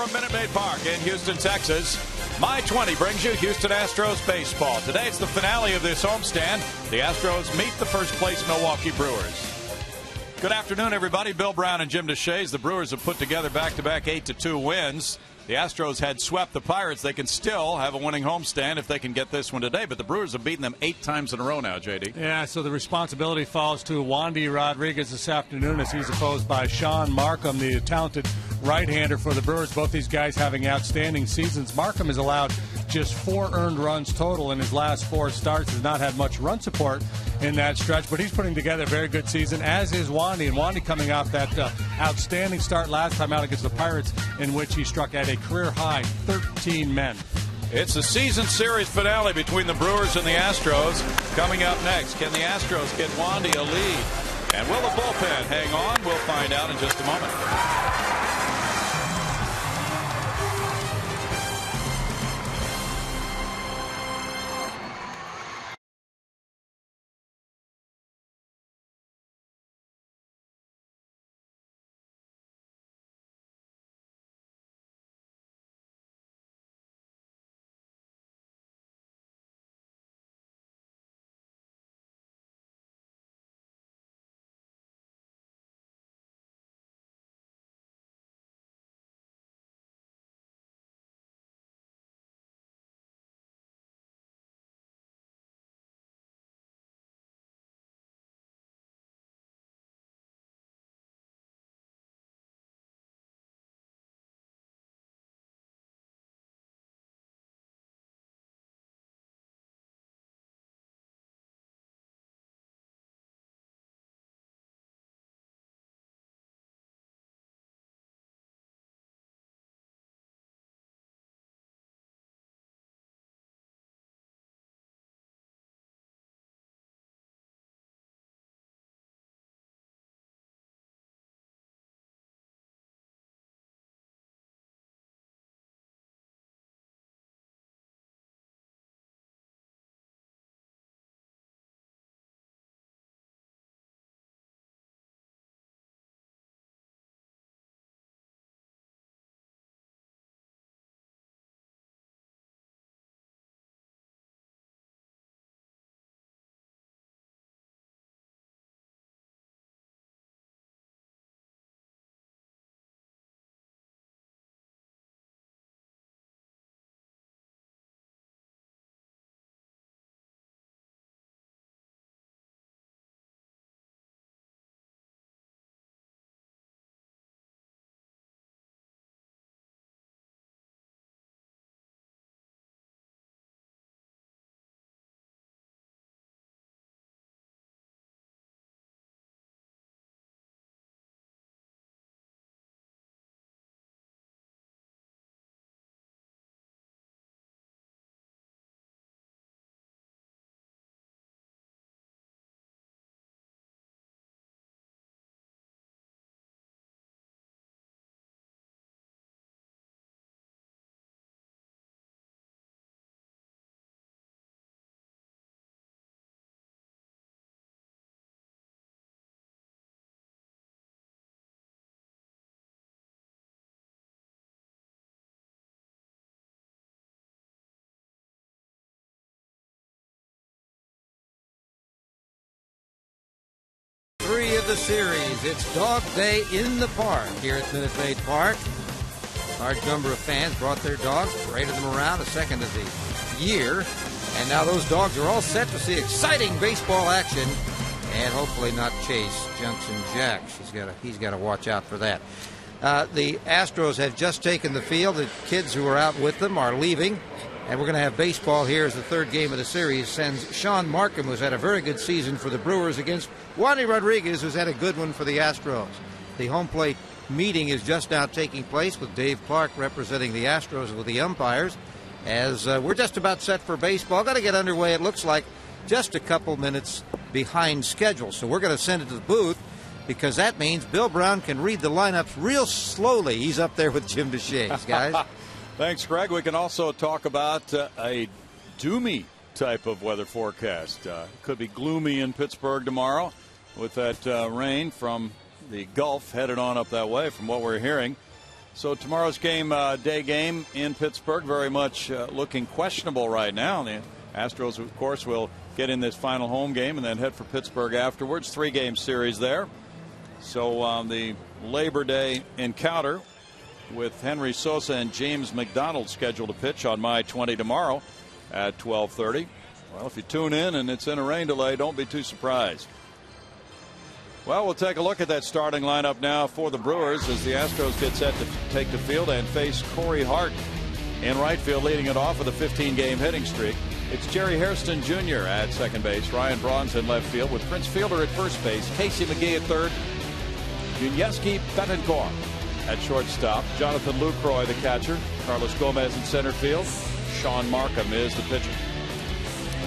from Minute Maid Park in Houston, Texas. My 20 brings you Houston Astros baseball. Today it's the finale of this homestand. The Astros meet the first-place Milwaukee Brewers. Good afternoon, everybody. Bill Brown and Jim Deshaies. The Brewers have put together back-to-back 8-2 wins. The Astros had swept the Pirates. They can still have a winning homestand if they can get this one today. But the Brewers have beaten them 8 times in a row now, J.D. Yeah, so the responsibility falls to Wandy Rodriguez this afternoon as he's opposed by Sean Markham, the talented right-hander for the Brewers. Both these guys having outstanding seasons. Markham has allowed just 4 earned runs total in his last 4 starts. Has not had much run support in that stretch, but he's putting together a very good season, as is Wandy. And Wandy coming off that outstanding start last time out against the Pirates, in which he struck at a career-high 13 men. It's the season series finale between the Brewers and the Astros. Coming up next, can the Astros get Wandy a lead? And will the bullpen hang on? We'll find out in just a moment. 3 of the series. It's Dog Day in the park here at Minute Maid Park. Large number of fans brought their dogs, paraded them around a second of the year, and now those dogs are all set to see exciting baseball action and hopefully not chase Junction Jack. He's got to watch out for that. The Astros have just taken the field. The kids who are out with them are leaving. And we're going to have baseball here as the 3rd game of the series sends Sean Markham, who's had a very good season for the Brewers, against Wandy Rodriguez, who's had a good one for the Astros. The home plate meeting is just now taking place with Dave Clark representing the Astros with the umpires. As we're just about set for baseball. Got to get underway, it looks like, just a couple minutes behind schedule. So we're going to send it to the booth because that means Bill Brown can read the lineups real slowly. He's up there with Jim Deshaies, guys. Thanks, Greg. We can also talk about a doomy type of weather forecast. Could be gloomy in Pittsburgh tomorrow with that rain from the Gulf headed on up that way from what we're hearing. So tomorrow's game, day game in Pittsburgh, very much looking questionable right now. The Astros, of course, will get in this final home game and then head for Pittsburgh afterwards. 3-game series there. So the Labor Day encounter with Henry Sosa and James McDonald scheduled to pitch on My 20 tomorrow at 12:30. Well, if you tune in and it's in a rain delay, don't be too surprised. Well, we'll take a look at that starting lineup now for the Brewers as the Astros get set to take the field and face Corey Hart in right field, leading it off with a 15-game hitting streak. It's Jerry Hairston Jr. at second base, Ryan Braun's in left field with Prince Fielder at first base, Casey McGee at third, Yuniesky Betancourt at shortstop, Jonathan Lucroy the catcher, Carlos Gomez in center field, Sean Markham is the pitcher.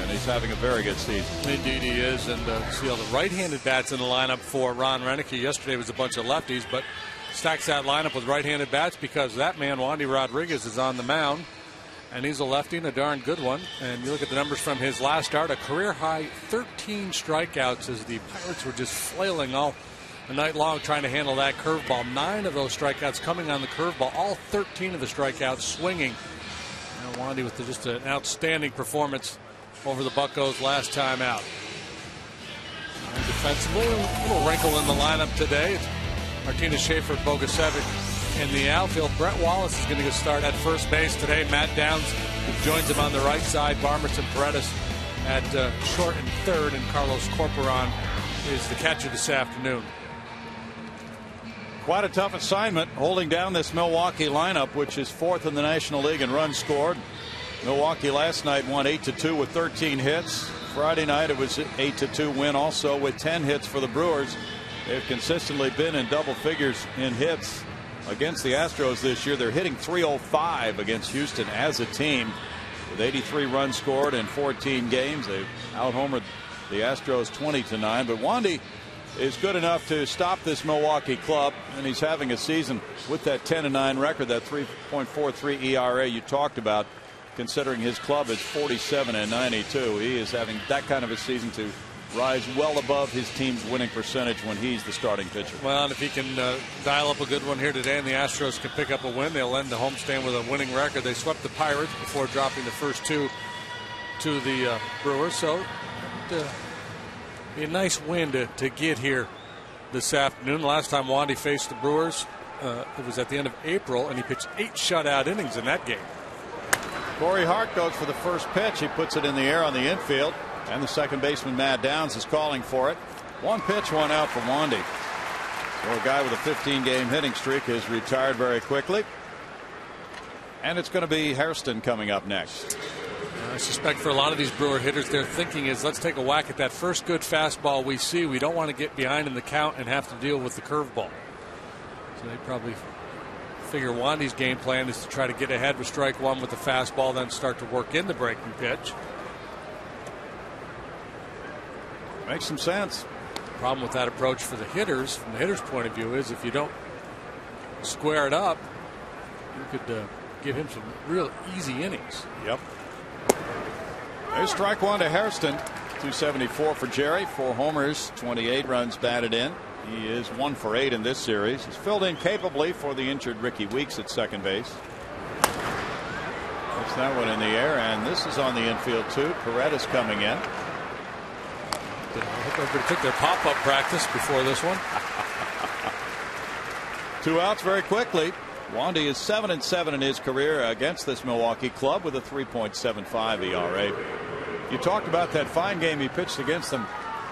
And he's having a very good season. Indeed he is. And see all the right-handed bats in the lineup for Ron Renicky. Yesterday was a bunch of lefties, but stacks that lineup with right-handed bats because that man, Wandy Rodriguez, is on the mound. And he's a lefty and a darn good one. And you look at the numbers from his last start, a career-high 13 strikeouts as the Pirates were just flailing all night long trying to handle that curveball. 9 of those strikeouts coming on the curveball, all 13 of the strikeouts swinging. And Wandy with just an outstanding performance over the Buccos last time out. Defensively, a little wrinkle in the lineup today. It's Martinez, Schaefer, Bogusevic in the outfield. Brett Wallace is going to get start at first base today. Matt Downs joins him on the right side. Barmerton Paredes at short and third, and Carlos Corporon is the catcher this afternoon. Quite a tough assignment holding down this Milwaukee lineup, which is 4th in the National League in runs scored. Milwaukee last night won 8-2 with 13 hits. Friday night it was an 8-2 win also with 10 hits for the Brewers. They've consistently been in double figures in hits against the Astros this year. They're hitting .305 against Houston as a team with 83 runs scored in 14 games. They've out-homered the Astros 20-9. But Wandy is good enough to stop this Milwaukee club, and he's having a season with that 10-9 record, that 3.43 ERA you talked about. Considering his club is 47-92, he is having that kind of a season to rise well above his team's winning percentage when he's the starting pitcher. Well, and if he can dial up a good one here today and the Astros can pick up a win, they'll end the homestand with a winning record. They swept the Pirates before dropping the first 2 to the Brewers, so be a nice win to get here this afternoon. Last time Wandy faced the Brewers, it was at the end of April, and he pitched 8 shutout innings in that game. Corey Hart goes for the first pitch. He puts it in the air on the infield, and the second baseman Matt Downs is calling for it. 1 pitch, 1 out for Wandy. So a guy with a 15-game hitting streak is retired very quickly, and it's going to be Hairston coming up next. I suspect for a lot of these Brewer hitters, their thinking is, let's take a whack at that first good fastball we see. We don't want to get behind in the count and have to deal with the curveball. So they probably figure Wandy's game plan is to try to get ahead with strike one with the fastball, then start to work in the breaking pitch. Makes some sense. The problem with that approach for the hitters, from the hitter's point of view, is if you don't square it up, you could give him some real easy innings. Yep. There's strike one to Hairston. 274 for Jerry, 4 homers, 28 runs batted in. He is 1 for 8 in this series. He's filled in capably for the injured Ricky Weeks at second base. Puts that one in the air, and this is on the infield too. Paredes coming in. I hope everybody took their pop-up practice before this one. 2 outs very quickly. Wandy is 7-7 in his career against this Milwaukee club with a 3.75 ERA. You talked about that fine game he pitched against them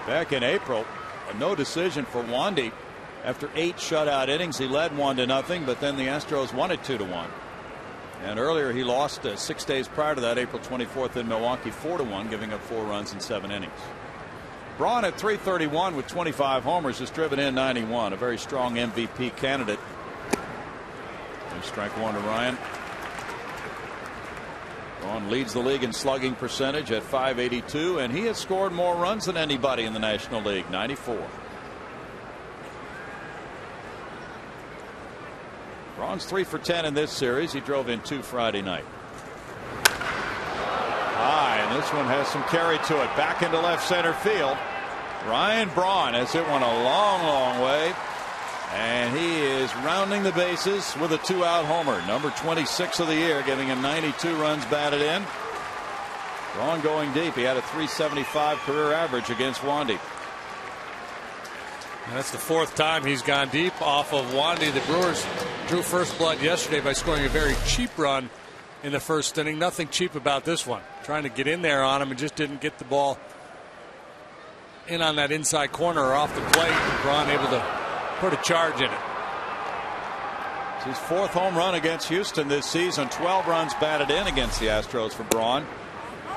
back in April. A no decision for Wandy. After 8 shutout innings, he led 1-0, but then the Astros won it 2-1. And earlier he lost 6 days prior to that, April 24th in Milwaukee, 4-1, giving up 4 runs in 7 innings. Braun at .331 with 25 homers has driven in 91. A very strong MVP candidate. And strike one to Ryan. Braun leads the league in slugging percentage at .582, and he has scored more runs than anybody in the National League, 94. Braun's 3 for 10 in this series. He drove in 2 Friday night. High, and this one has some carry to it. Back into left center field. Ryan Braun has hit one a long, long way. And he is rounding the bases with a 2-out homer. Number 26 of the year, getting a 92 runs batted in. Braun going deep. He had a .375 career average against Wandy. That's the fourth time he's gone deep off of Wandy. The Brewers drew first blood yesterday by scoring a very cheap run in the first inning. Nothing cheap about this one. Trying to get in there on him and just didn't get the ball in on that inside corner or off the plate. Braun able to put a charge in it. It's his fourth home run against Houston this season. 12 runs batted in against the Astros for Braun.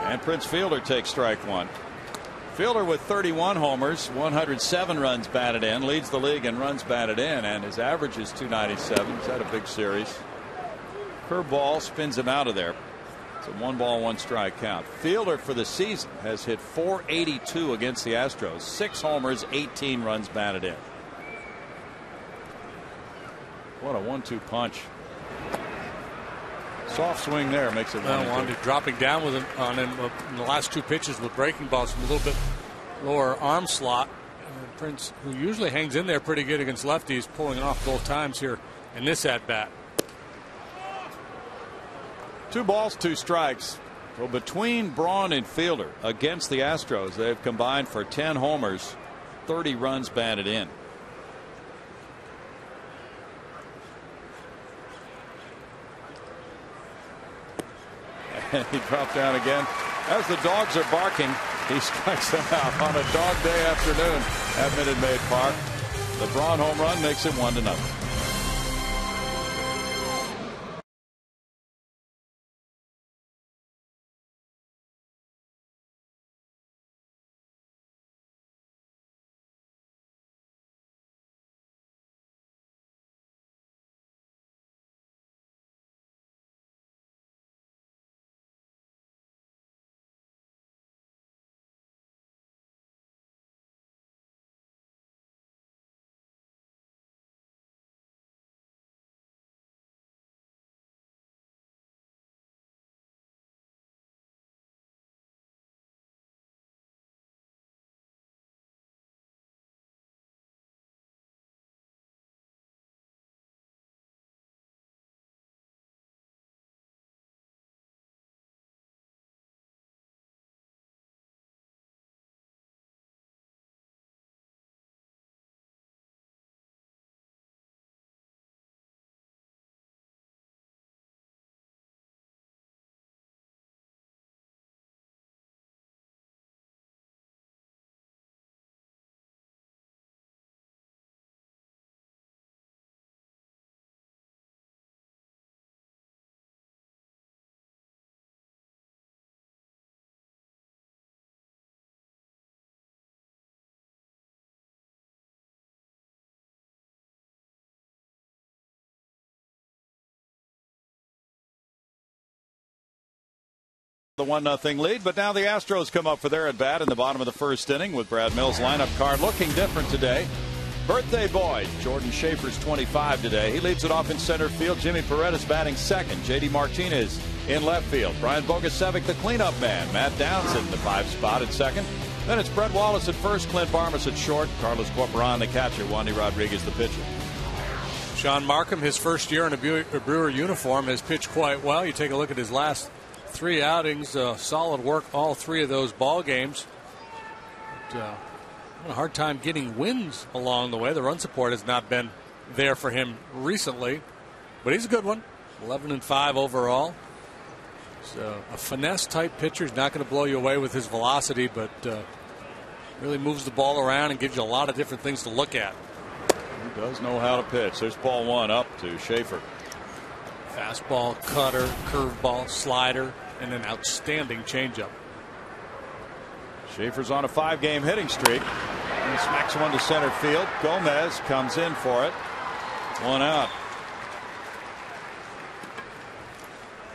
And Prince Fielder takes strike one. Fielder with 31 homers, 107 runs batted in, leads the league in runs batted in, and his average is .297. He's had a big series. Curveball spins him out of there. It's a 1-ball, 1-strike count. Fielder for the season has hit .482 against the Astros. 6 homers, 18 runs batted in. What a 1-2 punch. Soft swing there makes it 1-2. Dropping down with him on him in the last 2 pitches with breaking balls from a little bit lower arm slot. And Prince, who usually hangs in there pretty good against lefties, pulling it off both times here in this at bat. 2 balls, 2 strikes. So between Braun and Fielder against the Astros, they've combined for 10 homers, 30 runs batted in. And he dropped down again. As the dogs are barking, he strikes them out on a dog day afternoon at Minute Maid Park. The Braun home run makes it 1-0. The 1-0 lead, but now the Astros come up for their at bat in the bottom of the first inning with Brad Mills' lineup card looking different today. Birthday boy Jordan Schaefer's 25 today. He leads it off in center field. Jimmy Paredes batting second. J.D. Martinez in left field. Brian Bogusevic the cleanup man. Matt Downs in the 5 spot at second. Then it's Brett Wallace at first. Clint Barmas at short. Carlos Corporan the catcher. Wandy Rodriguez the pitcher. Sean Markham, his first year in a Brewer uniform, has pitched quite well. You take a look at his last 3 outings, solid work all 3 of those ball games. But, a hard time getting wins along the way. The run support has not been there for him recently, but he's a good one. 11-5 overall. So a finesse type pitcher. He's not going to blow you away with his velocity, but really moves the ball around and gives you a lot of different things to look at. He does know how to pitch. There's ball 1 up to Schaefer. Fastball, cutter, curveball, slider, and an outstanding changeup. Schaefer's on a 5-game hitting streak. And he smacks one to center field. Gomez comes in for it. 1 out.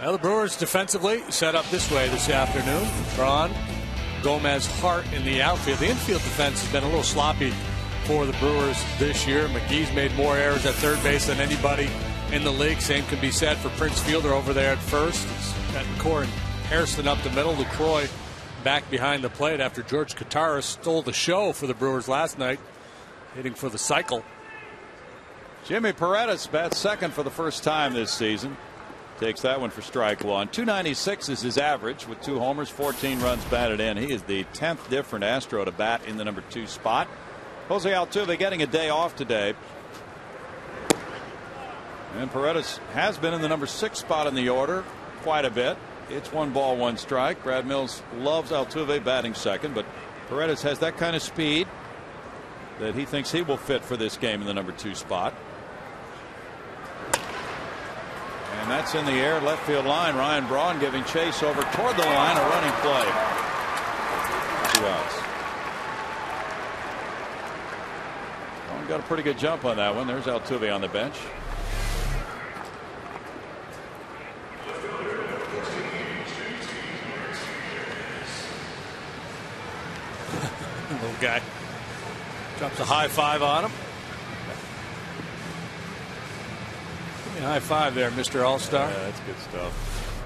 Well, the Brewers defensively set up this way this afternoon. Braun, Gomez, Hart in the outfield. The infield defense has been a little sloppy for the Brewers this year. McGee's made more errors at third base than anybody in the league. Same can be said for Prince Fielder over there at first. It's got McCord and Harrison up the middle. LaCroix back behind the plate after George Kataris stole the show for the Brewers last night, hitting for the cycle. Jimmy Paredes bats second for the first time this season. Takes that one for strike one. 296 is his average with 2 homers, 14 runs batted in. He is the 10th different Astro to bat in the number 2 spot. Jose Altuve getting a day off today. And Paredes has been in the number 6 spot in the order quite a bit. It's 1 ball, 1 strike. Brad Mills loves Altuve batting second, but Paredes has that kind of speed that he thinks he will fit for this game in the number 2 spot. And that's in the air, left field line. Ryan Braun giving chase over toward the line, a running play. 2 outs. Braun got a pretty good jump on that one. There's Altuve on the bench. Little guy drops a high five on him. Give me a high five there, Mr. All-Star. Yeah, that's good stuff.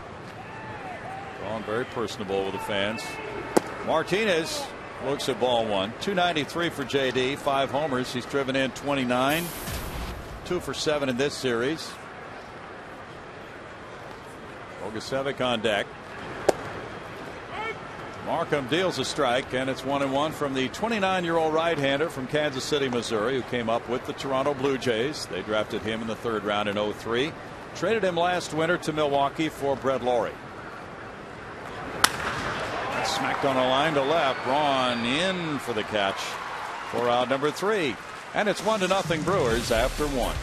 Braun very personable with the fans. Martinez looks at ball 1. 293 for JD, 5 homers. He's driven in 29. 2 for 7 in this series. Bogusevic on deck. Markham deals a strike, and it's 1-1 from the 29-year-old right-hander from Kansas City, Missouri, who came up with the Toronto Blue Jays. They drafted him in the 3rd round in 2003. Traded him last winter to Milwaukee for Brett Laurie. That's smacked on a line to left. Braun in for the catch for out number 3. And it's 1-0 Brewers after 1.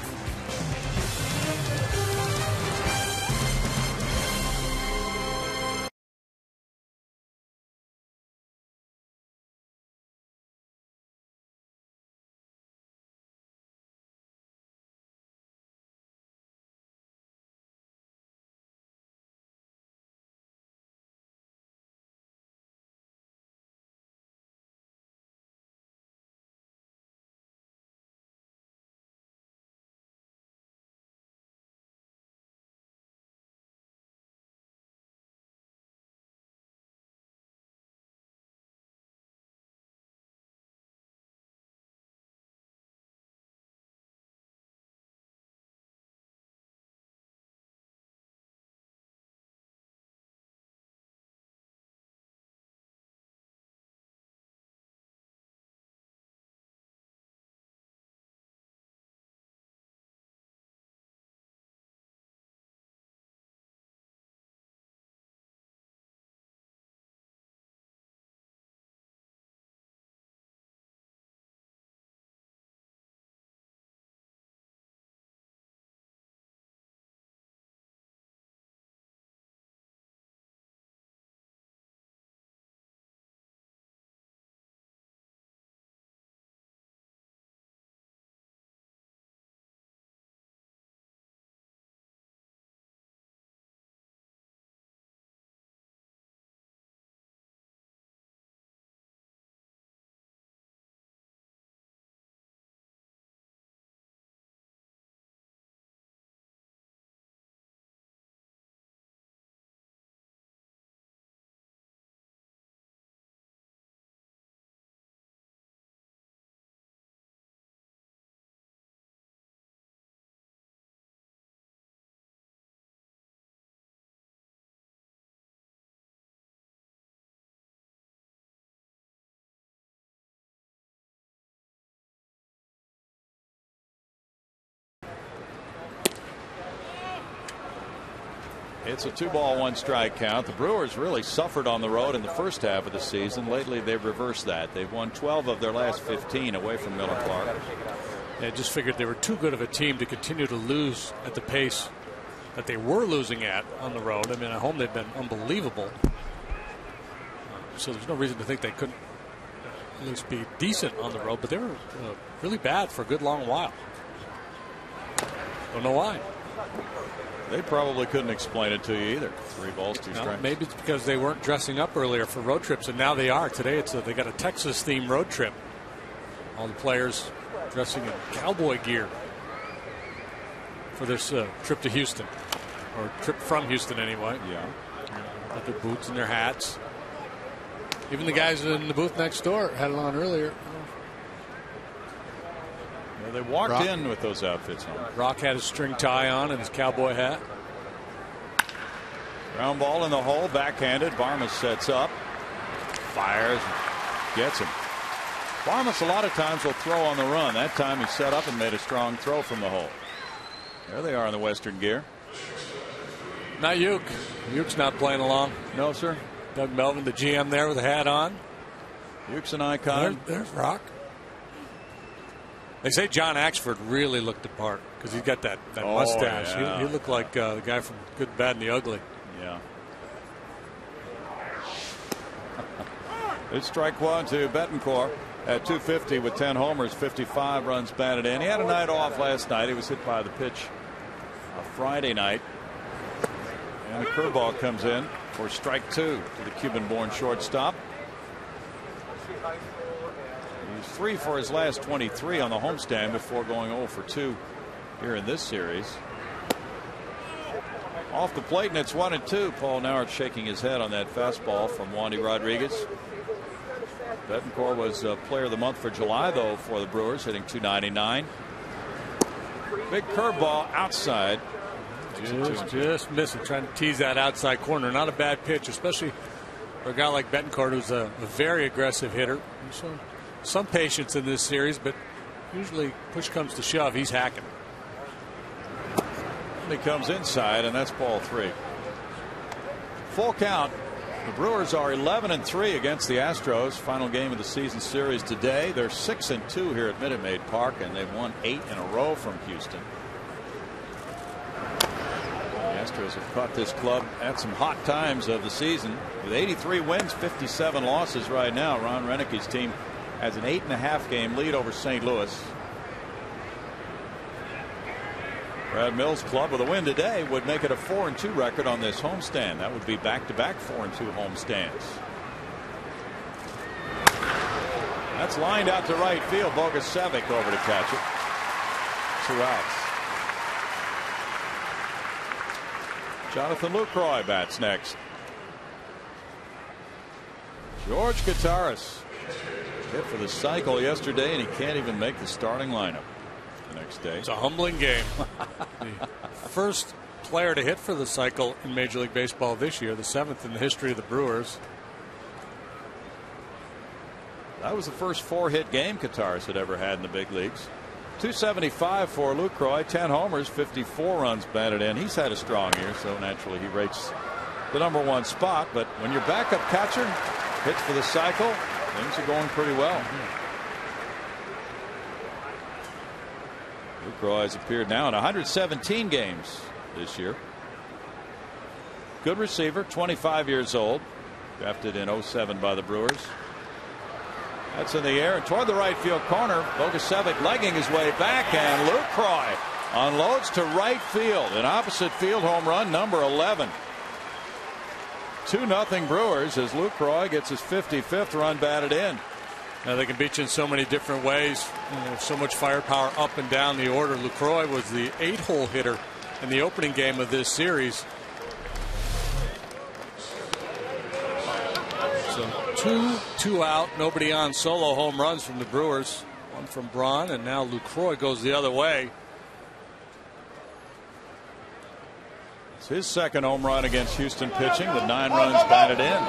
It's a 2-ball, 1-strike count. The Brewers really suffered on the road in the first half of the season. Lately, they've reversed that. They've won 12 of their last 15 away from Miller Park. I just figured they were too good of a team to continue to lose at the pace that they were losing at on the road. I mean, at home they've been unbelievable. So there's no reason to think they couldn't at least be decent on the road, but they were really bad for a good long while. Don't know why. They probably couldn't explain it to you either. 3 balls, 2 strikes. Maybe it's because they weren't dressing up earlier for road trips, and now they are. Today they got a Texas-themed road trip. All the players dressing in cowboy gear for this trip to Houston, or trip from Houston anyway. Yeah. Got their boots and their hats. Even the guys in the booth next door had it on earlier. Yeah, they walked in with those outfits on. Rock had his string tie on and his cowboy hat. Ground ball in the hole, backhanded. Barmas sets up, fires, gets him. Barmas a lot of times will throw on the run. That time he set up and made a strong throw from the hole. There they are in the Western gear. Not Uke. Uke's not playing along. No, sir. Doug Melvin, the GM there with a hat on. Uke's an icon. There's Rock. They say John Axford really looked the part because he's got that mustache. Yeah. He looked like the guy from Good, Bad, and the Ugly. Yeah. It's strike one to Betancourt at 250 with 10 homers, 55 runs batted in. He had a night off last night. He was hit by the pitch Friday night. And the curveball comes in for strike two to the Cuban-born shortstop. He's 3 for his last 23 on the homestand before going 0 for 2 here in this series. Off the plate, and it's 1-2. Paul Nauert shaking his head on that fastball from Wandy Rodriguez. Betancourt was player of the month for July, though, for the Brewers, hitting .299. Big curveball outside. Just missing, trying to tease that outside corner. Not a bad pitch, especially for a guy like Betancourt, who's a very aggressive hitter. So some patience in this series, but usually push comes to shove, he's hacking. He comes inside, and that's ball 3. Full count. The Brewers are 11-3 against the Astros. Final game of the season series today. They're 6-2 here at Minute Maid Park, and they've won 8 in a row from Houston. The Astros have caught this club at some hot times of the season. With 83 wins, 57 losses right now. Ron Renicke's team has an 8.5 game lead over St. Louis. Brad Mills' club with a win today would make it a 4-2 record on this homestand. That would be back-to-back 4-2 homestands. That's lined out to right field. Bogusevic over to catch it. 2 outs. Jonathan Lucroy bats next. George Kataris hit for the cycle yesterday, and he can't even make the starting lineup the next day. It's a humbling game. The first player to hit for the cycle in Major League Baseball this year, the 7th in the history of the Brewers. That was the first 4-hit game Kataris had ever had in the big leagues. 275 for Lucroy, 10 homers, 54 runs batted in. He's had a strong year, so naturally he rates the #1 spot. But when your backup catcher hits for the cycle, things are going pretty well. Lucroy has appeared now in 117 games this year. Good receiver, 25 years old. Drafted in 07 by the Brewers. That's in the air and toward the right field corner. Bogusevic legging his way back, and Lucroy unloads to right field. An opposite field home run, number 11. 2-0 Brewers as Lucroy gets his 55th run batted in. Now they can beat you in so many different ways. So much firepower up and down the order. Lucroy was the 8-hole hitter in the opening game of this series. So 2 out, nobody on, solo home runs from the Brewers. One from Braun, and now Lucroy goes the other way. It's his second home run against Houston pitching. The 9 runs batted in.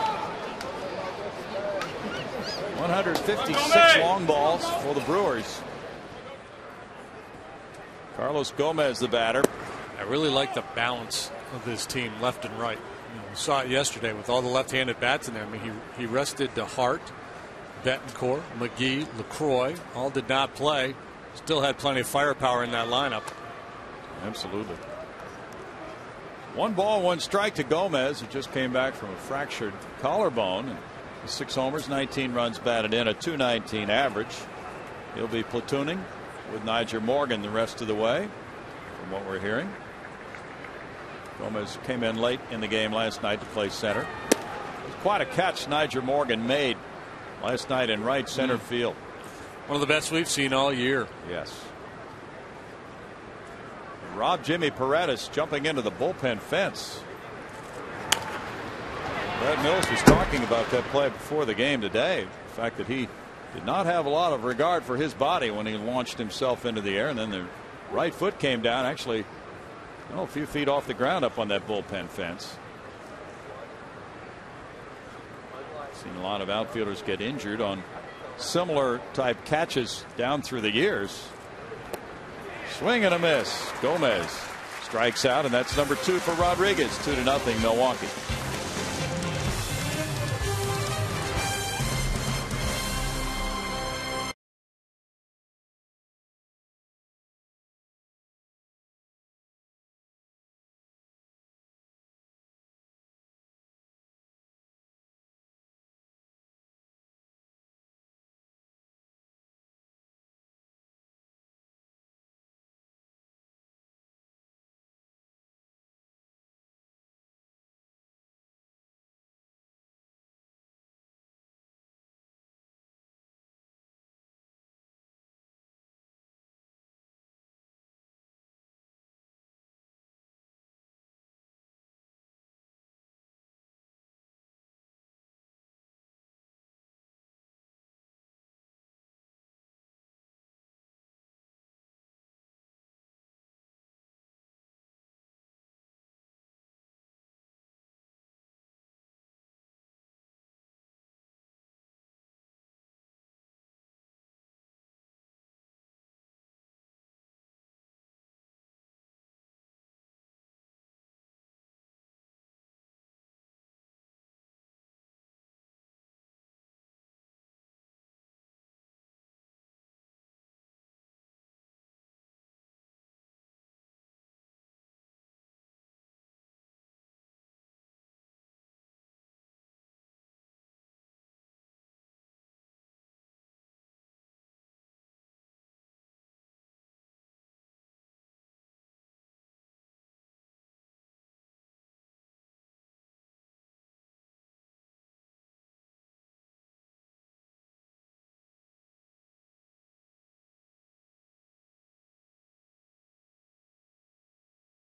156 long balls for the Brewers. Carlos Gomez, the batter. I really like the balance of this team, left and right. We saw it yesterday with all the left-handed bats in there. I mean, he rested Hart, Betancourt, McGee, Lucroy. All did not play. Still had plenty of firepower in that lineup. Absolutely. 1 ball, 1 strike to Gomez, who just came back from a fractured collarbone. 6 homers, 19 runs batted in, a .219 average. He'll be platooning with Nyjer Morgan the rest of the way, from what we're hearing. Gomez came in late in the game last night to play center. It was quite a catch Nyjer Morgan made last night in right center field. One of the best we've seen all year. Yes. And Rob Jimmy Paredes jumping into the bullpen fence. Brad Mills was talking about that play before the game today. The fact that he did not have a lot of regard for his body when he launched himself into the air, and then the right foot came down actually a few feet off the ground up on that bullpen fence. Seen a lot of outfielders get injured on similar type catches down through the years. Swing and a miss. Gomez strikes out, and that's number 2 for Rodriguez. 2-0 Milwaukee.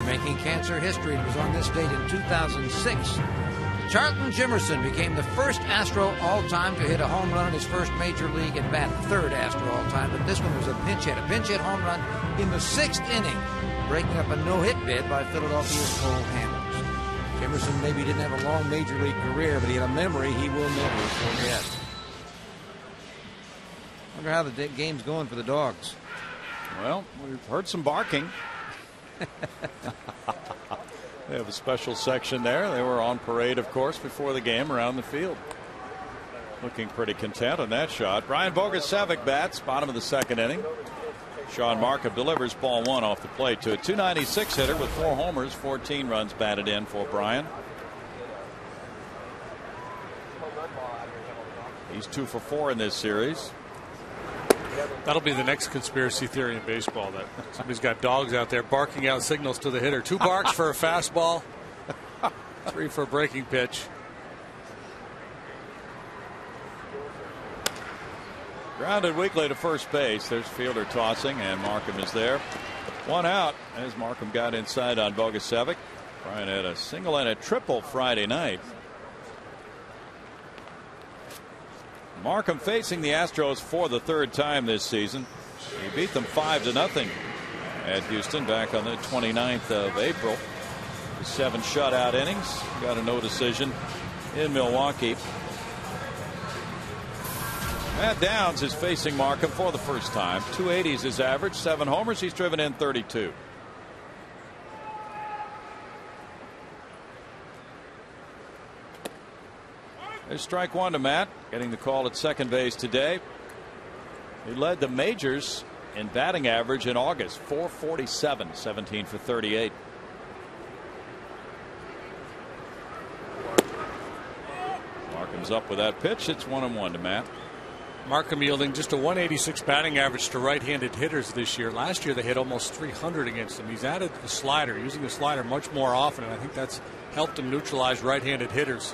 Making cancer history. It was on this date in 2006. Charlton Jimerson became the first Astro all-time to hit a home run in his first major league at bat. Third Astro all-time, but this one was a pinch hit home run in the 6th inning, breaking up a no-hit bid by Philadelphia's Cole Hamels. Jimerson maybe didn't have a long major league career, but he had a memory he will never forget. Wonder how the game's going for the Dogs. Well, we've heard some barking. They have a special section there. They were on parade, of course, before the game around the field. Looking pretty content on that shot. Brian Bogusevic bats, bottom of the 2nd inning. Sean Markham delivers ball 1 off the plate to a .296 hitter with 4 homers, 14 runs batted in for Brian. He's 2 for 4 in this series. That'll be the next conspiracy theory in baseball, that somebody's got dogs out there barking out signals to the hitter. 2 barks for a fastball, 3 for a breaking pitch. Grounded weakly to first base. There's fielder tossing, and Markham is there. 1 out as Markham got inside on Bogusevic. Brian had a single and a triple Friday night. Markham facing the Astros for the 3rd time this season. He beat them 5-0 at Houston back on the 29th of April. 7 shutout innings. Got a no decision in Milwaukee. Matt Downs is facing Markham for the first time. 280 is his average, 7 homers. He's driven in 32. There's strike 1 to Matt, getting the call at second base today. He led the majors in batting average in August, .447, 17 for 38. Markham's up with that pitch. It's 1-1 to Matt. Markham yielding just a .186 batting average to right-handed hitters this year. Last year they hit almost 300 against him. He's added the slider, using the slider much more often, and I think that's helped him neutralize right-handed hitters.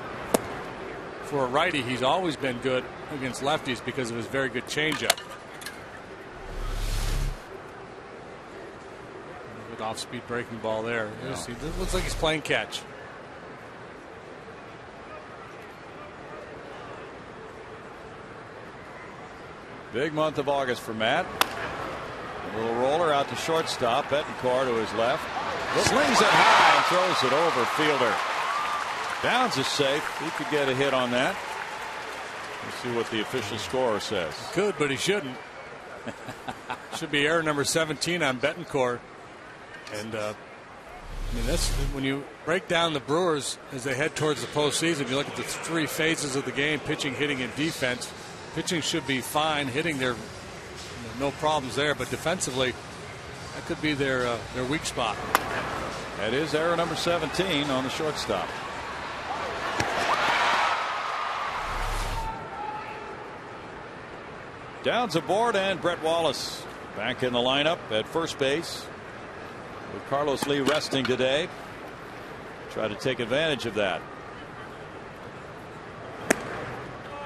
For a righty, he's always been good against lefties because of his very good changeup. Good off-speed breaking ball there. Yeah. He looks like he's playing catch. Big month of August for Matt. A little roller out to shortstop. Betancourt to his left. Slings it high and throws it over fielder. Downs is safe. He could get a hit on that. Let's see what the official scorer says. He could, but he shouldn't. Should be error number 17 on Betancourt. And I mean, that's when you break down the Brewers as they head towards the postseason. You look at the three phases of the game: pitching, hitting, and defense. Pitching should be fine. Hitting, there no problems there. But defensively, that could be their weak spot. That is error number 17 on the shortstop. Downs aboard, and Brett Wallace back in the lineup at first base. With Carlos Lee resting today. Try to take advantage of that.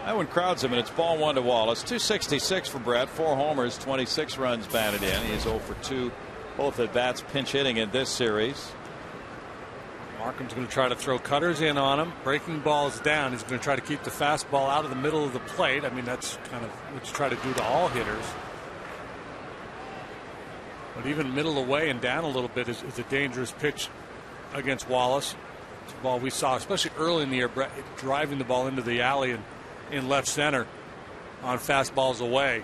That one crowds him, and it's ball one to Wallace. 266 for Brett. 4 homers, 26 runs batted in. He's 0 for 2, both at bats, pinch hitting in this series. Markham's going to try to throw cutters in on him. Breaking balls down. He's going to try to keep the fastball out of the middle of the plate. I mean, that's kind of what you try to do to all hitters. But even middle away and down a little bit is a dangerous pitch against Wallace. It's a ball we saw, especially early in the year, Brett driving the ball into the alley and in left center on fastballs away.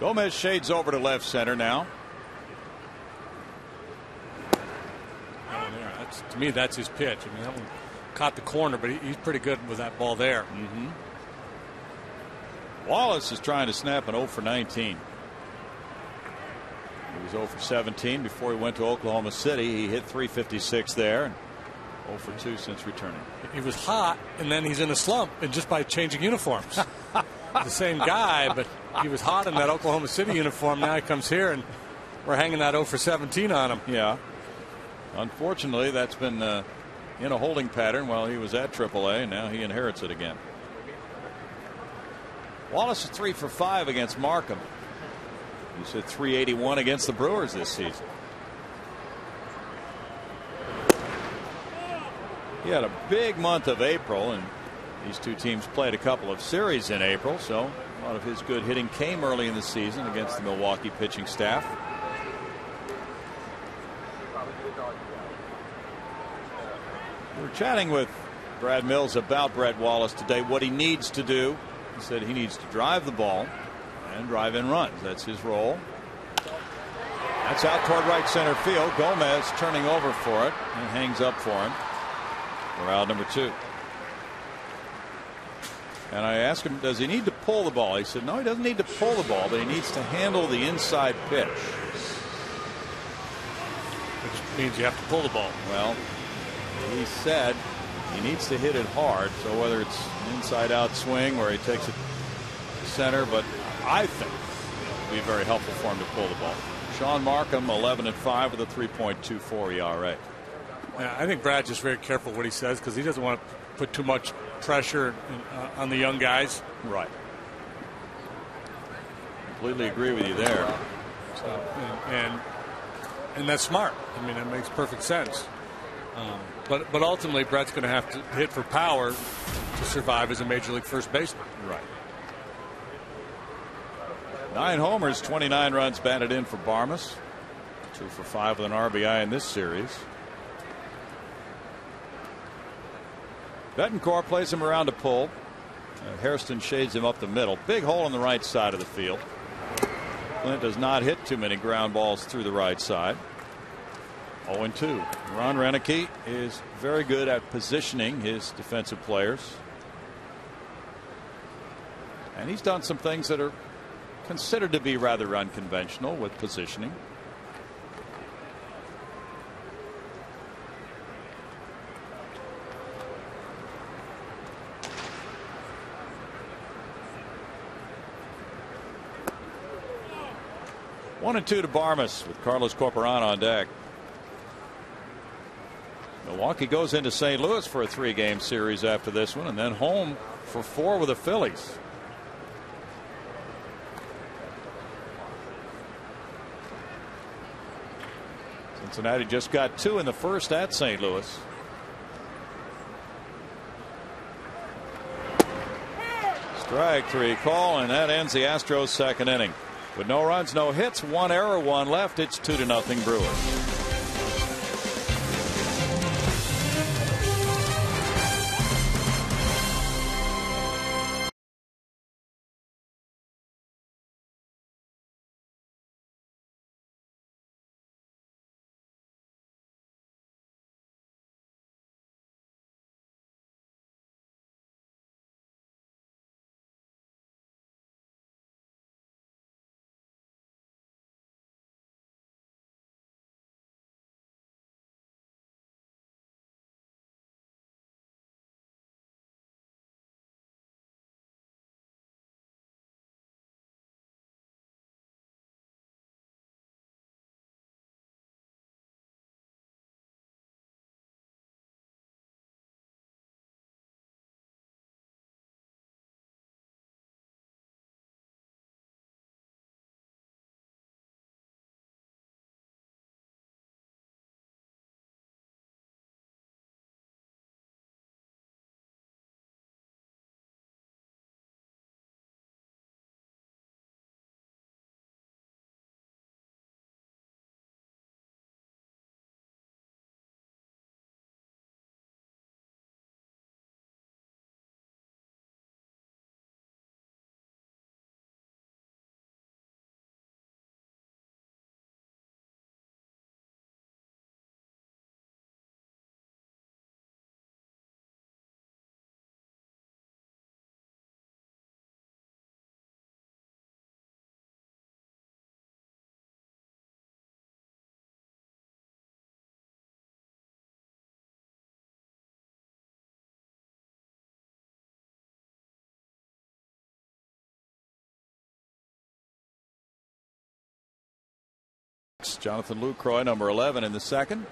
Gomez shades over to left center now. To me, that's his pitch. I mean, that one caught the corner, but he's pretty good with that ball there. Wallace is trying to snap an 0 for 19. He was 0 for 17 before he went to Oklahoma City. He hit .356 there, and 0 for 2 since returning. He was hot, and then he's in a slump, and just by changing uniforms. The same guy, but he was hot in that Oklahoma City uniform. Now he comes here, and we're hanging that 0 for 17 on him. Yeah. Unfortunately, that's been in a holding pattern while he was at AAA, and now he inherits it again. Wallace is 3 for 5 against Markham. He's hit .381 against the Brewers this season. He had a big month of April, and these two teams played a couple of series in April, so a lot of his good hitting came early in the season against the Milwaukee pitching staff. We were chatting with Brad Mills about Brett Wallace today, what he needs to do. He said he needs to drive the ball and drive in runs. That's his role. That's out toward right center field. Gomez turning over for it and hangs up for him for out number 2. And I asked him, does he need to pull the ball? He said no, he doesn't need to pull the ball, but he needs to handle the inside pitch. Which means you have to pull the ball. Well, he said he needs to hit it hard, so whether it's an inside out swing where he takes it to center, but I think it would be very helpful for him to pull the ball. Sean Markham 11-5 with a 3.24 ERA. Yeah, I think Brad's just very careful what he says because he doesn't want to put too much pressure on the young guys. Right. Completely agree with you there. So, and that's smart. I mean, it makes perfect sense. But ultimately, Brett's going to have to hit for power to survive as a major league first baseman. Right. 9 homers, 29 runs batted in for Barmas. 2 for 5 with an RBI in this series. Betancourt plays him around to pull. Hairston shades him up the middle. Big hole on the right side of the field. Clint does not hit too many ground balls through the right side. 0-2. Ron Renicky is very good at positioning his defensive players. And he's done some things that are considered to be rather unconventional with positioning. One and 2 to Barmas with Carlos Corporan on deck. Milwaukee goes into St. Louis for a 3-game series after this one, and then home for 4 with the Phillies. Cincinnati just got 2 in the first at St. Louis. Strike three call, and that ends the Astros second inning. With no runs, no hits, one error, one left. It's 2-0 Brewers. Jonathan Lucroy, number 11 in the second.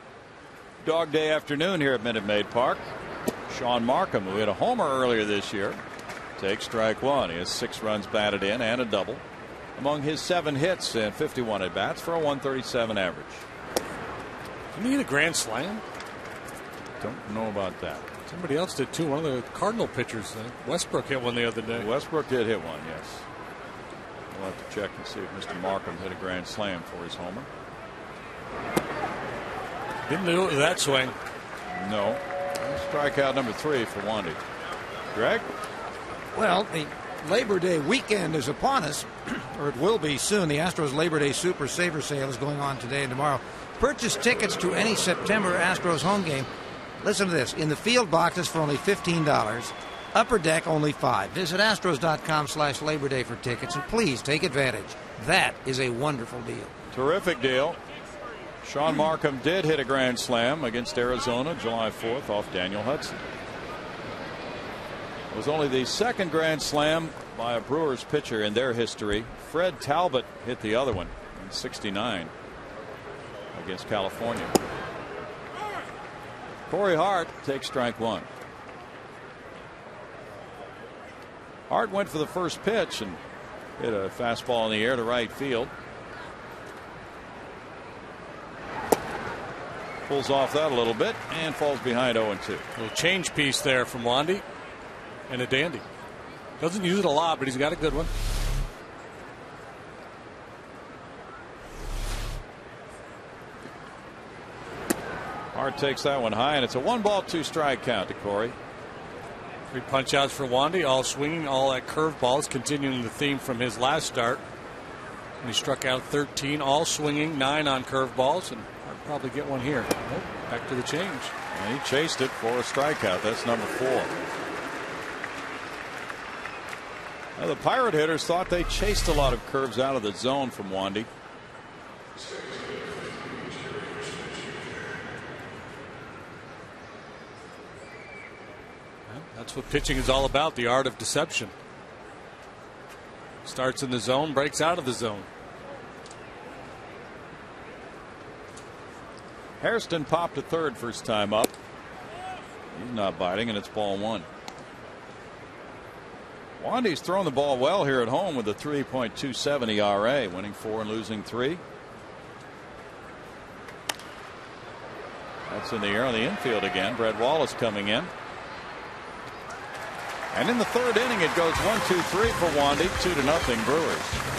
Dog day afternoon here at Minute Maid Park. Sean Markham, who hit a homer earlier this year, takes strike one. He has 6 runs batted in and a double among his 7 hits and 51 at bats for a 137 average. Didn't he hit a grand slam? Don't know about that. Somebody else did too. One of the Cardinal pitchers. Westbrook hit one the other day. Westbrook did hit one, yes. We'll have to check and see if Mr. Markham hit a grand slam for his homer. Didn't do it with that swing. No. Strikeout number 3 for Wandy. Greg? Well, the Labor Day weekend is upon us, or it will be soon. The Astros Labor Day Super Saver Sale is going on today and tomorrow. Purchase tickets to any September Astros home game. Listen to this. In the field boxes for only $15. Upper deck only $5. Visit Astros.com/Labor Day for tickets, and please take advantage. That is a wonderful deal. Terrific deal. Sean Markham did hit a grand slam against Arizona July 4th off Daniel Hudson. It was only the second grand slam by a Brewers pitcher in their history. Fred Talbot hit the other one in '69 against California. Corey Hart takes strike one. Hart went for the first pitch and hit a fastball in the air to right field. Pulls off that a little bit and falls behind 0-2. A little change piece there from Wandy, and a dandy. Doesn't use it a lot, but he's got a good one. Hart takes that one high, and it's a 1-ball, 2-strike count to Corey. 3 punch outs for Wandy, all swinging, all at curveballs, continuing the theme from his last start. And he struck out 13, all swinging, 9 on curveballs, and I'll probably get one here. Oh, back to the change. And he chased it for a strikeout. That's number 4. Now, the Pirate hitters thought they chased a lot of curves out of the zone from Wandy. That's what pitching is all about, the art of deception. Starts in the zone, breaks out of the zone. Hairston popped to third first time up. He's not biting, and it's ball 1. Wandy's thrown the ball well here at home with a 3.27 ERA, winning 4 and losing 3. That's in the air on the infield again. Brett Wallace coming in. And in the third inning, it goes 1-2-3 for Wandy, 2-0 Brewers.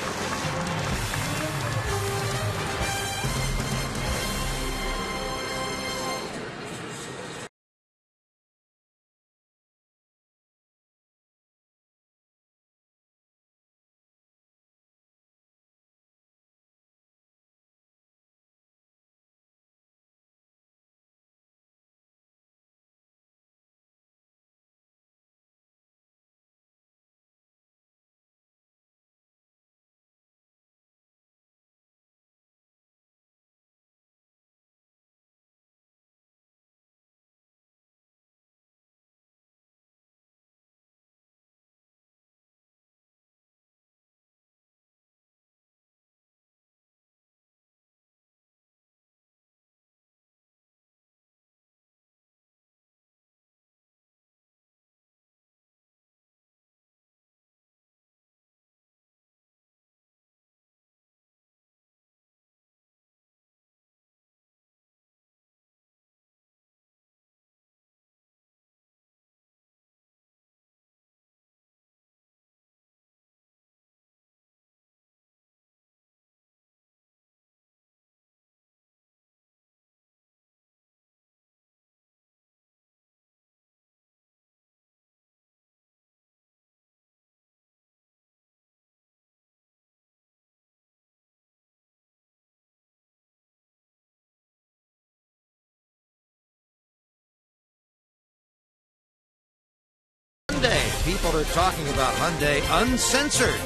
People are talking about Hyundai uncensored.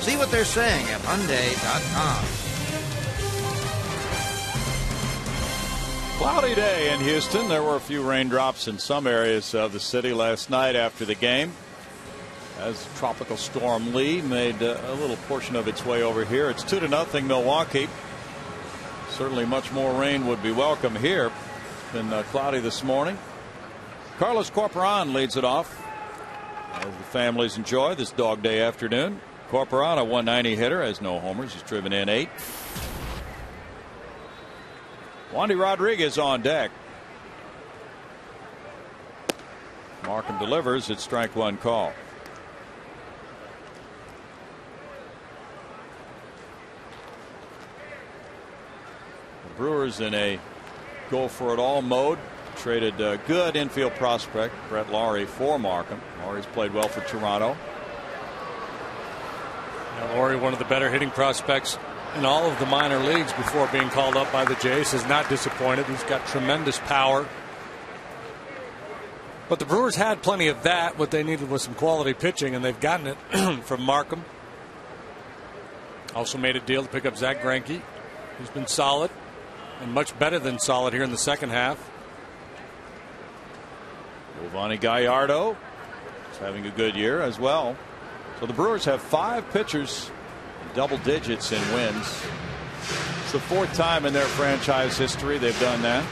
See what they're saying at Hyundai.com. Cloudy day in Houston. There were a few raindrops in some areas of the city last night after the game, as Tropical Storm Lee made a little portion of its way over here. It's 2-0 Milwaukee. Certainly much more rain would be welcome here. It's been cloudy this morning. Carlos Corporan leads it off as the families enjoy this dog day afternoon. Corporan, a 190 hitter, has no homers. He's driven in 8. Wandy Rodriguez on deck. Markham delivers. It's strike one call. The Brewers in a go for it all mode. Traded a good infield prospect, Brett Laurie, for Markham. Laurie's played well for Toronto. Now, Laurie, one of the better hitting prospects in all of the minor leagues before being called up by the Jays, has not disappointed. He's got tremendous power. But the Brewers had plenty of that. What they needed was some quality pitching, and they've gotten it from Markham. Also made a deal to pick up Zach Greinke, who's been solid and much better than solid here in the second half. Giovanni Gallardo is having a good year as well. So the Brewers have 5 pitchers in double digits in wins. It's the 4th time in their franchise history they've done that.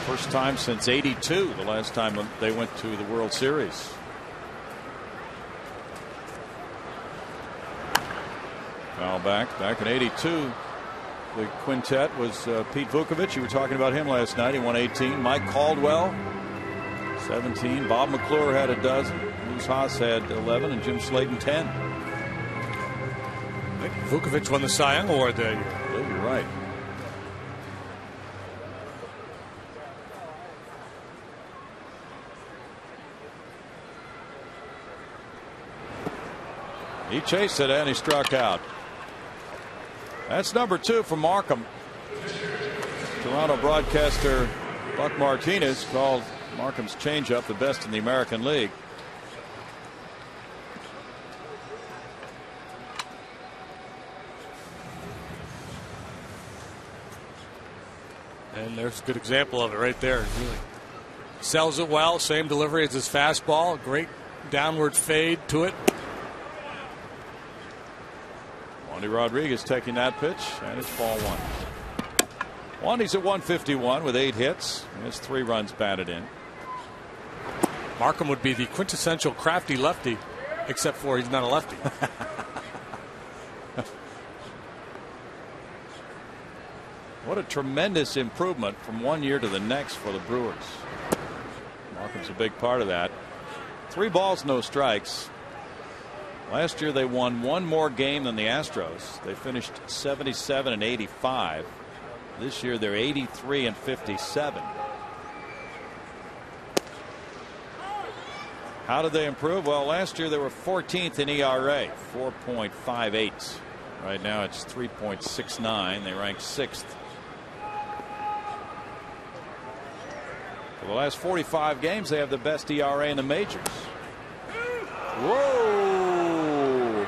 First time since '82, the last time they went to the World Series. Foul back in '82. The quintet was Pete Vukovich. You were talking about him last night. He won 18. Mike Caldwell, 17. Bob McClure had a dozen. Moose Haas had 11, and Jim Slayton 10. Vukovich won the Cy Young Award that year. Yeah, you're right. He chased it and he struck out. That's number 2 for Markham. Toronto broadcaster Buck Martinez called Markham's changeup the best in the American League. And there's a good example of it right there. He really sells it well. Same delivery as his fastball. Great downward fade to it. Wandy Rodriguez taking that pitch, and it's ball 1. Wandy's at 151 with 8 hits. He has 3 runs batted in. Markham would be the quintessential crafty lefty, except for he's not a lefty. What a tremendous improvement from one year to the next for the Brewers. Markham's a big part of that. 3 balls, no strikes. Last year they won 1 more game than the Astros. They finished 77 and 85. This year they're 83 and 57. How did they improve? Well, last year they were 14th in ERA, 4.58. Right now it's 3.69. They rank 6th. For the last 45 games, they have the best ERA in the majors. Whoa!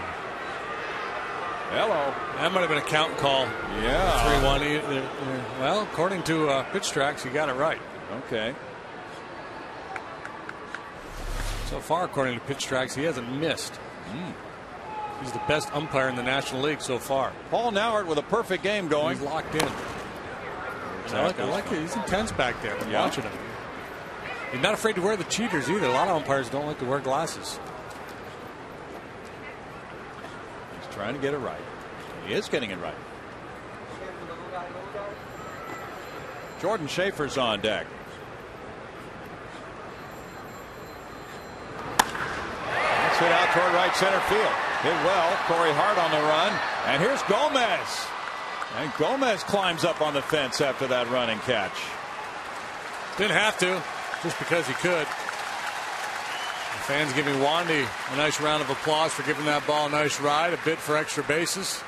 Hello. That might have been a count call. Yeah. 3-1. Well, according to pitch tracks, you got it right. Okay. So far, according to pitch tracks, he hasn't missed. He's the best umpire in the National League so far. Paul Nauert with a perfect game going. He's locked in. I like it. He's intense back there. I'm watching him. He's not afraid to wear the cheaters either. A lot of umpires don't like to wear glasses. He's trying to get it right. He is getting it right. Jordan Schaefer's on deck. That's hit out toward right center field. Hit well. Corey Hart on the run. And here's Gomez. And Gomez climbs up on the fence after that running catch. Didn't have to, just because he could. The fans giving Wandy a nice round of applause for giving that ball a nice ride, a bit for extra bases.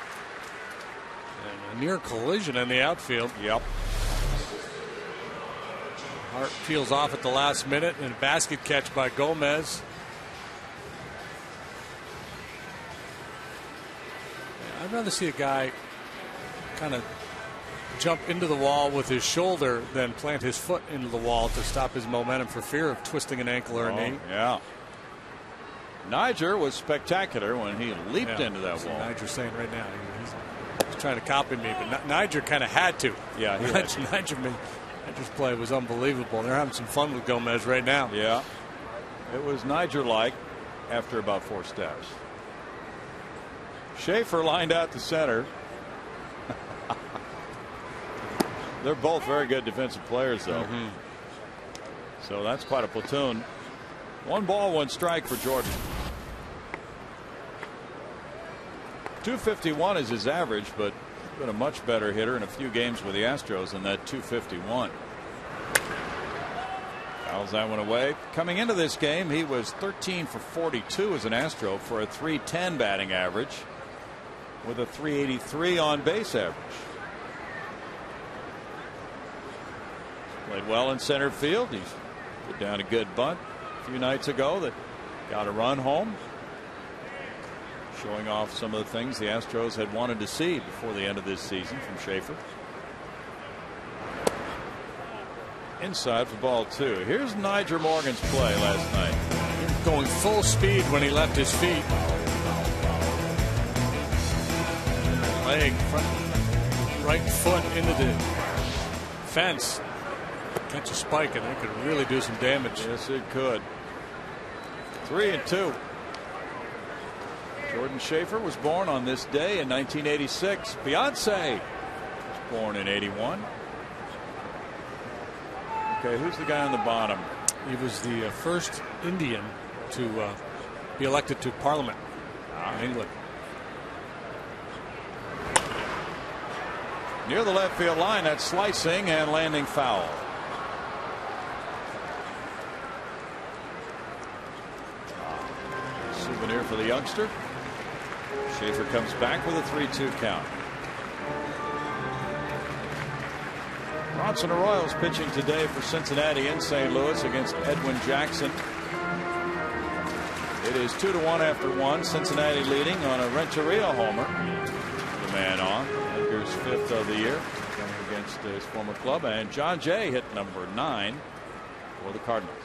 And a near collision in the outfield. Yep. Hart peels off at the last minute, and a basket catch by Gomez. I'd rather see a guy kind of jump into the wall with his shoulder than plant his foot into the wall to stop his momentum for fear of twisting an ankle or a knee. Yeah. Niger was spectacular when he leaped into that wall. Niger's saying right now he's trying to copy me, but Niger kind of had to. Yeah, Niger's play was unbelievable. They're having some fun with Gomez right now. Yeah. It was Niger-like after about 4 steps. Schaefer lined out to center. They're both very good defensive players, though. So that's quite a platoon. 1 ball, 1 strike for Jordan. 251 is his average, but he's been a much better hitter in a few games with the Astros than that 251. Fouls that one away. Coming into this game, he was 13 for 42 as an Astro for a .310 batting average with a .383 on base average. Played well in center field. He's put down a good bunt a few nights ago that got a run home, showing off some of the things the Astros had wanted to see before the end of this season from Schaefer. Inside for ball 2. Here's Niger Morgan's play last night. Going full speed when he left his feet. Leg, front right foot into the fence. Catch a spike and it could really do some damage. Yes, it could. 3-2. Jordan Schaefer was born on this day in 1986. Beyonce was born in 81. Okay, who's the guy on the bottom? He was the first Indian to be elected to Parliament in England. Near the left field line, that's slicing and landing foul. Souvenir for the youngster. Schaefer comes back with a 3-2 count. Bronson Arroyo's pitching today for Cincinnati in St. Louis against Edwin Jackson. It is 2-1 after 1. Cincinnati leading on a Renteria homer. The man on. Edgar's 5th of the year against his former club. And John Jay hit number 9 for the Cardinals.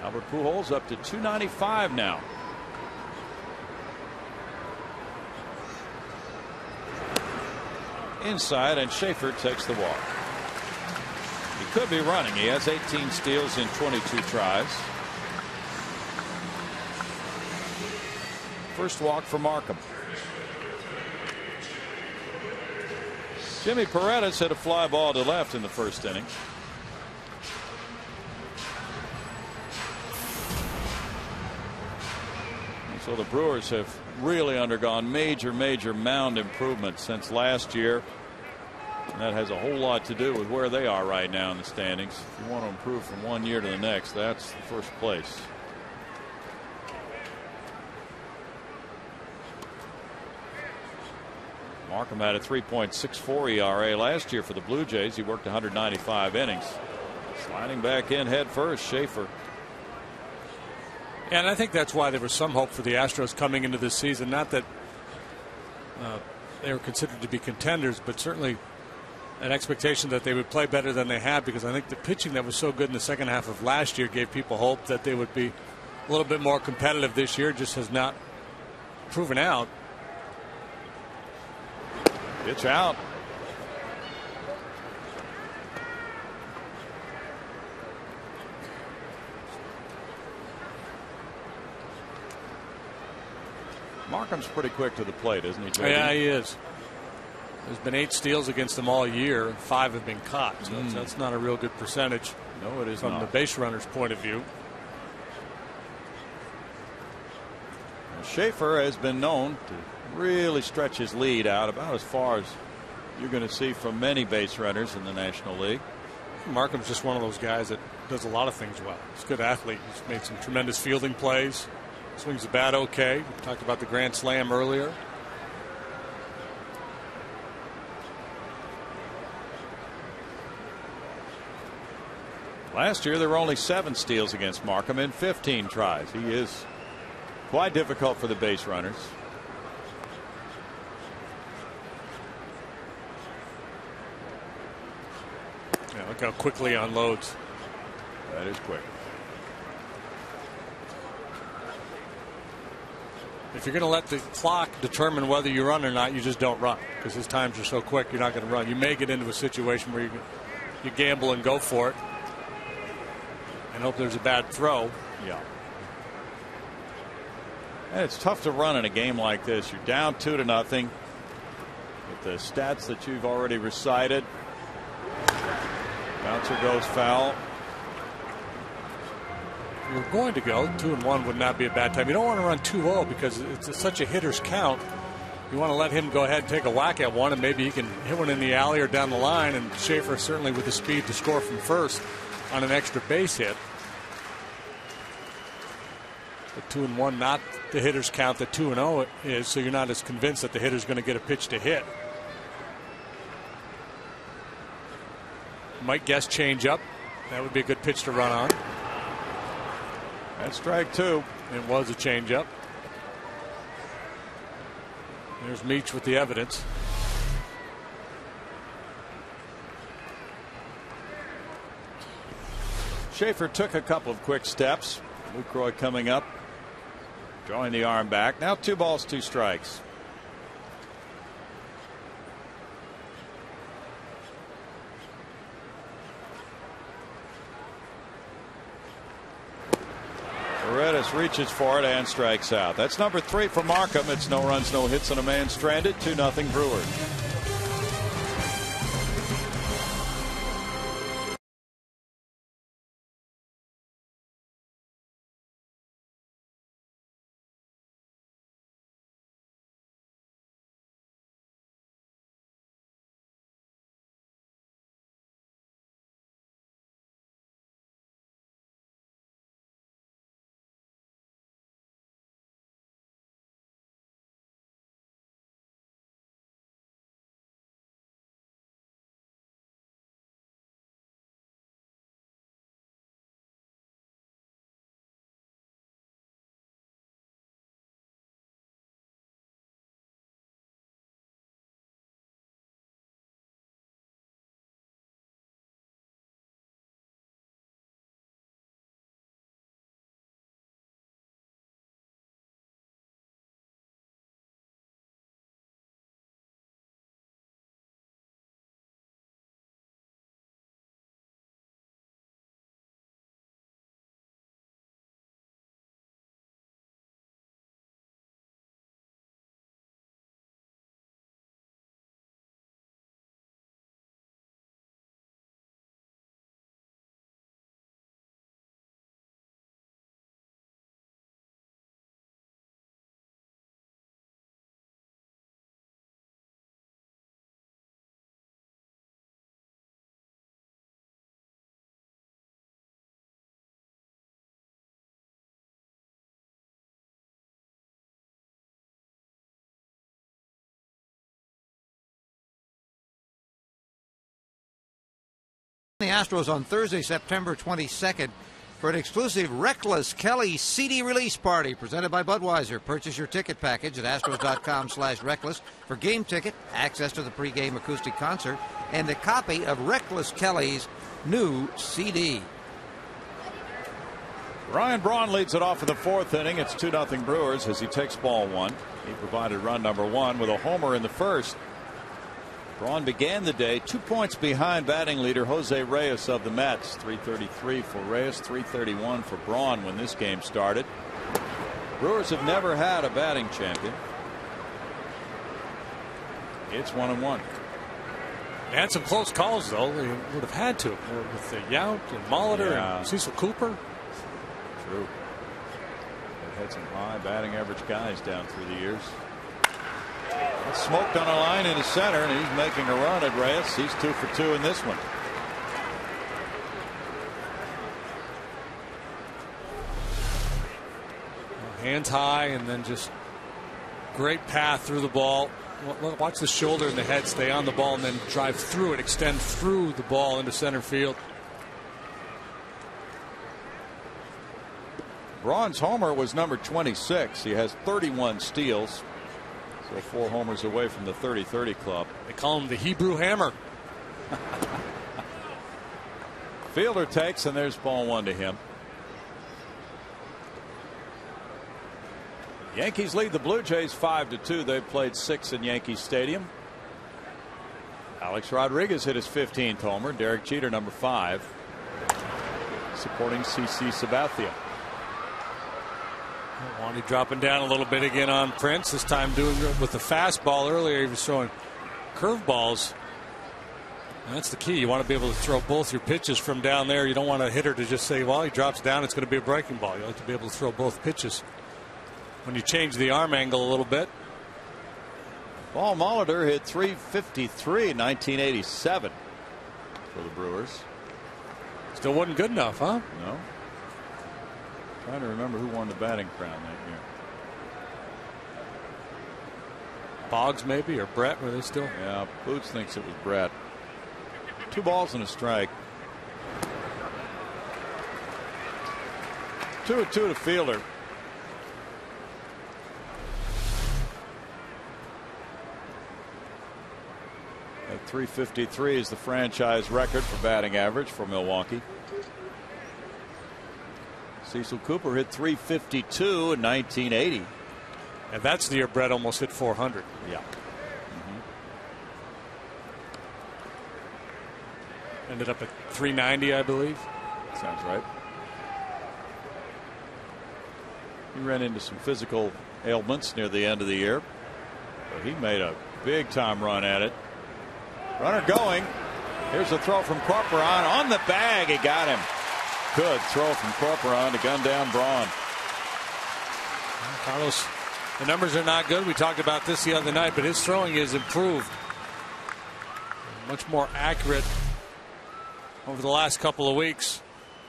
Albert Pujols up to 295 now. Inside, and Schaefer takes the walk. He could be running. He has 18 steals in 22 tries. First walk for Markham. Jimmy Paredes hit a fly ball to left in the first inning. So the Brewers have really undergone major mound improvement since last year. And that has a whole lot to do with where they are right now in the standings. If you want to improve from one year to the next, that's the first place. Markham had a 3.64 ERA last year for the Blue Jays. He worked 195 innings. Sliding back in head first, Schaefer. And I think that's why there was some hope for the Astros coming into this season. Not that they were considered to be contenders, but certainly an expectation that they would play better than they had, because I think the pitching that was so good in the second half of last year gave people hope that they would be a little bit more competitive this year. Just has not proven out. Pitch out. Markham's pretty quick to the plate, isn't he, Jody? Yeah, he is. There's been 8 steals against them all year. 5 have been caught. So that's not a real good percentage. No, it is from not. the base runner's point of view. Well, Schaefer has been known to really stretch his lead out about as far as you're going to see from many base runners in the National League. Markham's just one of those guys that does a lot of things well. He's a good athlete. He's made some tremendous fielding plays. Swings the bat okay. We talked about the grand slam earlier. Last year there were only 7 steals against Markham in 15 tries. He is quite difficult for the base runners. Yeah, look how quickly he unloads. That is quick. If you're going to let the clock determine whether you run or not, you just don't run, because his times are so quick. You're not going to run. You may get into a situation where you gamble and go for it and hope there's a bad throw. Yeah. And it's tough to run in a game like this. You're down 2-0 with the stats that you've already recited. Bouncer goes foul. If you're going to go 2-1 would not be a bad time. You don't want to run 2-0 because it's such a hitter's count. You want to let him go ahead and take a whack at one, and maybe he can hit one in the alley or down the line, and Schaefer certainly with the speed to score from first on an extra base hit. But 2-1, not the hitter's count that 2-0 is, so you're not as convinced that the hitter's going to get a pitch to hit. Might guess change up. That would be a good pitch to run on. That's strike 2. It was a changeup. There's Meach with the evidence. Schaefer took a couple of quick steps. Lucroy coming up, drawing the arm back. Now 2 balls, 2 strikes. Paredes reaches for it and strikes out. That's number 3 for Markham. It's no runs, no hits, and a man stranded. 2-0 Brewers. The Astros on Thursday, September 22nd, for an exclusive Reckless Kelly CD release party presented by Budweiser. Purchase your ticket package at astros.com/reckless for game ticket, access to the pregame acoustic concert, and a copy of Reckless Kelly's new CD. Ryan Braun leads it off in the fourth inning. It's 2-0 Brewers as he takes ball one. He provided run number one with a homer in the first. Braun began the day 2 points behind batting leader Jose Reyes of the Mets. 333 for Reyes, 331 for Braun when this game started. Brewers have never had a batting champion. It's 1-1. And some close calls, though. They would have had to with the Yount and Molitor and Cecil Cooper. True. They've had some high batting average guys down through the years. It's smoked on a line in the center, and he's making a run at Reyes. He's 2 for 2 in this one. Hands high, and then just great path through the ball. Watch the shoulder and the head stay on the ball, and then drive through it, extend through the ball into center field. Braun's homer was number 26. He has 31 steals. So 4 homers away from the 30-30 club. They call him the Hebrew Hammer. Fielder takes, and there's ball one to him. Yankees lead the Blue Jays 5-2. They've played 6 in Yankee Stadium. Alex Rodriguez hit his 15th homer. Derek Jeter, number 5, supporting CC Sabathia. Wandy dropping down a little bit again on Prince, this time doing it with the fastball. Earlier he was throwing curveballs. That's the key. You want to be able to throw both your pitches from down there. You don't want a hitter to just say, well, he drops down, it's going to be a breaking ball. You like to be able to throw both pitches when you change the arm angle a little bit. Paul Molitor hit 353 in 1987 for the Brewers. Still wasn't good enough, huh? No. Trying to remember who won the batting crown that year. Boggs maybe, or Brett, were they still? Yeah, Boots thinks it was Brett. 2 balls and a strike. 2-2 to Fielder. At 353 is the franchise record for batting average for Milwaukee. Cecil Cooper hit 352 in 1980. And that's the year Brett almost hit 400. Yeah. Ended up at 390, I believe. Sounds right. He ran into some physical ailments near the end of the year, but he made a big time run at it. Runner going. Here's a throw from Corporon on the bag. He got him. Good throw from Corporon to gun down Braun. Carlos, the numbers are not good. We talked about this the other night, but his throwing is improved. Much more accurate over the last couple of weeks.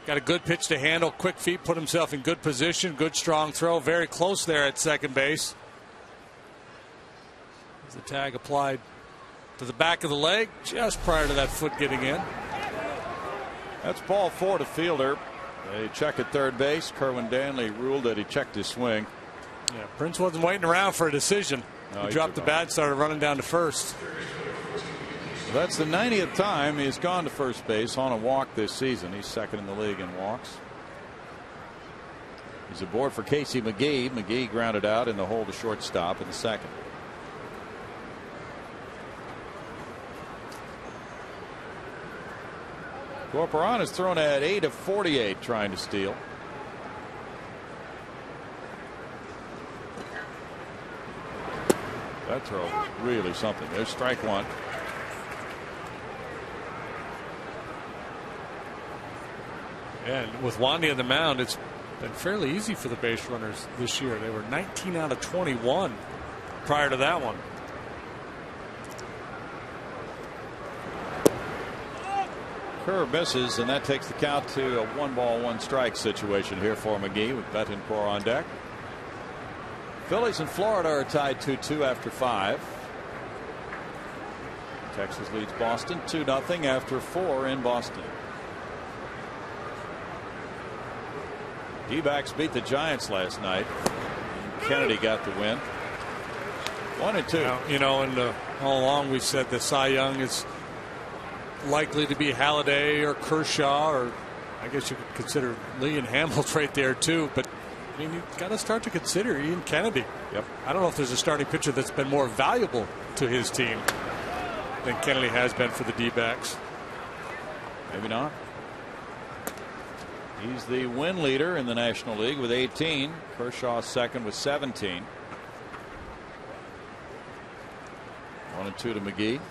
Got a good pitch to handle, quick feet, put himself in good position, good strong throw, very close there at second base. As the tag applied to the back of the leg just prior to that foot getting in. That's ball 4 to Fielder. They check at third base. Kerwin Danley ruled that he checked his swing. Yeah, Prince wasn't waiting around for a decision. No, he dropped the bat, started running down to first. That's the 90th time he's gone to first base on a walk this season. He's second in the league in walks. He's aboard for Casey McGee. McGee grounded out in the hole to shortstop in the second. Corporon has thrown at 8 of 48 trying to steal. That throw was really something. There's strike one. And with Wandy on the mound, it's been fairly easy for the base runners this year. They were 19 out of 21 prior to that one. Curve misses, and that takes the count to a 1-ball-1-strike situation here for McGee with Betancourt on deck. Phillies and Florida are tied 2-2 after 5. Texas leads Boston 2-0 after 4 in Boston. D-backs beat the Giants last night. Kennedy got the win. 1-2. Now, you know, and all along we said that Cy Young is likely to be Halladay or Kershaw, or I guess you could consider Lee and Hamels right there too. But I mean, you've got to start to consider Ian Kennedy. Yep. I don't know if there's a starting pitcher that's been more valuable to his team than Kennedy has been for the D-backs. Maybe not. He's the win leader in the National League with 18. Kershaw second with 17. 1-2 to McGee.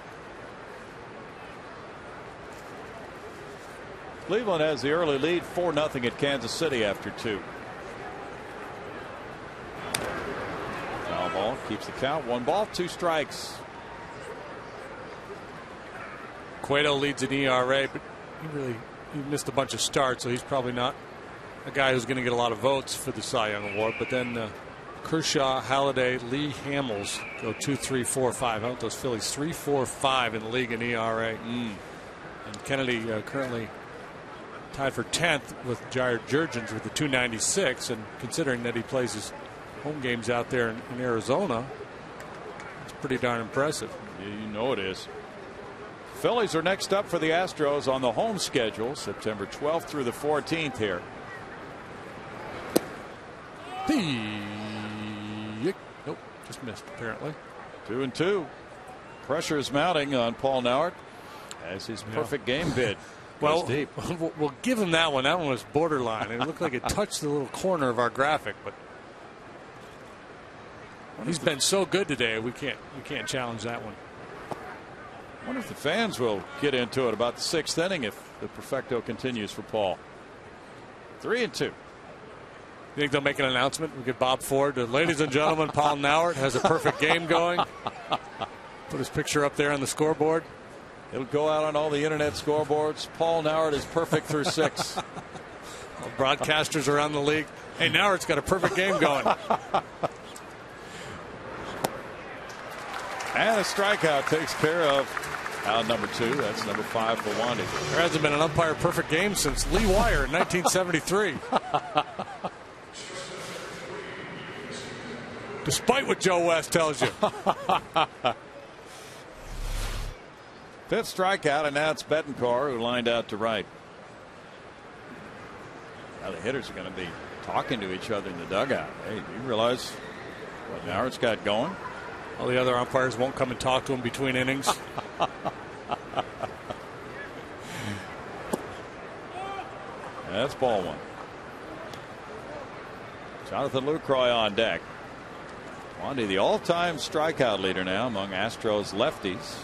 Cleveland has the early lead 4-0 at Kansas City after 2. Foul ball keeps the count. 1 ball, 2 strikes. Cueto leads in ERA, but he missed a bunch of starts, so he's probably not a guy who's going to get a lot of votes for the Cy Young Award. But then Kershaw, Halladay, Lee, Hamels go 2, 3, 4, 5. How about those Phillies? 3, 4, 5 in the league in ERA. And Kennedy currently tied for 10th with Jair Jurgens with the 296. And considering that he plays his home games out there in Arizona, it's pretty darn impressive. Yeah, you know it is. Phillies are next up for the Astros on the home schedule, September 12th through the 14th here. Nope, just missed apparently. 2-2. Pressure is mounting on Paul Nauert as his perfect game bid. Well, deep. We'll give him that one. That one was borderline. It looked like it touched the little corner of our graphic, but he's been so good today. We can't challenge that one. I wonder if the fans will get into it about the 6th inning if the perfecto continues for Paul. 3-2. You think they'll make an announcement? We get Bob Ford. Ladies and gentlemen, Paul Nauert has a perfect game going. Put his picture up there on the scoreboard. It'll go out on all the internet scoreboards. Paul Nauert is perfect through 6. Broadcasters around the league. Hey, Nauert's got a perfect game going. And a strikeout takes care of out number 2. That's number 5 for Wandy. There hasn't been an umpire perfect game since Lee Wire in 1973. Despite what Joe West tells you. 5th strikeout, and now it's Betancourt who lined out to right. Now the hitters are going to be talking to each other in the dugout. Hey, do you realize what Nauert's got going? All the other umpires won't come and talk to him between innings. That's ball 1. Jonathan Lucroy on deck. Wandy, the all-time strikeout leader now among Astros lefties.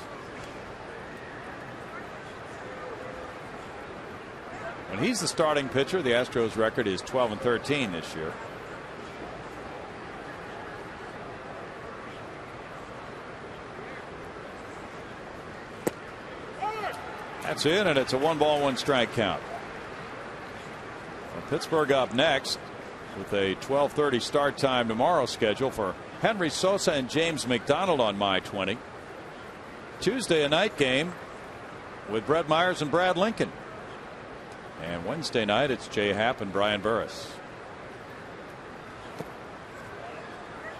When he's the starting pitcher, the Astros record is 12-13 this year. That's in, and it's a 1-ball 1-strike count. Well, Pittsburgh up next with a 12:30 start time tomorrow schedule for Henry Sosa and James McDonald on My 20. Tuesday a night game with Brett Myers and Brad Lincoln. And Wednesday night it's Jay Happ and Brian Burris.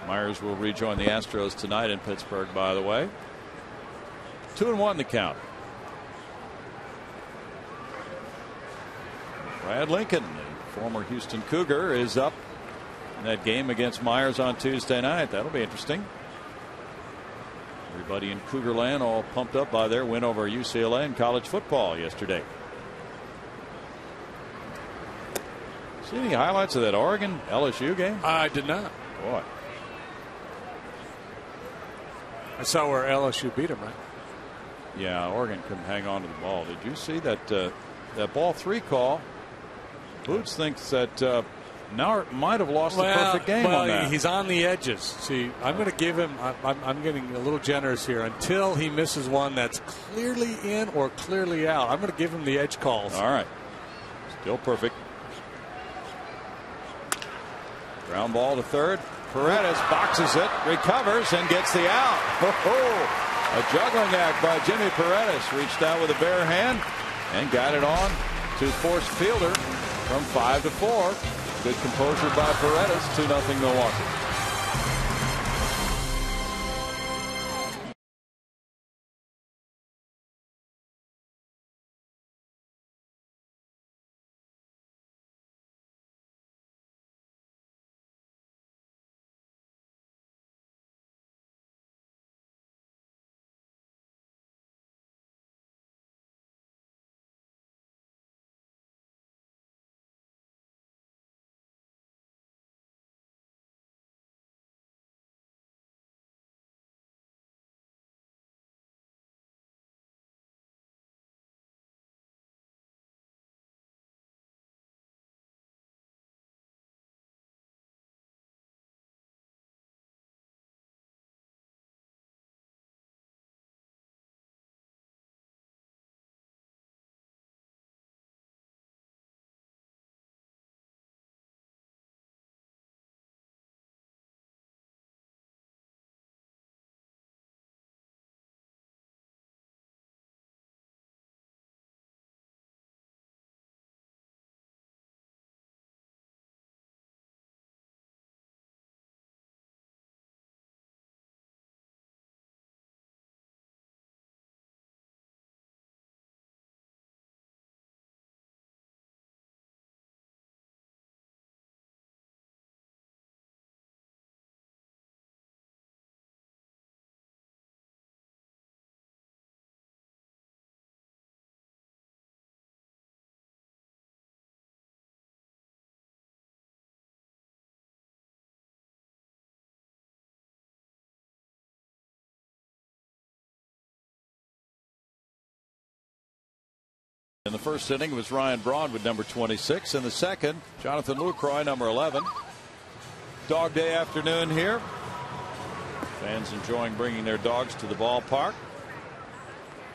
Myers will rejoin the Astros tonight in Pittsburgh, by the way. 2-1 the count. Brad Lincoln, the former Houston Cougar, is up in that game against Myers on Tuesday night. That'll be interesting. Everybody in Cougar land all pumped up by their win over UCLA in college football yesterday. See any highlights of that Oregon LSU game? I did not. Boy. I saw where LSU beat him, right? Yeah, Oregon couldn't hang on to the ball. Did you see that that ball 3 call? Boots thinks that Nauert might have lost the perfect game on that. He's on the edges. See, I'm going to give him. I'm getting a little generous here until he misses one that's clearly in or clearly out. I'm going to give him the edge calls. All right, still perfect. Ground ball to third. Paredes boxes it, recovers, and gets the out. A juggling act by Jimmy Paredes. Reached out with a bare hand and got it on to force fielder from 5-4. Good composure by Paredes. 2-0 Milwaukee. In the first inning, it was Ryan Braun with number 26. In the second, Jonathan Lucroy, number 11. Dog Day afternoon here. Fans enjoying bringing their dogs to the ballpark.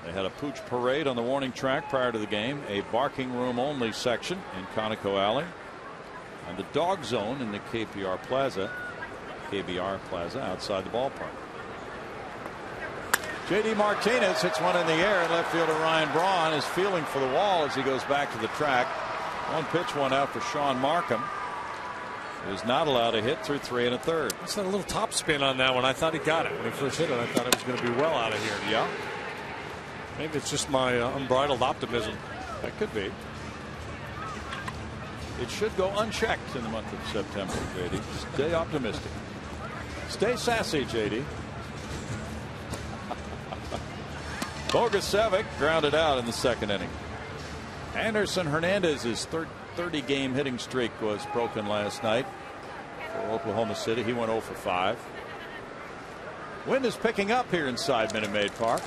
They had a pooch parade on the warning track prior to the game, a barking room only section in Conoco Alley, and the dog zone in the KBR Plaza outside the ballpark. J.D. Martinez hits one in the air, and left fielder Ryan Braun is feeling for the wall as he goes back to the track. One pitch, one out for Sean Markham, who is not allowed to hit through 3 1/3. It's a little top spin on that one. I thought he got it when he first hit it. I thought it was going to be well out of here. Yeah. Maybe it's just my unbridled optimism. That could be. It should go unchecked in the month of September, J.D. Stay optimistic. Stay sassy, J.D. Bogusevic grounded out in the second inning. Anderson Hernandez's 30-game hitting streak was broken last night for Oklahoma City. He went 0 for 5. Wind is picking up here inside Minute Maid Park.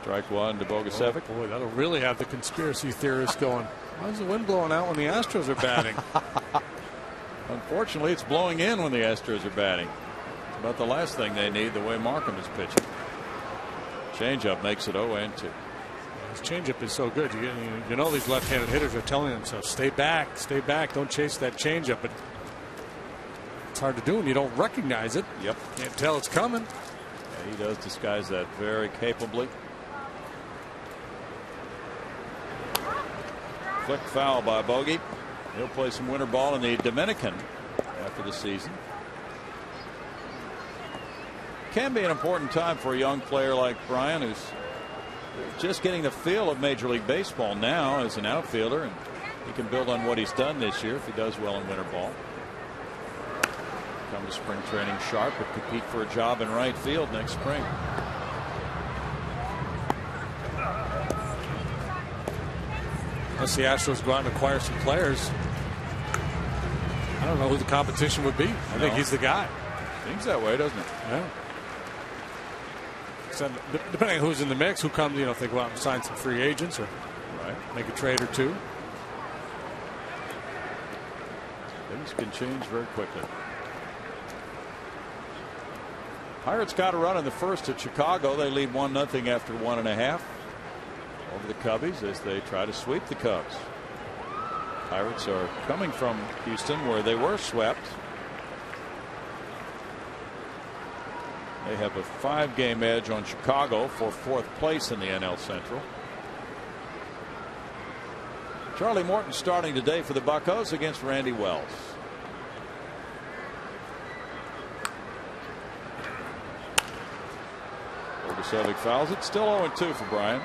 Strike one to Bogusevic. Oh boy, that'll really have the conspiracy theorists going. Why is the wind blowing out when the Astros are batting? Unfortunately, it's blowing in when the Astros are batting. About the last thing they need, the way Markham is pitching. Changeup makes it 0-2. His changeup is so good. You know these left-handed hitters are telling themselves, stay back, don't chase that changeup. But it's hard to do when you don't recognize it. Yep. Can't tell it's coming. Yeah, he does disguise that very capably. Flick foul by Bogey. He'll play some winter ball in the Dominican after the season. Can be an important time for a young player like Brian, who's just getting the feel of Major League Baseball now as an outfielder, and he can build on what he's done this year if he does well in winter ball. Come to spring training sharp, but compete for a job in right field next spring. Unless the Astros go out and acquire some players, I don't know who the competition would be. I think he's the guy. Seems that way, doesn't it? Yeah. So, depending on who's in the mix, who comes, if they go out and sign some free agents or make a trade or two. Things can change very quickly. Pirates got a run in the first at Chicago. They lead 1-0 after 1.5 over the Cubbies as they try to sweep the Cubs. Pirates are coming from Houston where they were swept. They have a 5-game edge on Chicago for 4th place in the NL Central. Charlie Morton starting today for the Buccos against Randy Wells. Ogasovic fouls it. Still 0-2 for Bryant.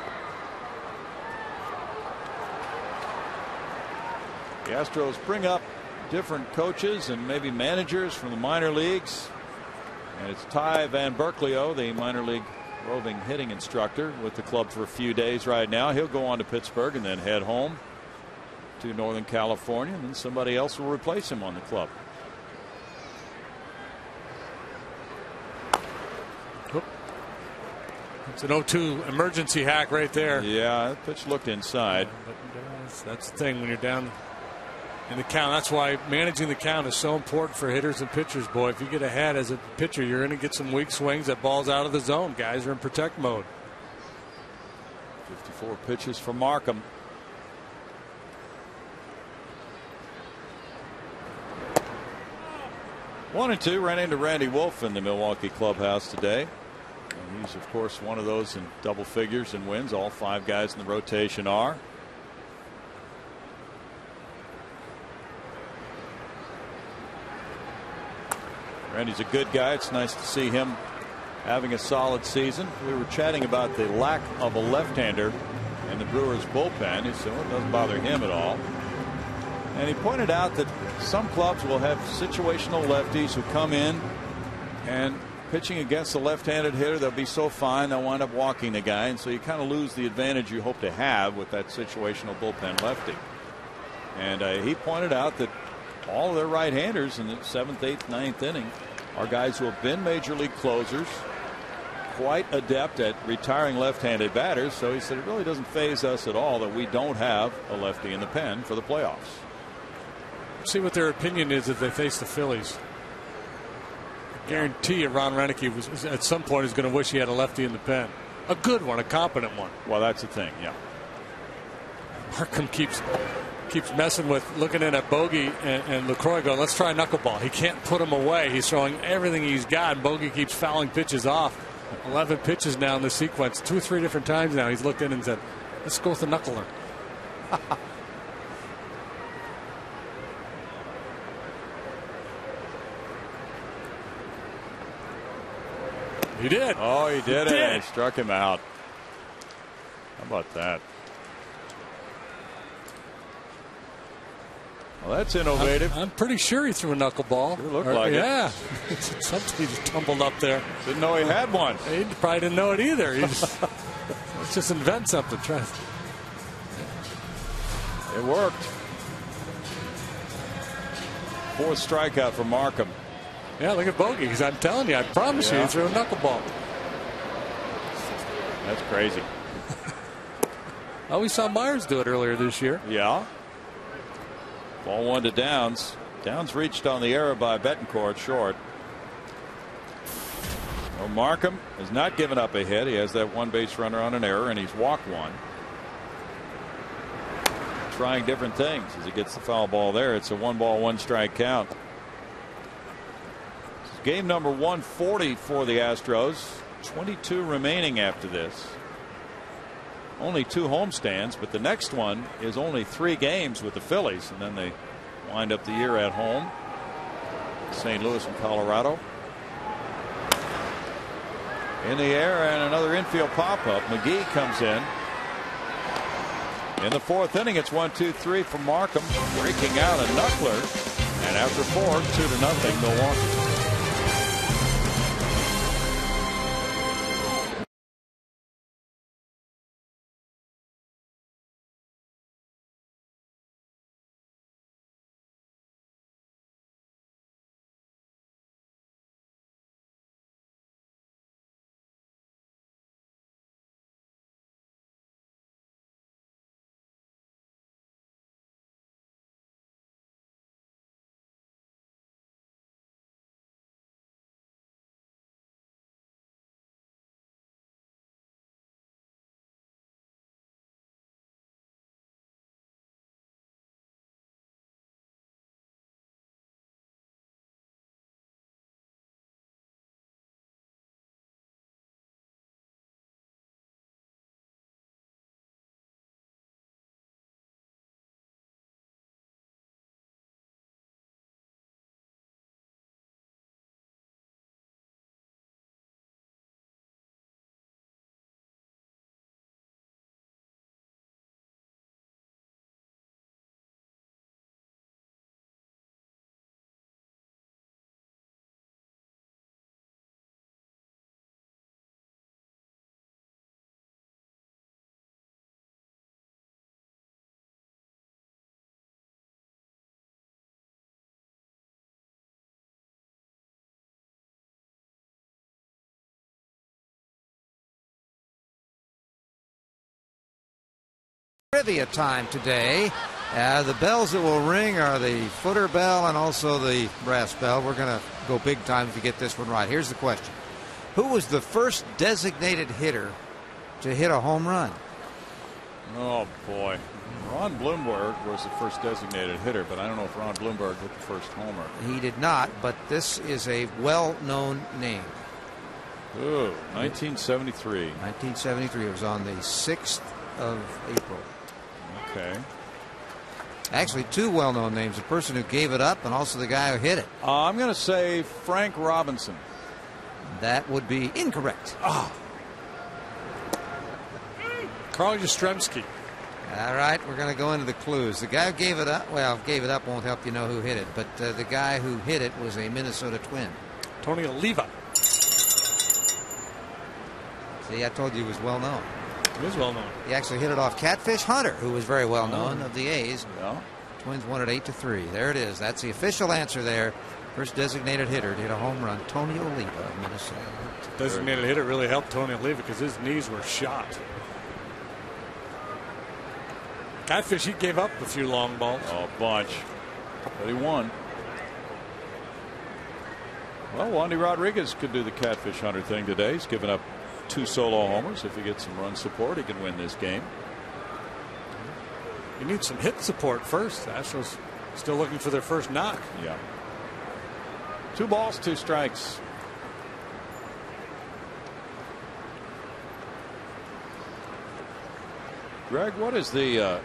The Astros bring up different coaches and maybe managers from the minor leagues. And it's Ty Van Berkelio, the minor league roving hitting instructor, with the club for a few days right now. He'll go on to Pittsburgh and then head home to Northern California, and then somebody else will replace him on the club. It's an 0-2 emergency hack right there. Yeah, that pitch looked inside. That's the thing when you're down in the count. That's why managing the count is so important for hitters and pitchers, boy. If you get ahead as a pitcher, you're going to get some weak swings. That ball's out of the zone. Guys are in protect mode. 54 pitches for Markham. One and two ran into Randy Wolf in the Milwaukee clubhouse today. And he's, of course, one of those in double figures and wins. All 5 guys in the rotation are. Randy's a good guy. It's nice to see him having a solid season. We were chatting about the lack of a left-hander in the Brewers bullpen. He said, well, it doesn't bother him at all. And he pointed out that some clubs will have situational lefties who come in and pitching against a left-handed hitter, they'll be so fine they'll wind up walking the guy, and so you kind of lose the advantage you hope to have with that situational bullpen lefty. And he pointed out that all of their right-handers in the 7th, 8th, 9th inning are guys who have been major league closers, quite adept at retiring left-handed batters. So he said it really doesn't faze us at all that we don't have a lefty in the pen for the playoffs. See what their opinion is if they face the Phillies. I guarantee you Ron Renicky was at some point is going to wish he had a lefty in the pen. A good one, a competent one. Well, that's the thing, yeah. Markham keeps messing with looking in at Bogey and LaCroix going, let's try knuckleball. He can't put him away. He's throwing everything he's got, and Bogey keeps fouling pitches off. 11 pitches now in the sequence. 2 or 3 different times now he's looked in and said, let's go with the knuckler. He did. Oh, he did it. And he struck him out. How about that? Well, that's innovative. I'm pretty sure he threw a knuckleball. It looked like yeah. It. Something just tumbled up there. Didn't know he had one. He probably didn't know it either. Let's just invent something. It worked. 4th strikeout for Markham. Yeah, look at Bogey. Because I'm telling you, I promise you, he threw a knuckleball. That's crazy. Oh, we saw Myers do it earlier this year. Yeah. Ball 1 to Downs. Downs reached on the error by Betancourt short. Well, Markham has not given up a hit. He has that 1 base runner on an error, and he's walked 1. Trying different things as he gets the foul ball there. It's a 1-ball, 1-strike count. Game number 140 for the Astros. 22 remaining after this. Only 2 homestands, but the next one is only 3 games with the Phillies, and then they wind up the year at home. St. Louis and Colorado. In the air and another infield pop-up. McGee comes in. In the 4th inning, it's 1-2-3 for Markham, breaking out a knuckler. And after 4, 2-0 Milwaukee. Trivia time today. The bells that will ring are the footer bell and also the brass bell. We're going to go big time if you get this one right. Here's the question. Who was the first designated hitter to hit a home run? Oh, boy. Ron Blomberg was the first designated hitter, but I don't know if Ron Blomberg hit the first homer. He did not, but this is a well-known name. Ooh, 1973. 1973. It was on the 6th of April. Okay. Actually, two well-known names, the person who gave it up and also the guy who hit it. I'm going to say Frank Robinson. That would be incorrect. Carl Yastrzemski. All right, we're going to go into the clues. The guy who gave it up, well, gave it up won't help you know who hit it, but the guy who hit it was a Minnesota Twin. Tony Oliva. See, I told you he was well-known. He is well-known. He actually hit it off Catfish Hunter, who was very well-known of the A's. Yeah. Twins won it 8-3. There it is. That's the official answer there. First designated hitter to hit a home run, Tony Oliva of Minnesota. Designated hitter really helped Tony Oliva because his knees were shot. Catfish, he gave up a few long balls. Oh, a bunch. But he won. Well, Wandy Rodriguez could do the Catfish Hunter thing today. He's given up 2 solo homers. If he gets some run support, he can win this game. You need some hit support first. Astros still looking for their first knock. Yeah. 2 balls, 2 strikes. Greg, what is the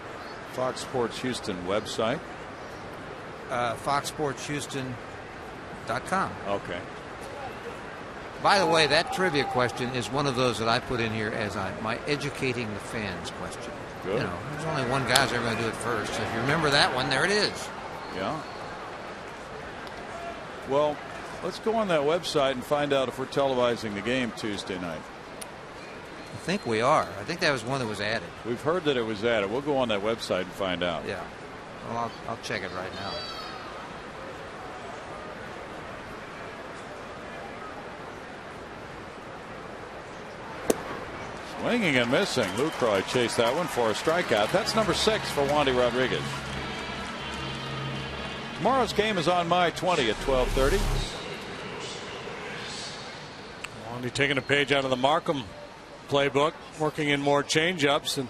Fox Sports Houston website? FoxSportsHouston.com. Okay. By the way, that trivia question is one of those that I put in here as my educating the fans question. Good. You know, there's only one guy who's ever going to do it first. So if you remember that one, there it is. Yeah. Well, let's go on that website and find out if we're televising the game Tuesday night. I think we are. I think that was one that was added. We've heard that it was added. We'll go on that website and find out. Yeah. Well, I'll check it right now. Swinging and missing. Lucroy chased that one for a strikeout. That's number 6 for Wandy Rodriguez. Tomorrow's game is on My 20 at 12:30. Wandy taking a page out of the Markham playbook, working in more changeups and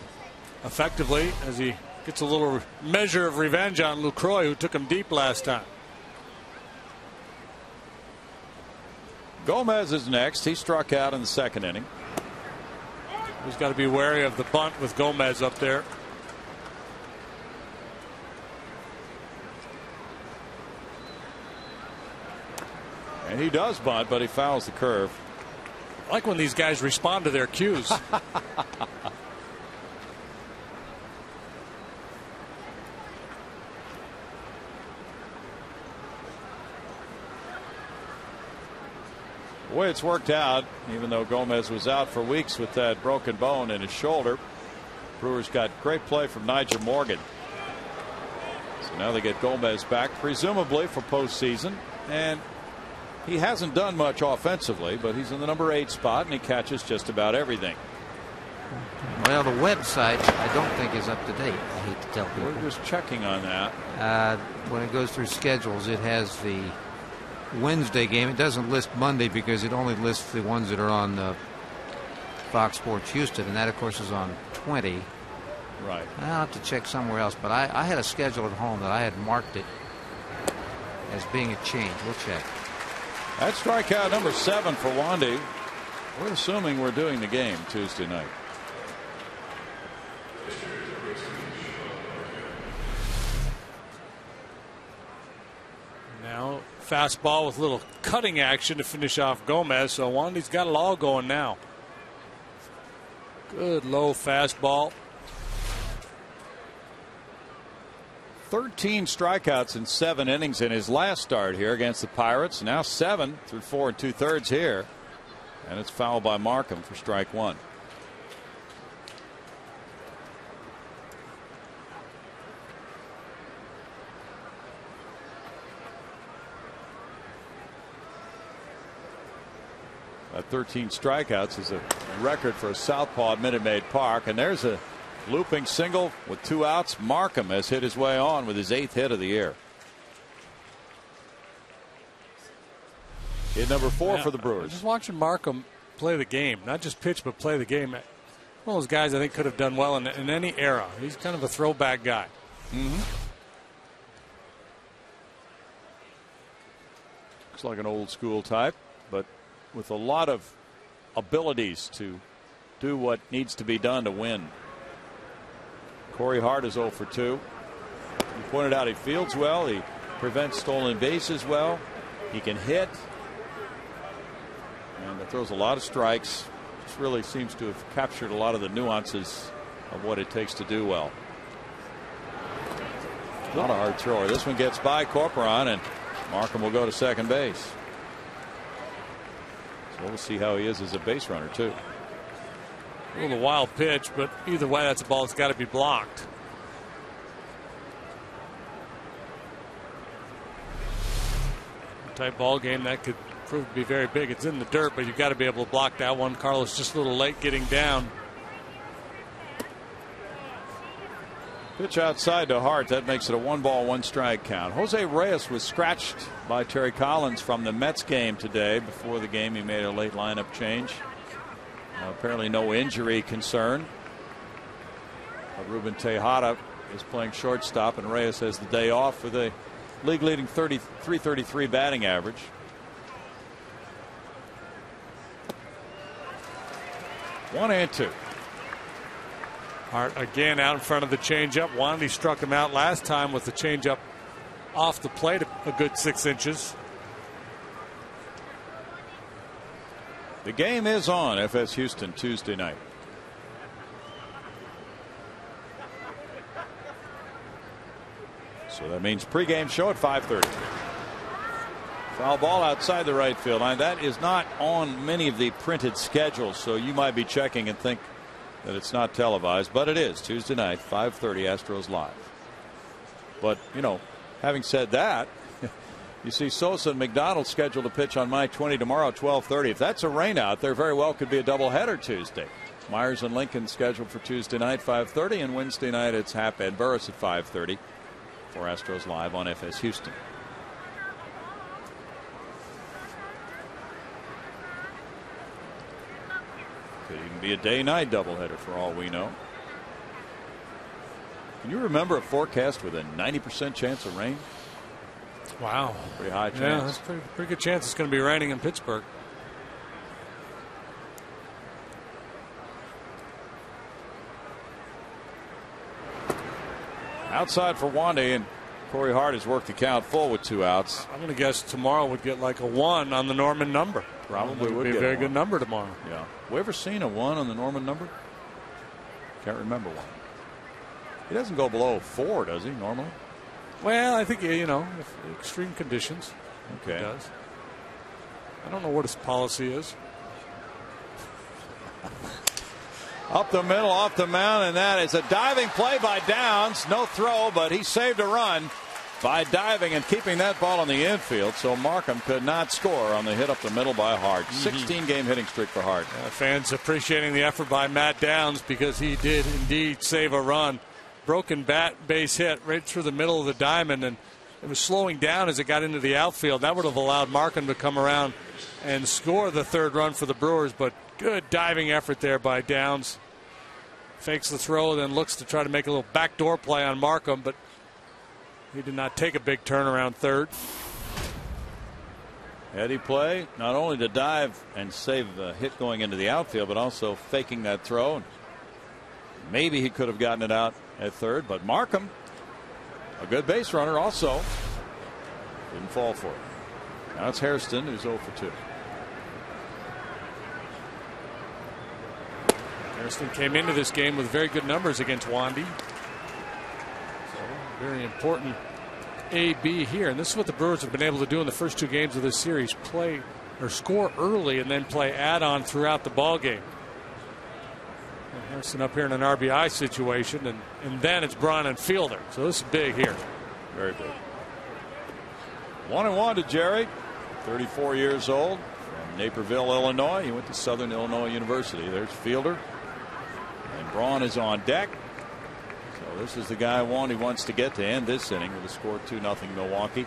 effectively as he gets a little measure of revenge on Lucroy, who took him deep last time. Gomez is next. He struck out in the 2nd inning. He's got to be wary of the bunt with Gomez up there. And he does bunt, but he fouls the curve. I like when these guys respond to their cues. The way it's worked out, even though Gomez was out for weeks with that broken bone in his shoulder, Brewers got great play from Nigel Morgan. So now they get Gomez back, presumably for postseason. And he hasn't done much offensively, but he's in the number 8 spot and he catches just about everything. Well, the website I don't think is up to date. I hate to tell people. We're just checking on that. When it goes through schedules, it has the Wednesday game. It doesn't list Monday because it only lists the ones that are on Fox Sports Houston, and that of course is on 20. Right. I'll have to check somewhere else, but I had a schedule at home that I had marked it as being a change. We'll check. That's strikeout number 7 for Wandy. We're assuming we're doing the game Tuesday night. Now fastball with a little cutting action to finish off Gomez. So Wandy's got it all going now. Good low fastball. 13 strikeouts in 7 innings in his last start here against the Pirates. Now 7 through 4 2/3 here. And it's fouled by Markham for strike 1. That 13 strikeouts is a record for a southpaw at Minute Maid Park. And there's a Looping single with 2 outs. Markham has hit his way on with his 8th hit of the year. Hit number 4 for the Brewers. Just watching Markham play the game, not just pitch, but play the game. One of those guys I think could have done well in any era. He's kind of a throwback guy. Looks like an old school type, but with a lot of abilities to do what needs to be done to win. Corey Hart is 0 for 2. You pointed out he fields well. He prevents stolen bases well. He can hit. And throws a lot of strikes. Just really seems to have captured a lot of the nuances of what it takes to do well. Not a hard thrower. This one gets by Corcoran, and Markham will go to second base. So we'll see how he is as a base runner, too. A little wild pitch, but either way, that's a ball that's got to be blocked. Type ball game that could prove to be very big. It's in the dirt, but you've got to be able to block that one. Carlos just a little late getting down. Pitch outside to Hart. That makes it a 1-ball, 1-strike count. Jose Reyes was scratched by Terry Collins from the Mets game today. Before the game, he made a late lineup change. Apparently no injury concern. Ruben Tejada is playing shortstop, and Reyes has the day off with a league-leading 333 batting average. One and two. Hart again out in front of the changeup. Wandy struck him out last time with the changeup off the plate a good 6 inches. The game is on FS Houston Tuesday night. So that means pregame show at 5:30. Foul ball outside the right field line. That is not on many of the printed schedules, so you might be checking and think that it's not televised, but it is Tuesday night, 5:30, Astros Live. But, you know, having said that, you see Sosa and McDonald scheduled to pitch on May 20 tomorrow, 12:30. If that's a rainout, there very well could be a doubleheader Tuesday. Myers and Lincoln scheduled for Tuesday night, 5:30, and Wednesday night it's Happ and Burris at 5:30 for Astros Live on FS Houston. Could even be a day-night doubleheader for all we know. Can you remember a forecast with a 90% chance of rain? Wow. Pretty high chance. Yeah, that's pretty good chance it's going to be raining in Pittsburgh. Outside for Wandy, and Corey Hart has worked the count full with 2 outs. I'm going to guess tomorrow would get like a 1 on the Norman number. Probably would be get a very a good 1. number tomorrow. Yeah. We ever seen a 1 on the Norman number? Can't remember one. He doesn't go below 4, does he, normally? Well, I think, you know, extreme conditions. Okay. He does. I don't know what his policy is. Up the middle, off the mound, and that is a diving play by Downs. No throw, but he saved a run by diving and keeping that ball in the infield. So Markham could not score on the hit up the middle by Hart. 16-game hitting streak for Hart. Fans appreciating the effort by Matt Downs because he did indeed save a run. Broken bat base hit right through the middle of the diamond, and it was slowing down as it got into the outfield. That would have allowed Markham to come around and score the 3rd run for the Brewers, but good diving effort there by Downs. Fakes the throw, then looks to try to make a little backdoor play on Markham, but he did not take a big turn around third. Heady play, not only to dive and save the hit going into the outfield, but also faking that throw. Maybe he could have gotten it out at third, but Markham, a good base runner, also didn't fall for it. Now it's Hairston, who's 0 for 2. Hairston came into this game with very good numbers against Wandy. So very important AB here, and this is what the Brewers have been able to do in the first 2 games of this series: play or score early and then play add-on throughout the ball game. And Hairston up here in an RBI situation, and then it's Braun and Fielder. So this is big here. Very big. 1-1 to Jerry, 34 years old, from Naperville, Illinois. He went to Southern Illinois University. There's Fielder. And Braun is on deck. So this is the guy Wandy wants to get to end this inning with a score 2-0 Milwaukee.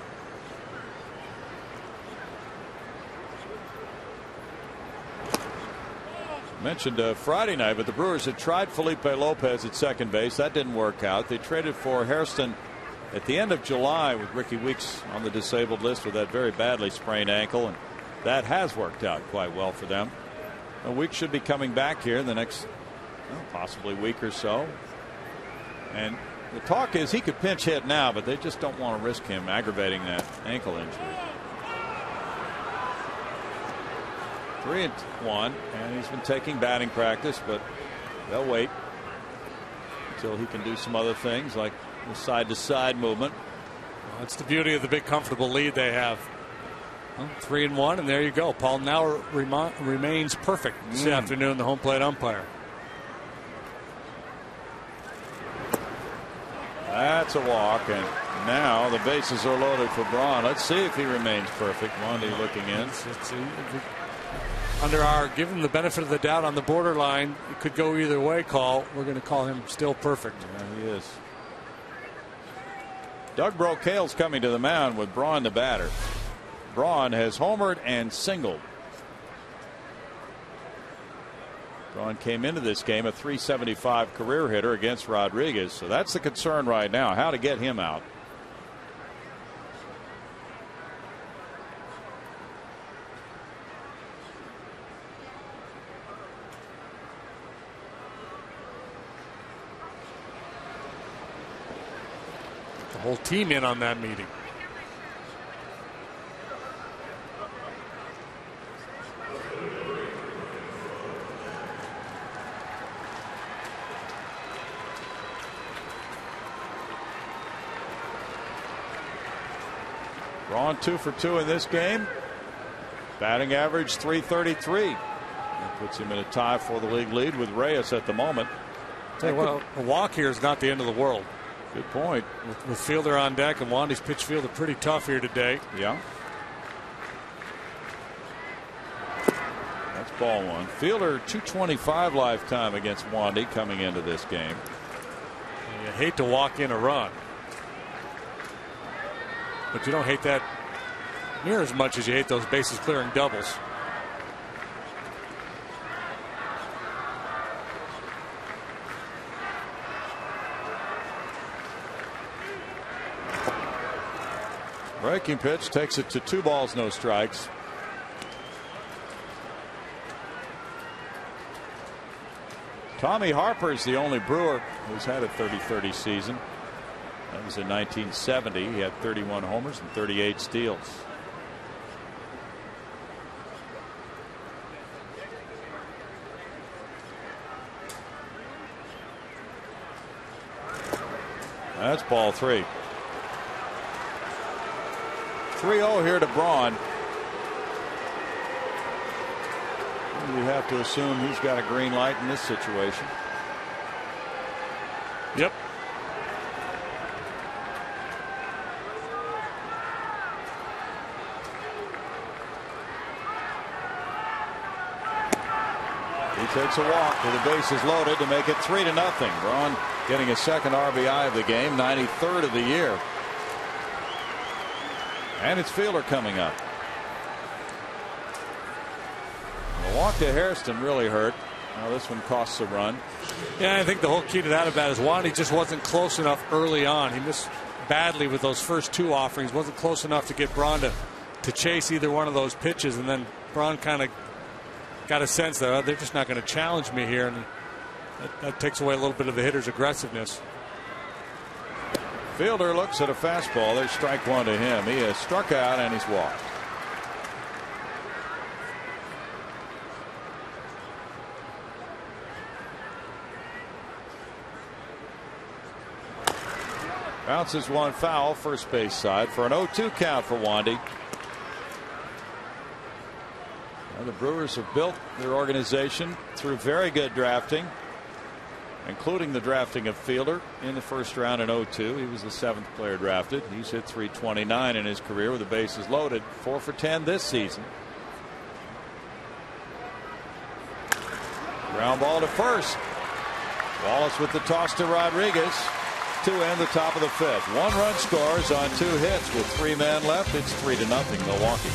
Mentioned Friday night, but the Brewers had tried Felipe Lopez at second base. That didn't work out. They traded for Hairston at the end of July with Ricky Weeks on the disabled list with that very badly sprained ankle, and that has worked out quite well for them. Weeks should be coming back here in the next possibly week or so. And the talk is he could pinch hit now, but they just don't want to risk him aggravating that ankle injury. 3-1, and he's been taking batting practice, but they'll wait until he can do some other things like the side-to-side movement. Well, that's the beauty of the big comfortable lead they have. Well, 3-1, and there you go. Paul now remains perfect this afternoon, the home plate umpire. That's a walk, and now the bases are loaded for Braun. Let's see if he remains perfect. Wandy looking in. Under our give him the benefit of the doubt on the borderline, it could go either way call. We're going to call him still perfect. Yeah, he is. Doug Brocail's coming to the mound with Braun the batter. Braun has homered and singled. Braun came into this game a .375 career hitter against Rodriguez, so that's the concern right now, how to get him out. The whole team in on that meeting. Braun 2 for 2 in this game. Batting average .333. That puts him in a tie for the league lead with Reyes at the moment. Well, a walk here is not the end of the world. Good point. With Fielder on deck, and Wandy's pitch field are pretty tough here today. Yeah. That's ball one. Fielder .225 lifetime against Wandy coming into this game. You hate to walk in a run, but you don't hate that near as much as you hate those bases clearing doubles. Breaking pitch takes it to 2 balls, no strikes. Tommy Harper's the only Brewer who's had a 30-30 season. That was in 1970. He had 31 homers and 38 steals. That's ball 3. 3-0 here to Braun. We have to assume he's got a green light in this situation. Yep. He takes a walk with the bases loaded to make it 3-0. Braun getting his second RBI of the game, 93rd of the year. And it's Fielder coming up. The walk to Hairston really hurt. Now this one costs a run. Yeah, I think the whole key to that about is Wandy just wasn't close enough early on. He missed badly with those first 2 offerings. Wasn't close enough to get Braun to chase either one of those pitches, and then Braun kind of got a sense that they're just not going to challenge me here, and that takes away a little bit of the hitter's aggressiveness. Fielder looks at a fastball. There's strike 1 to him. He has struck out and he's walked. Bounces one foul, first base side for an 0-2 count for Wandy. Well, the Brewers have built their organization through very good drafting, including the drafting of Fielder in the first round in 0-2. He was the 7th player drafted. He's hit .329 in his career with the bases loaded. 4 for 10 this season. Ground ball to first. Wallace with the toss to Rodriguez. to end the top of the fifth. 1 run scores on 2 hits with 3 men left. It's 3-0 Milwaukee.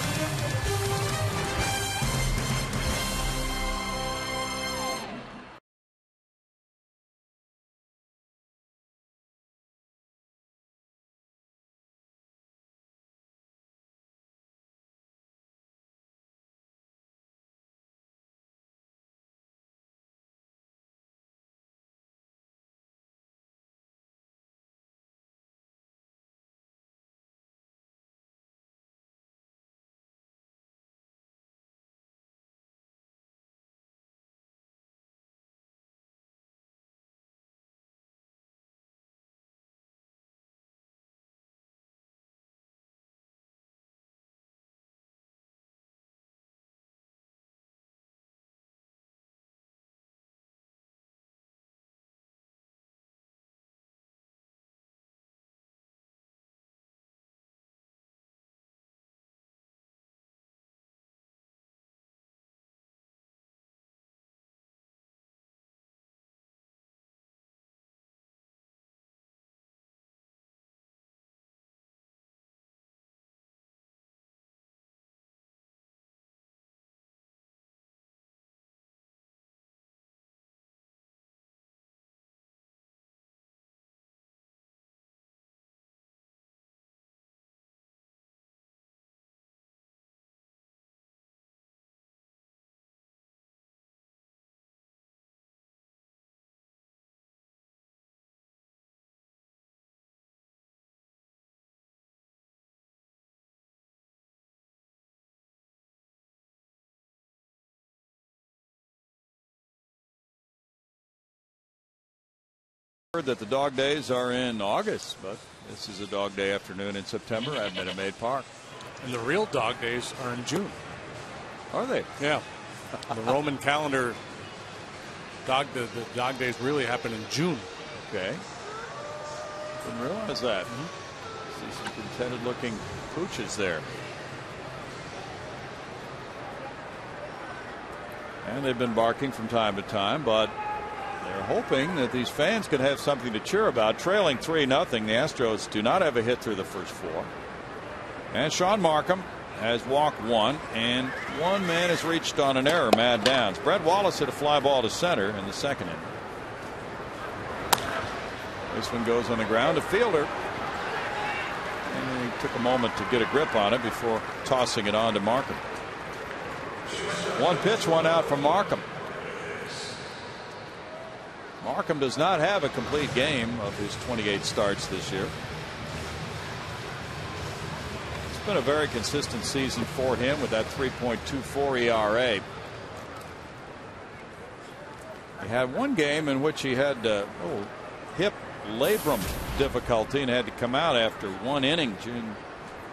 Heard that the dog days are in August, but this is a dog day afternoon in September at Minute Maid Park. And the real dog days are in June. Are they? Yeah. The Roman calendar, the dog days really happen in June. Okay. Didn't realize that. See some contented looking pooches there. And they've been barking from time to time, but they're hoping that these fans can have something to cheer about. Trailing 3-0, the Astros do not have a hit through the first 4. And Sean Markham has walked 1, and 1 man has reached on an error, Mad Downs. Brett Wallace hit a fly ball to center in the second inning. This one goes on the ground to fielder. And he took a moment to get a grip on it before tossing it on to Markham. 1 pitch, 1 out from Markham. Markham does not have a complete game of his 28 starts this year. It's been a very consistent season for him with that 3.24 ERA. He had 1 game in which he had hip labrum difficulty and had to come out after 1 inning June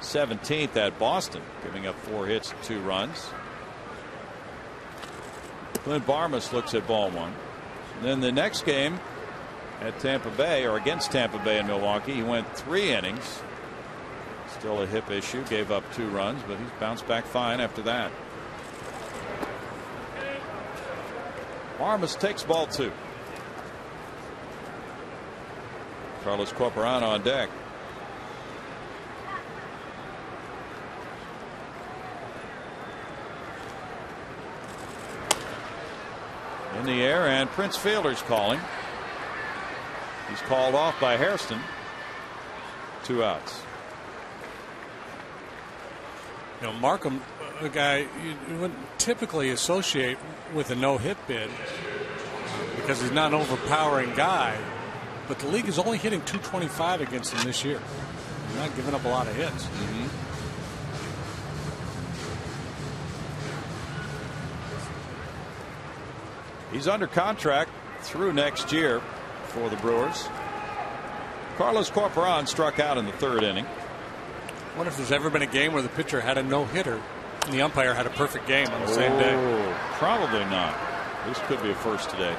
17th at Boston, giving up 4 hits and 2 runs. Clint Barmas looks at ball 1. Then the next game at Tampa Bay, or against Tampa Bay in Milwaukee, he went 3 innings. Still a hip issue, gave up 2 runs, but he's bounced back fine after that. Barmas takes ball 2. Carlos Corporan on deck. In the air, and Prince Fielder's calling. He's called off by Hairston. 2 outs. You know, Markham, a guy you wouldn't typically associate with a no-hit bid because he's not an overpowering guy, but the league is only hitting .225 against him this year. He's not giving up a lot of hits. He's under contract through next year for the Brewers. Carlos Corporan struck out in the 3rd inning. I wonder if there's ever been a game where the pitcher had a no-hitter and the umpire had a perfect game on the same day. Probably not. This could be a first today.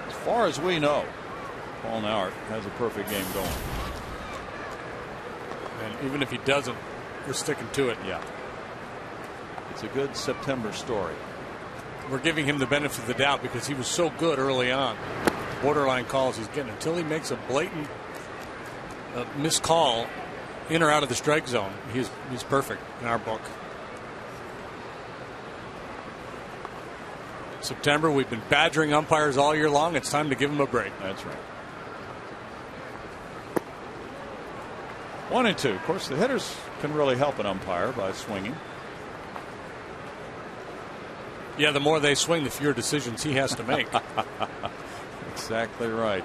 As far as we know, Paul Nauert has a perfect game going. And even if he doesn't, we're sticking to it. Yeah. It's a good September story. We're giving him the benefit of the doubt because he was so good early on. Borderline calls he's getting until he makes a blatant missed call in or out of the strike zone. He's perfect in our book. September, we've been badgering umpires all year long. It's time to give them a break. That's right. 1-2. Of course, the hitters can really help an umpire by swinging. Yeah, the more they swing, the fewer decisions he has to make. Exactly right.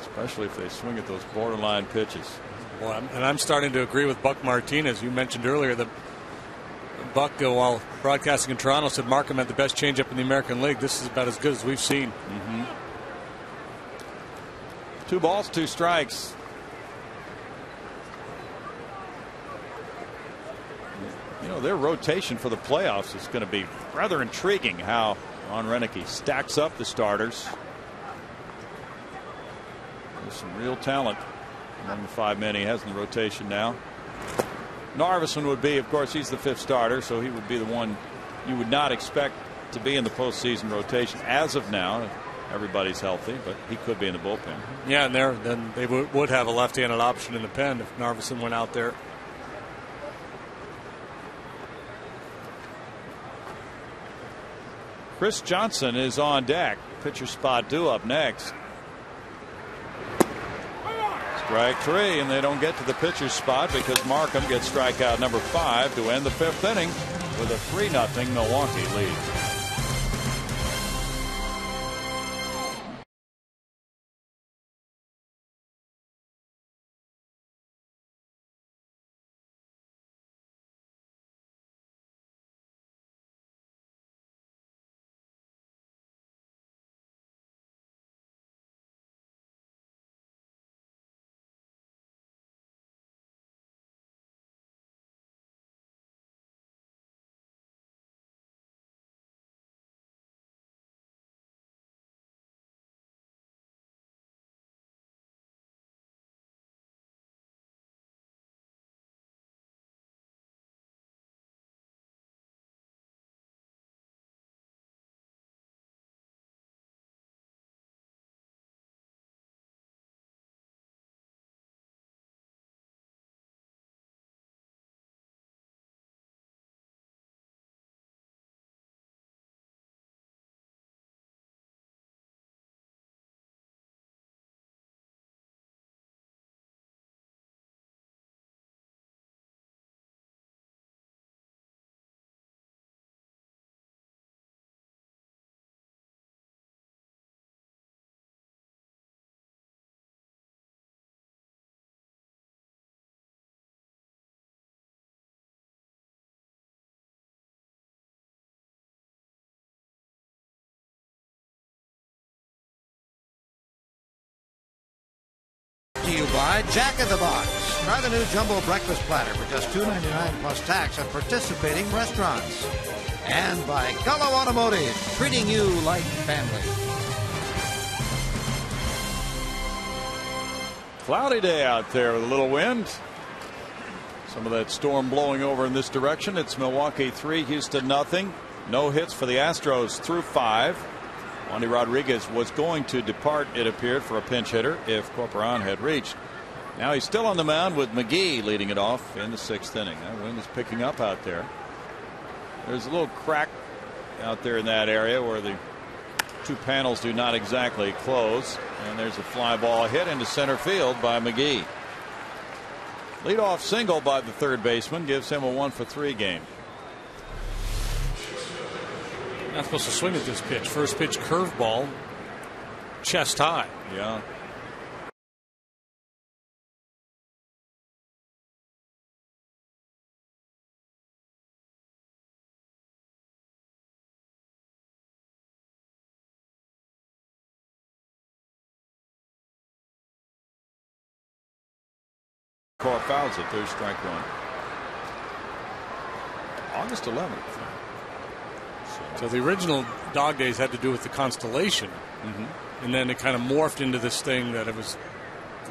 Especially if they swing at those borderline pitches. Well, and I'm starting to agree with Buck Martinez. You mentioned earlier that Buck, while broadcasting in Toronto, said Markham had the best changeup in the American League. This is about as good as we've seen. Mm-hmm. 2 balls, 2 strikes. You know, their rotation for the playoffs is going to be rather intriguing. How Ron Renicky stacks up the starters. There's some real talent among the 5 men he has in the rotation now. Narveson would be, of course, he's the 5th starter, so he would be the one you would not expect to be in the postseason rotation as of now. Everybody's healthy, but he could be in the bullpen. Yeah, and then they would have a left-handed option in the pen if Narveson went out there. Chris Johnson is on deck. Pitcher spot due up next. Strike 3, and they don't get to the pitcher's spot because Markham gets strikeout number 5 to end the 5th inning with a 3-0 Milwaukee lead. To you by Jack in the Box. Try the new jumbo breakfast platter for just $2.99 plus tax at participating restaurants. And by Gullo Automotive, treating you like family. Cloudy day out there with a little wind. Some of that storm blowing over in this direction. It's Milwaukee 3, Houston nothing. No hits for the Astros through 5. Wandy Rodriguez was going to depart, it appeared, for a pinch hitter if Corporan had reached. Now he's still on the mound with McGee leading it off in the 6th inning. That wind is picking up out there. There's a little crack out there in that area where the 2 panels do not exactly close. And there's a fly ball hit into center field by McGee. Leadoff single by the 3rd baseman gives him a 1-for-3 game. Not supposed to swing at this pitch. First pitch curveball, chest high. Yeah. Cor fouls it. There's strike 1. August 11th. So the original Dog Days had to do with the constellation, and then it kind of morphed into this thing that there was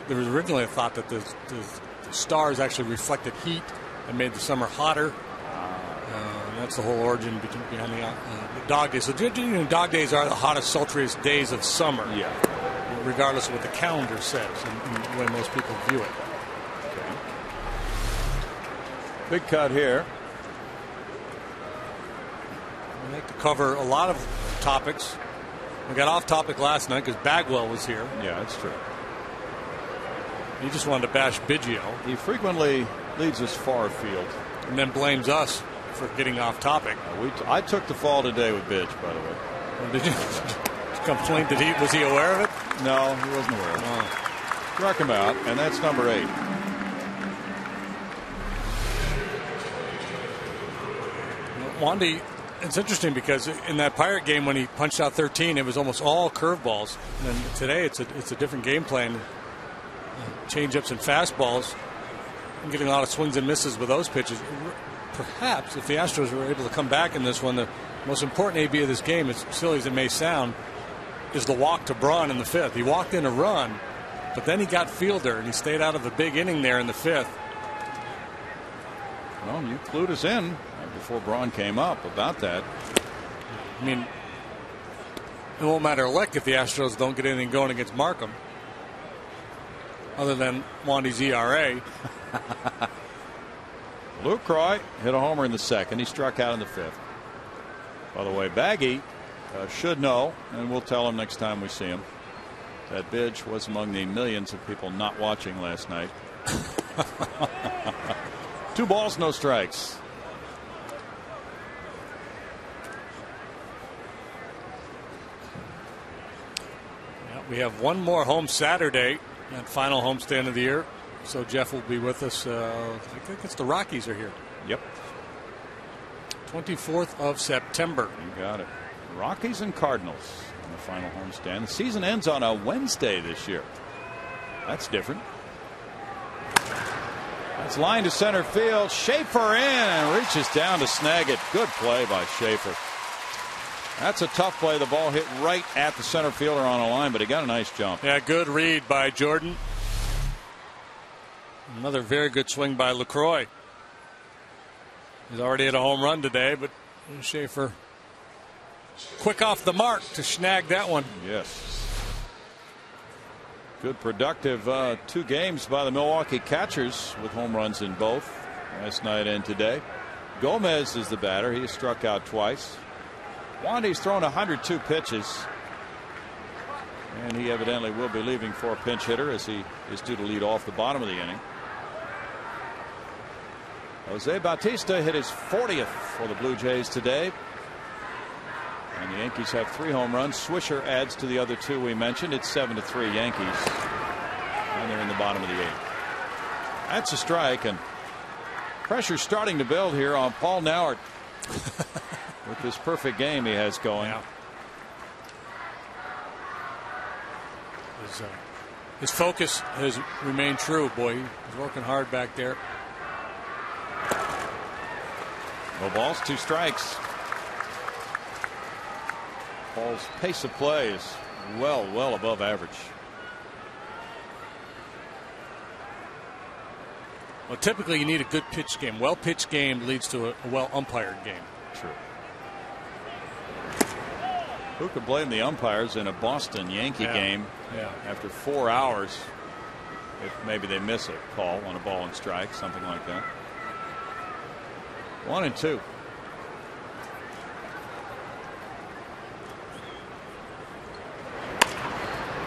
originally a thought that the stars actually reflected heat and made the summer hotter. That's the whole origin behind the dog days. So dog days are the hottest, sultriest days of summer. Yeah. Regardless of what the calendar says and the way most people view it. Okay. Big cut here. We like to cover a lot of topics. We got off topic last night because Bagwell was here. Yeah, that's true. He just wanted to bash Biggio. He frequently leads us far afield. And then blames us for getting off topic. I took the fall today with Bitch, by the way. Did you complain? Was he aware of it? No, he wasn't aware of it. Oh. Struck him out, and that's number 8. Wandy, it's interesting because in that Pirate game when he punched out 13, it was almost all curveballs. And then today it's a different game plan. Change-ups and fastballs. And getting a lot of swings and misses with those pitches. Perhaps if the Astros were able to come back in this one, the most important AB of this game, as silly as it may sound, is the walk to Braun in the 5th. He walked in a run, but then he got Fielder, and he stayed out of a big inning there in the 5th. Well, you clued us in before Braun came up about that. I mean, it won't matter a lick if the Astros don't get anything going against Markham, other than Wandy's ERA. Luke Croy hit a homer in the 2nd. He struck out in the 5th. By the way, Baggy should know, and we'll tell him next time we see him, that Bidge was among the millions of people not watching last night. 2 balls, no strikes. Yeah, we have one more home Saturday, that final homestand of the year. So Jeff will be with us. I think it's the Rockies are here. Yep. 24th of September. You got it. Rockies and Cardinals on the final homestand. The season ends on a Wednesday this year. That's different. That's line to center field. Schaefer in and reaches down to snag it. Good play by Schaefer. That's a tough play. The ball hit right at the center fielder on a line, but he got a nice jump. Yeah, good read by Jordan. Another very good swing by LaCroix. He's already hit a home run today, but Schaefer quick off the mark to snag that one. Yes. Good productive 2 games by the Milwaukee catchers with home runs in both last night and today. Gomez is the batter. He has struck out twice. Wandy's thrown 102 pitches. And he evidently will be leaving for a pinch hitter as he is due to lead off the bottom of the inning. Jose Bautista hit his 40th for the Blue Jays today. And the Yankees have 3 home runs. Swisher adds to the other 2 we mentioned. It's 7-3 Yankees. And they're in the bottom of the 8th. That's a strike, and pressure's starting to build here on Paul Nauert with this perfect game he has going. Yeah. His focus has remained true, boy. He's working hard back there. No balls, 2 strikes. Paul's pace of play is well above average. Well, typically you need a good pitch game. Well pitched game leads to a well umpired game. True. Who could blame the umpires in a Boston Yankee game after 4 hours if maybe they miss a call on a ball and strike, something like that. 1-2.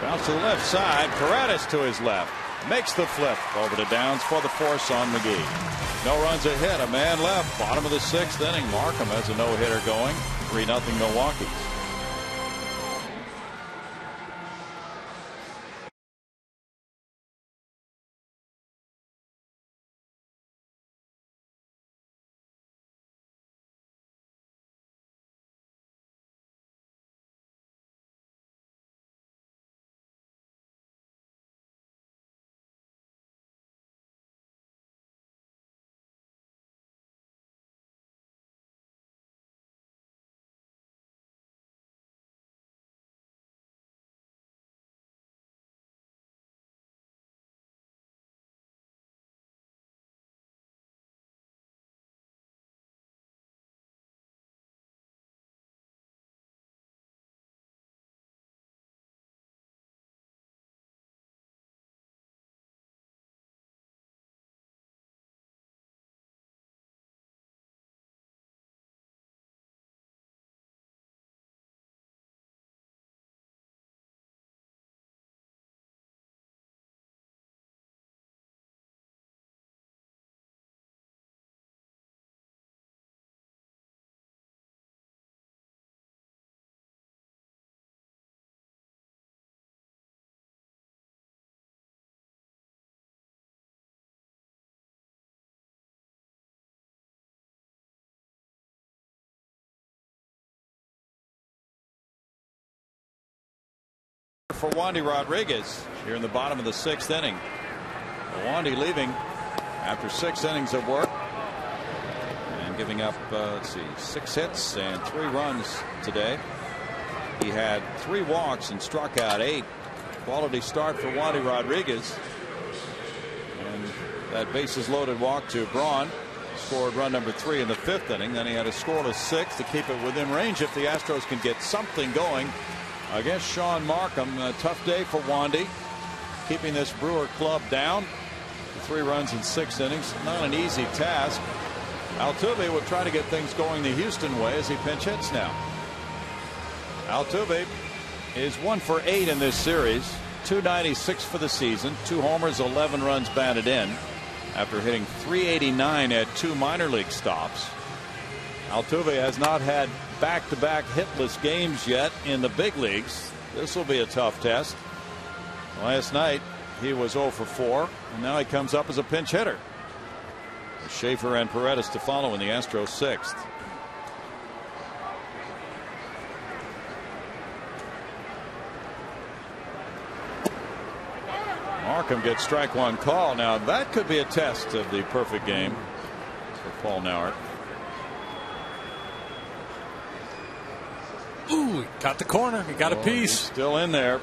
Bounce to the left side. Paredes to his left. Makes the flip over to Downs for the force on McGee. No runs, a hit, a man left. Bottom of the 6th inning. Markham has a no-hitter going. 3-0 Milwaukee. For Wandy Rodriguez here in the bottom of the 6th inning. Wandy leaving after 6 innings of work and giving up 6 hits and 3 runs today. He had 3 walks and struck out 8. Quality start for Wandy Rodriguez, and that bases loaded walk to Braun scored run number 3 in the 5th inning. Then he had a scoreless 6 to keep it within range if the Astros can get something going against Sean Markham. A tough day for Wandy, keeping this Brewer club down. 3 runs in 6 innings, not an easy task. Altuve will try to get things going the Houston way as he pinch hits now. Altuve is 1 for 8 in this series, .296 for the season, 2 homers, 11 runs batted in after hitting .389 at 2 minor league stops. Altuve has not had back-to-back hitless games yet in the big leagues. This will be a tough test. Last night he was 0 for 4, and now he comes up as a pinch hitter. Schaefer and Paredes to follow in the Astros 6th. Markham gets strike 1 call. Now that could be a test of the perfect game for Paul Nauert. Ooh, he got the corner. He got a piece. He's still in there.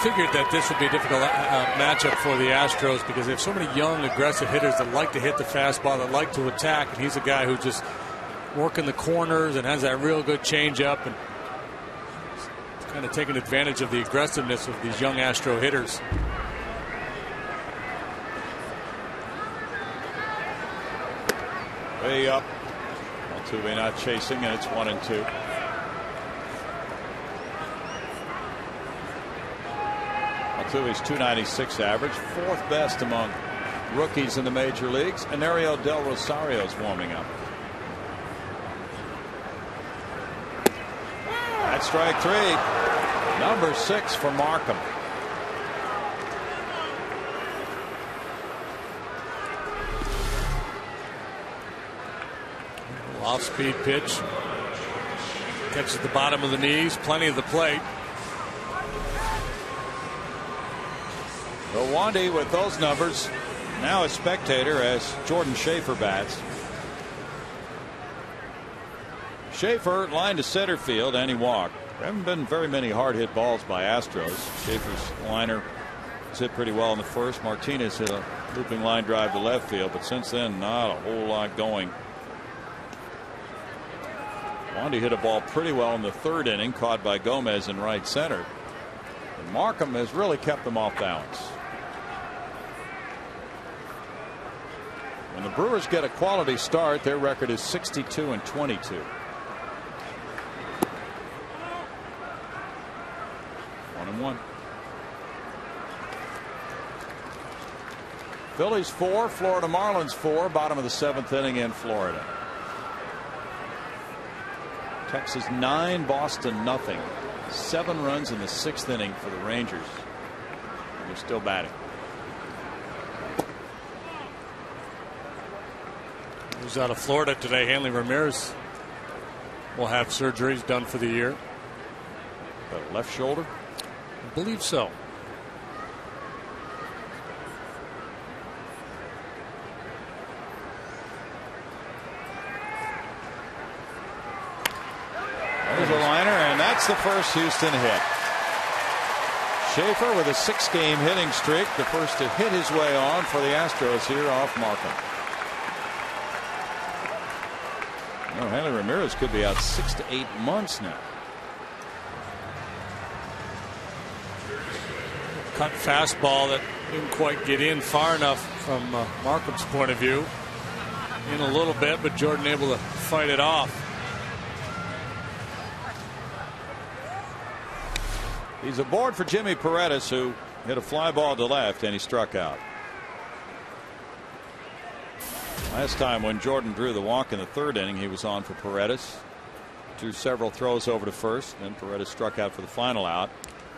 Figured that this would be a difficult matchup for the Astros because they have so many young, aggressive hitters that like to hit the fastball, that like to attack, and he's a guy who just working the corners and has that real good changeup and kind of taking advantage of the aggressiveness of these young Astro hitters. Way up. Altuve not chasing, and it's 1-2. Altuve's .296 average, 4th best among rookies in the major leagues. And Ariel Del Rosario's warming up. That's strike 3. Number 6 for Markham. Off-speed pitch. Catches the bottom of the knees. Plenty of the plate. Well, Wandy with those numbers, now a spectator as Jordan Schaefer bats. Schaefer lined to center field and he walked. There haven't been very many hard hit balls by Astros. Schaefer's liner was hit pretty well in the first. Martinez hit a looping line drive to left field, but since then not a whole lot going. Wandy hit a ball pretty well in the 3rd inning, caught by Gomez in right center. And Markham has really kept them off balance. When the Brewers get a quality start, their record is 62-22. 1-1. Phillies 4, Florida Marlins 4, bottom of the 7th inning in Florida. Texas 9, Boston nothing. 7 runs in the 6th inning for the Rangers. And they're still batting. Who's out of Florida today? Hanley Ramirez will have surgeries done for the year. Left shoulder? I believe so. There's a liner, and that's the first Houston hit. Schaefer with a 6-game hitting streak, the first to hit his way on for the Astros here off Markham. No, Hanley Ramirez could be out 6 to 8 months now. Cut fastball that didn't quite get in far enough from Markham's point of view. In a little bit, but Jordan able to fight it off. He's aboard for Jimmy Paredes, who hit a fly ball to left and he struck out. Last time when Jordan drew the walk in the 3rd inning, he was on for Paredes. Drew several throws over to first, and Paredes struck out for the final out.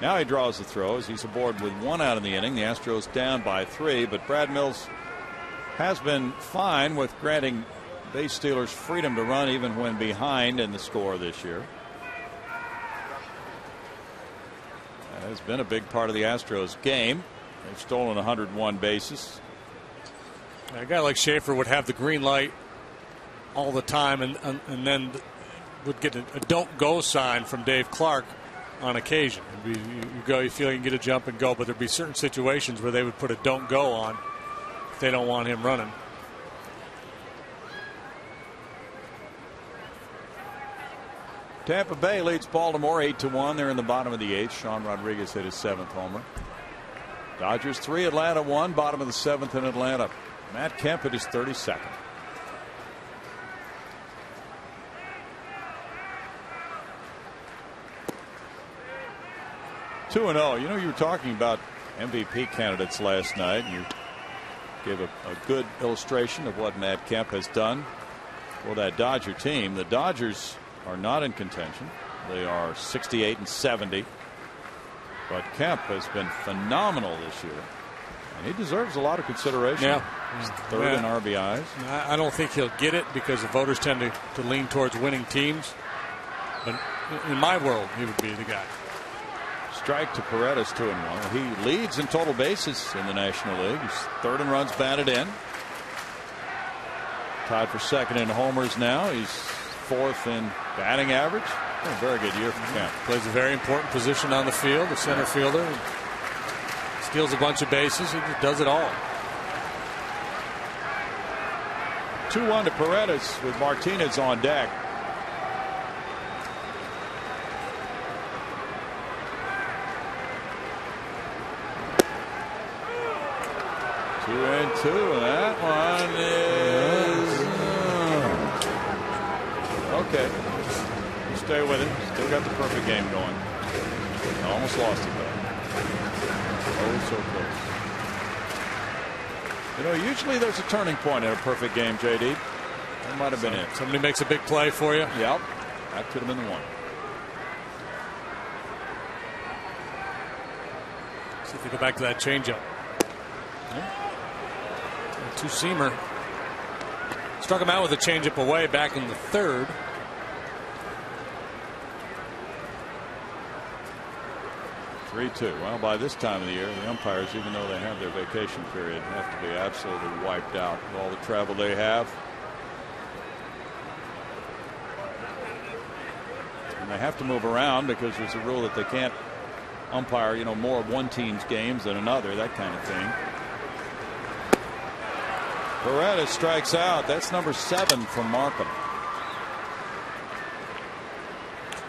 Now he draws the throws. He's aboard with 1 out in the inning. The Astros down by 3, but Brad Mills has been fine with granting base stealers freedom to run even when behind in the score this year. That has been a big part of the Astros game. They've stolen 101 bases. A guy like Schaefer would have the green light all the time, and then would get a don't go sign from Dave Clark on occasion. You go, you feel you can get a jump and go, but there'd be certain situations where they would put a don't go on if they don't want him running. Tampa Bay leads Baltimore 8-1. They're in the bottom of the eighth. Sean Rodriguez hit his 7th homer. Dodgers 3, Atlanta 1, bottom of the 7th in Atlanta. Matt Kemp hit his 32nd. Two and 0. You know, you were talking about MVP candidates last night, and you gave a good illustration of what Matt Kemp has done for that Dodger team. The Dodgers are not in contention. They are 68 and 70. But Kemp has been phenomenal this year, and he deserves a lot of consideration. Yeah. He's third in RBIs. I don't think he'll get it because the voters tend to lean towards winning teams. But in my world, he would be the guy. Strike to Paredes, 2-1. He leads in total bases in the National League. He's third in runs batted in. Tied for second in homers now. He's fourth in batting average. A very good year for Kemp. Plays a very important position on the field, the center fielder. Steals a bunch of bases. He just does it all. 2-1 to Paredes with Martinez on deck. Two and two, and that one is okay. You stay with it. Still got the perfect game going. Almost lost it though. Oh, so close. You know, usually there's a turning point in a perfect game, JD. That might have been it. Somebody makes a big play for you. Yep. That could have been the one. See if we go back to that changeup. Two-seamer. Struck him out with a changeup away back in the 3rd. Well, by this time of the year, the umpires, even though they have their vacation period, have to be absolutely wiped out with all the travel they have. And they have to move around because there's a rule that they can't umpire, you know, more of one team's games than another, that kind of thing. Paredes strikes out. That's number 7 from Markham.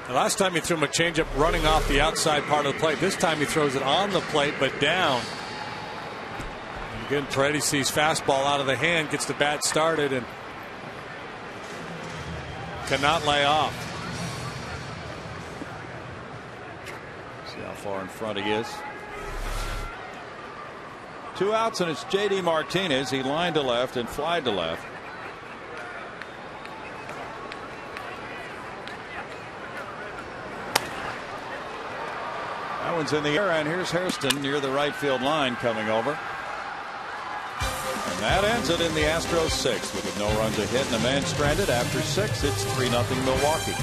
The last time he threw him a changeup running off the outside part of the plate. This time he throws it on the plate but down. And again, Paredes sees fastball out of the hand, gets the bat started, and cannot lay off. See how far in front he is. 2 outs, and it's J.D. Martinez. He lined to left and flied to left. That one's in the air, and here's Hairston near the right field line coming over. And that ends it in the Astros 6th with no runs a hit and a man stranded. After 6, it's 3-0 Milwaukee.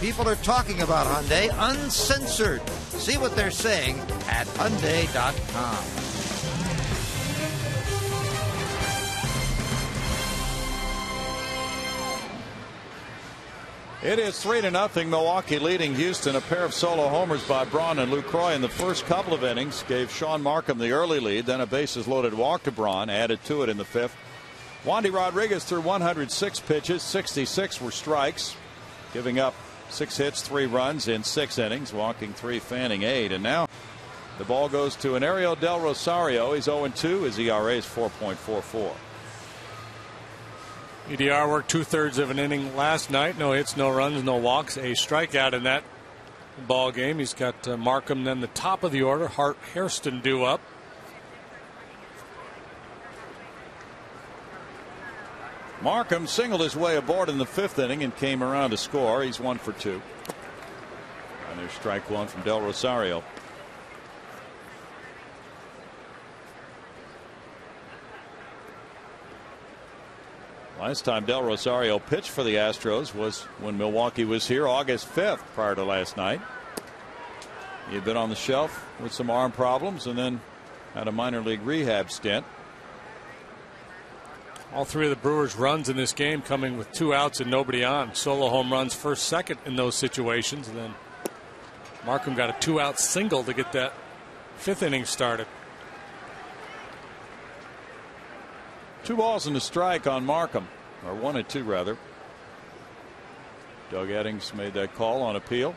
People are talking about Hyundai uncensored. See what they're saying at Hyundai.com. It is 3-0. Milwaukee leading Houston. A pair of solo homers by Braun and Lucroy in the first couple of innings gave Sean Markham the early lead. Then a bases loaded walk to Braun, added to it in the fifth. Wandy Rodriguez threw 106 pitches, 66 were strikes, giving up 6 hits, 3 runs in 6 innings, walking 3, fanning 8. And now the ball goes to an Ariel Del Rosario. He's 0-2. His ERA is 4.44. EDR worked 2/3 of an inning last night. No hits, no runs, no walks. A strikeout in that ball game. He's got Markham, then the top of the order. Hart Hairston due up. Markham singled his way aboard in the 5th inning and came around to score. He's 1 for 2. And there's strike 1 from Del Rosario. Last time Del Rosario pitched for the Astros was when Milwaukee was here August 5th, prior to last night. He had been on the shelf with some arm problems and then had a minor league rehab stint. All 3 of the Brewers' runs in this game coming with 2 outs and nobody on. Solo home runs first, second in those situations. And then Markham got a 2-out single to get that 5th inning started. 2 balls and a strike on Markham, or 1-2 rather. Doug Eddings made that call on appeal.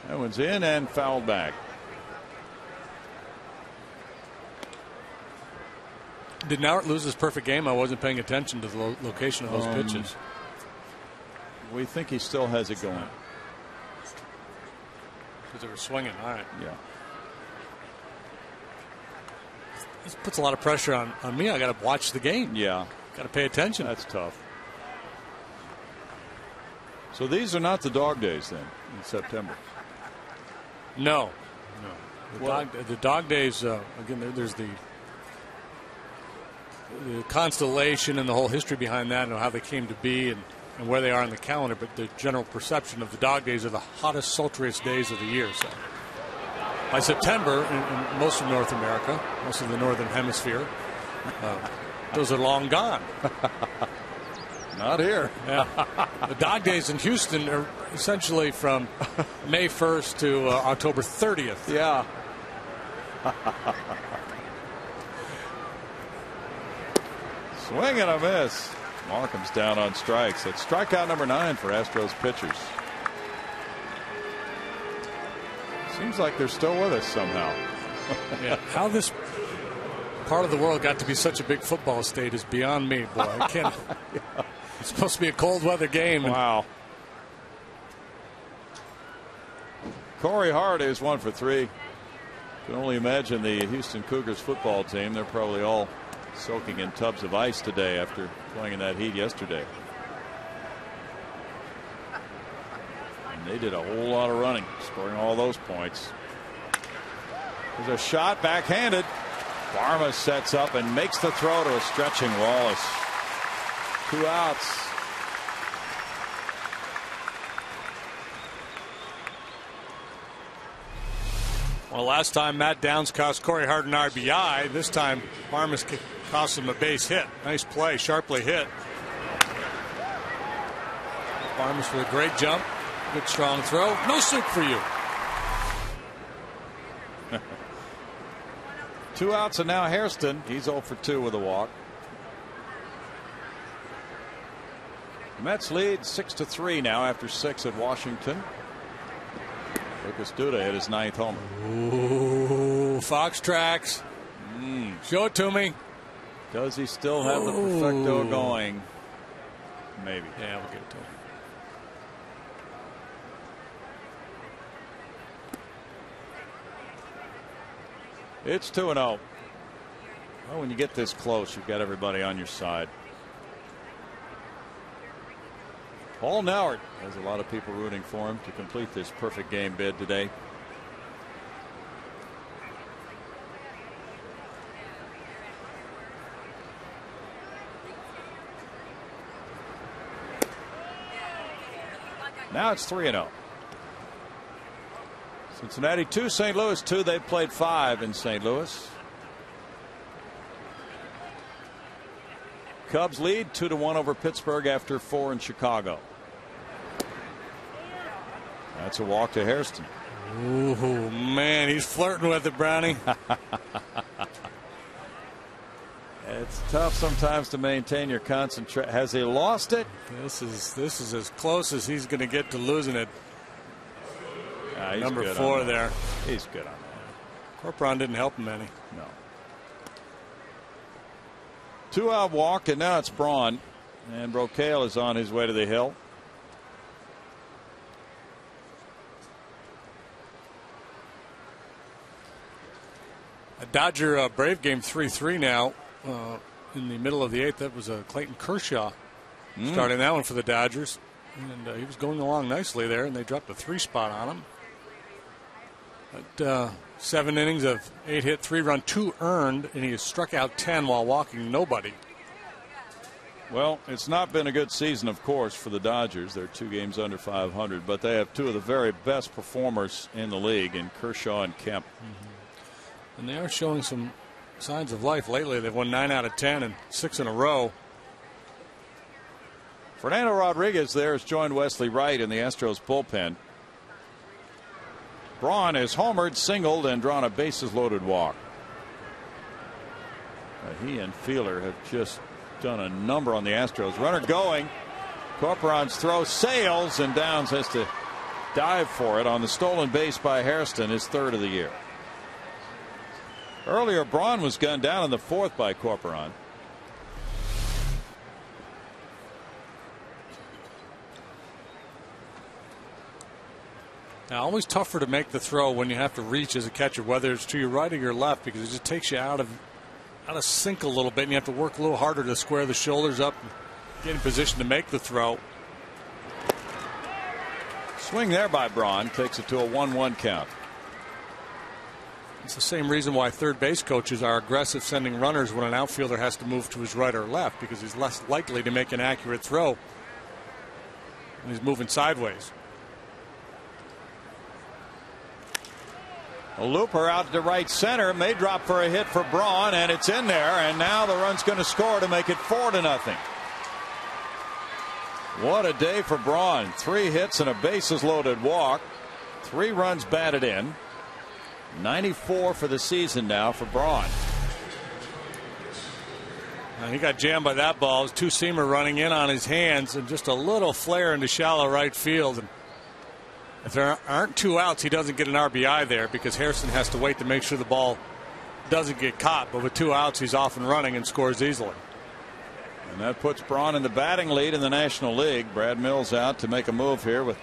That one's in and fouled back. Did Nauert lose his perfect game? I wasn't paying attention to the location of those pitches. We think he still has it going. Because they were swinging. All right. Yeah. This puts a lot of pressure on me. I got to watch the game. Yeah. Got to pay attention. That's tough. So these are not the dog days then in September? No. The dog days, again, there's the constellation and the whole history behind that and how they came to be and where they are on the calendar, but the general perception of the dog days are the hottest, sultriest days of the year. So by September, in most of North America, most of the northern hemisphere, those are long gone. Not here. Yeah. The dog days in Houston are essentially from May 1st to October 30th. Yeah. Swing and a miss. Markham's down on strikes. It's strikeout number 9 for Astros pitchers. Seems like they're still with us somehow. Yeah. How this part of the world got to be such a big football state is beyond me, boy. I can't. Yeah. It's supposed to be a cold weather game. Wow. Corey Hart is 1 for 3. Can only imagine the Houston Cougars football team. They're probably all soaking in tubs of ice today after playing in that heat yesterday. And they did a whole lot of running, scoring all those points. There's a shot backhanded. Barma sets up and makes the throw to a stretching Wallace. 2 outs. Well, last time Matt Downs cost Corey Hart an RBI. This time Barmas cost him a base hit. Nice play, sharply hit. Barmas with a great jump. Good strong throw. No soup for you. 2 outs and now Hairston. He's 0 for 2 with a walk. Mets lead 6-3 now after 6 at Washington. Lucas Duda hit his 9th homer. Ooh, Fox tracks. Show it to me. Does he still have the perfecto going? Maybe. Yeah, we'll get it to him. It's 2-0. Well, when you get this close, you've got everybody on your side. Paul Nauert has a lot of people rooting for him to complete this perfect game bid today. Now it's 3-0. Cincinnati 2, St. Louis 2. They played 5 in St. Louis. Cubs lead 2-1 over Pittsburgh after 4 in Chicago. That's a walk to Hairston. Ooh, man, he's flirting with it, Brownie. It's tough sometimes to maintain your concentration. Has he lost it? This is as close as he's going to get to losing it. Number 4 there. He's good on that. Corporon didn't help him any. No. 2-out walk, and now it's Braun. And Brocale is on his way to the hill. A Dodger Brave game 3-3 now. In the middle of the 8th, that was Clayton Kershaw starting that one for the Dodgers. And he was going along nicely there, and they dropped a 3 spot on him. But 7 innings of 8 hit, 3 run, 2 earned, and he has struck out 10 while walking nobody. Well, it's not been a good season, of course, for the Dodgers. They're 2 games under 500, but they have 2 of the very best performers in the league in Kershaw and Kemp. And they are showing some signs of life lately. They've won 9 out of 10 and 6 in a row. Fernando Rodriguez there has joined Wesley Wright in the Astros bullpen. Braun has homered, singled, and drawn a bases-loaded walk. He and Fielder have just done a number on the Astros. Runner going. Corporon's throw sails, and Downs has to dive for it on the stolen base by Hairston, his 3rd of the year. Earlier, Braun was gunned down in the 4th by Corporon. Now, always tougher to make the throw when you have to reach as a catcher, whether it's to your right or your left, because it just takes you out of sync a little bit, and you have to work a little harder to square the shoulders up and get in position to make the throw. Swing there by Braun takes it to a 1-1 count. It's the same reason why third base coaches are aggressive sending runners when an outfielder has to move to his right or left, because he's less likely to make an accurate throw when he's moving sideways. A looper out to right center, may drop for a hit for Braun, and it's in there, and now the run's going to score to make it 4-0. What a day for Braun. 3 hits and a bases loaded walk. 3 runs batted in. 94 for the season now for Braun. He got jammed by that ball. It was 2-seamer running in on his hands, and just a little flare into shallow right field. And if there aren't 2 outs, he doesn't get an RBI there, because Hairston has to wait to make sure the ball doesn't get caught. But with 2 outs, he's off and running and scores easily. And that puts Braun in the batting lead in the National League. Brad Mills out to make a move here with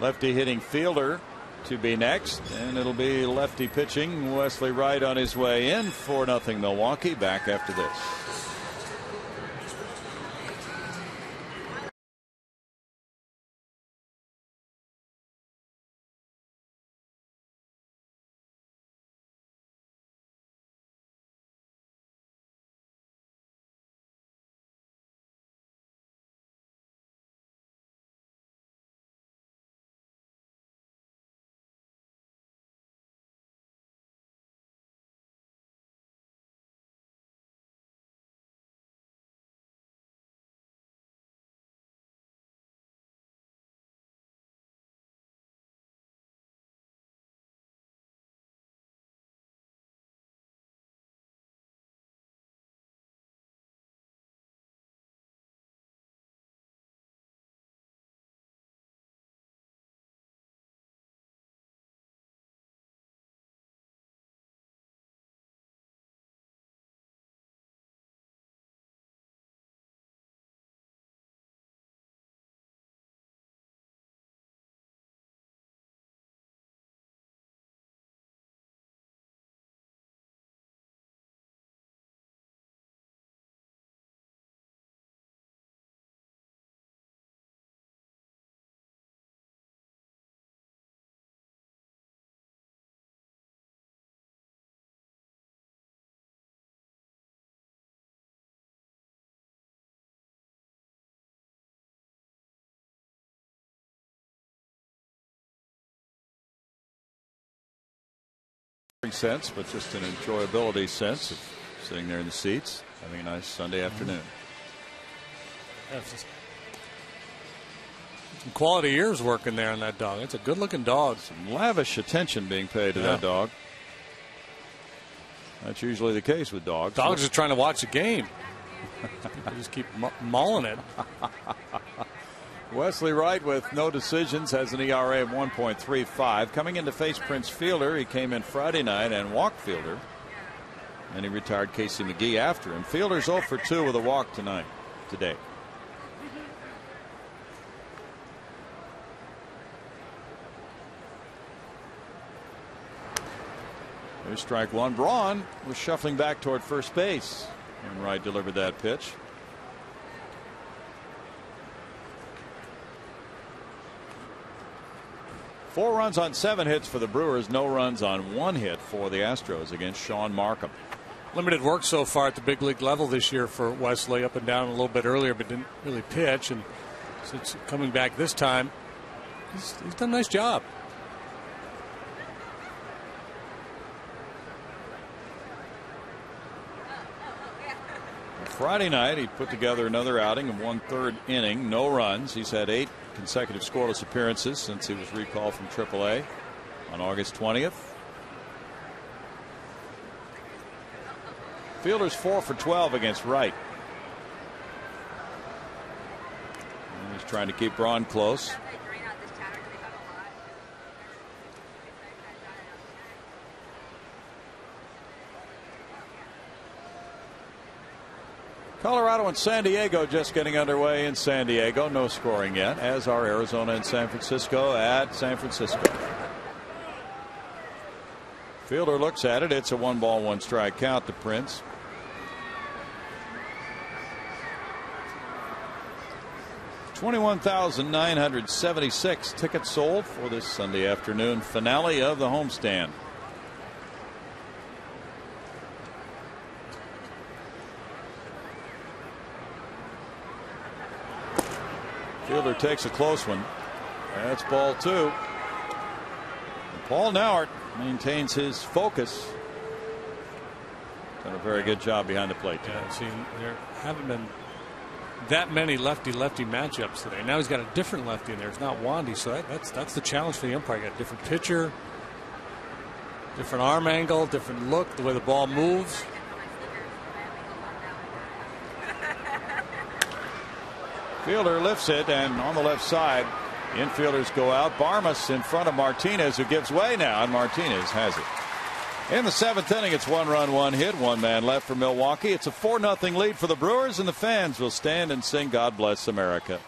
lefty hitting Fielder to be next, and it'll be lefty pitching Wesley Wright on his way in. 4-0 Milwaukee. Back after this. sense, but just an enjoyability sense of sitting there in the seats, having a nice Sunday afternoon. Some quality ears working there on that dog. It's a good-looking dog. Some lavish attention being paid to that dog. That's usually the case with dogs. Dogs are trying to watch a game. People just keep mauling it. Wesley Wright with no decisions has an ERA of 1.35. Coming in to face Prince Fielder, he came in Friday night and walked Fielder. And he retired Casey McGee after him. Fielder's 0 for 2 with a walk today. There's strike one. Braun was shuffling back toward first base when Wright delivered that pitch. Four runs on 7 hits for the Brewers. No runs on 1 hit for the Astros against Sean Markham. Limited work so far at the big league level this year for Wesley. Up and down a little bit earlier, but didn't really pitch. And since coming back this time, he's done a nice job. Friday night, he put together another outing of 1/3 inning, no runs. He's had 8 consecutive scoreless appearances since he was recalled from AAA on August 20th. Fielder's 4 for 12 against Wright. And he's trying to keep Braun close. Colorado and San Diego just getting underway in San Diego. No scoring yet, as are Arizona and San Francisco at San Francisco. Fielder looks at it. It's a 1-ball, 1-strike count to Prince. $21,976 tickets sold for this Sunday afternoon finale of the homestand. Fielder takes a close one. That's ball 2. And Paul Nauert maintains his focus. Done a very good job behind the plate. Yeah, see, there haven't been that many lefty-lefty matchups today. Now he's got a different lefty in there. It's not Wandy, so that's the challenge for the umpire. Got a different pitcher, different arm angle, different look, the way the ball moves. Fielder lifts it, and on the left side, the infielders go out. Barmas in front of Martinez, who gives way now, and Martinez has it. In the 7th inning, it's 1 run, 1 hit, 1 man left for Milwaukee. It's a 4-0 lead for the Brewers, and the fans will stand and sing God Bless America.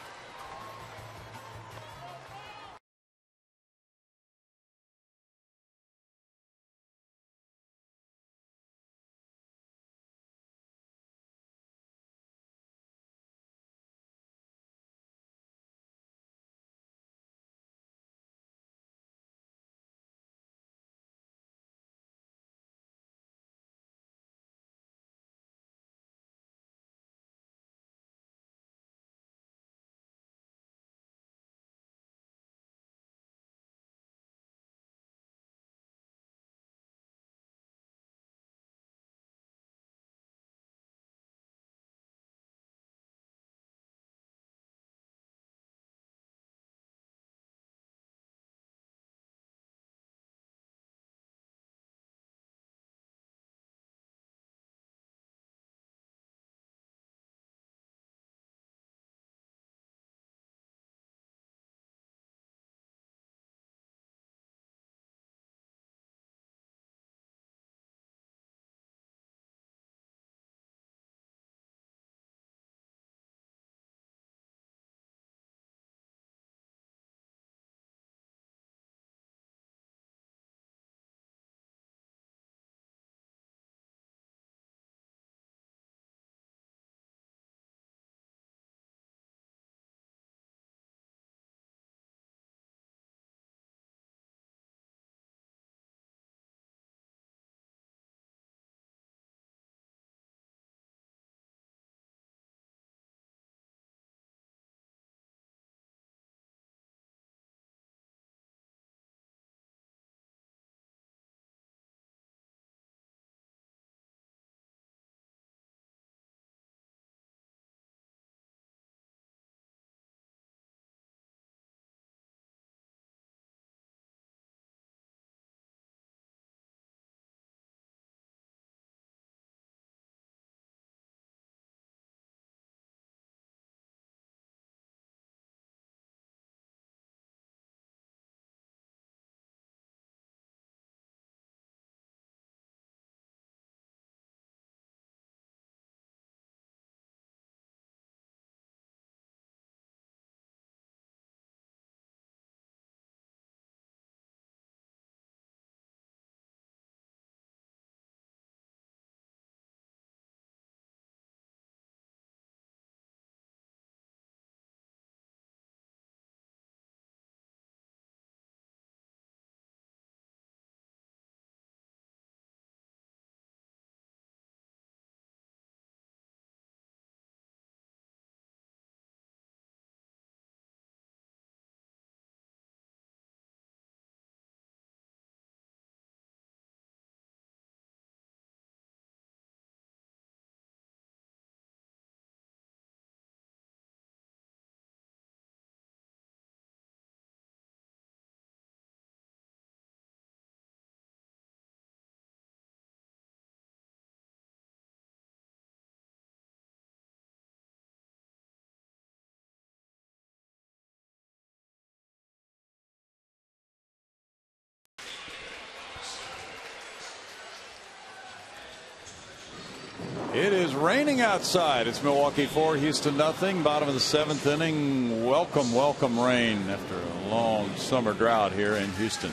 It is raining outside. It's Milwaukee 4, Houston nothing. Bottom of the 7th inning. Welcome, welcome rain after a long summer drought here in Houston.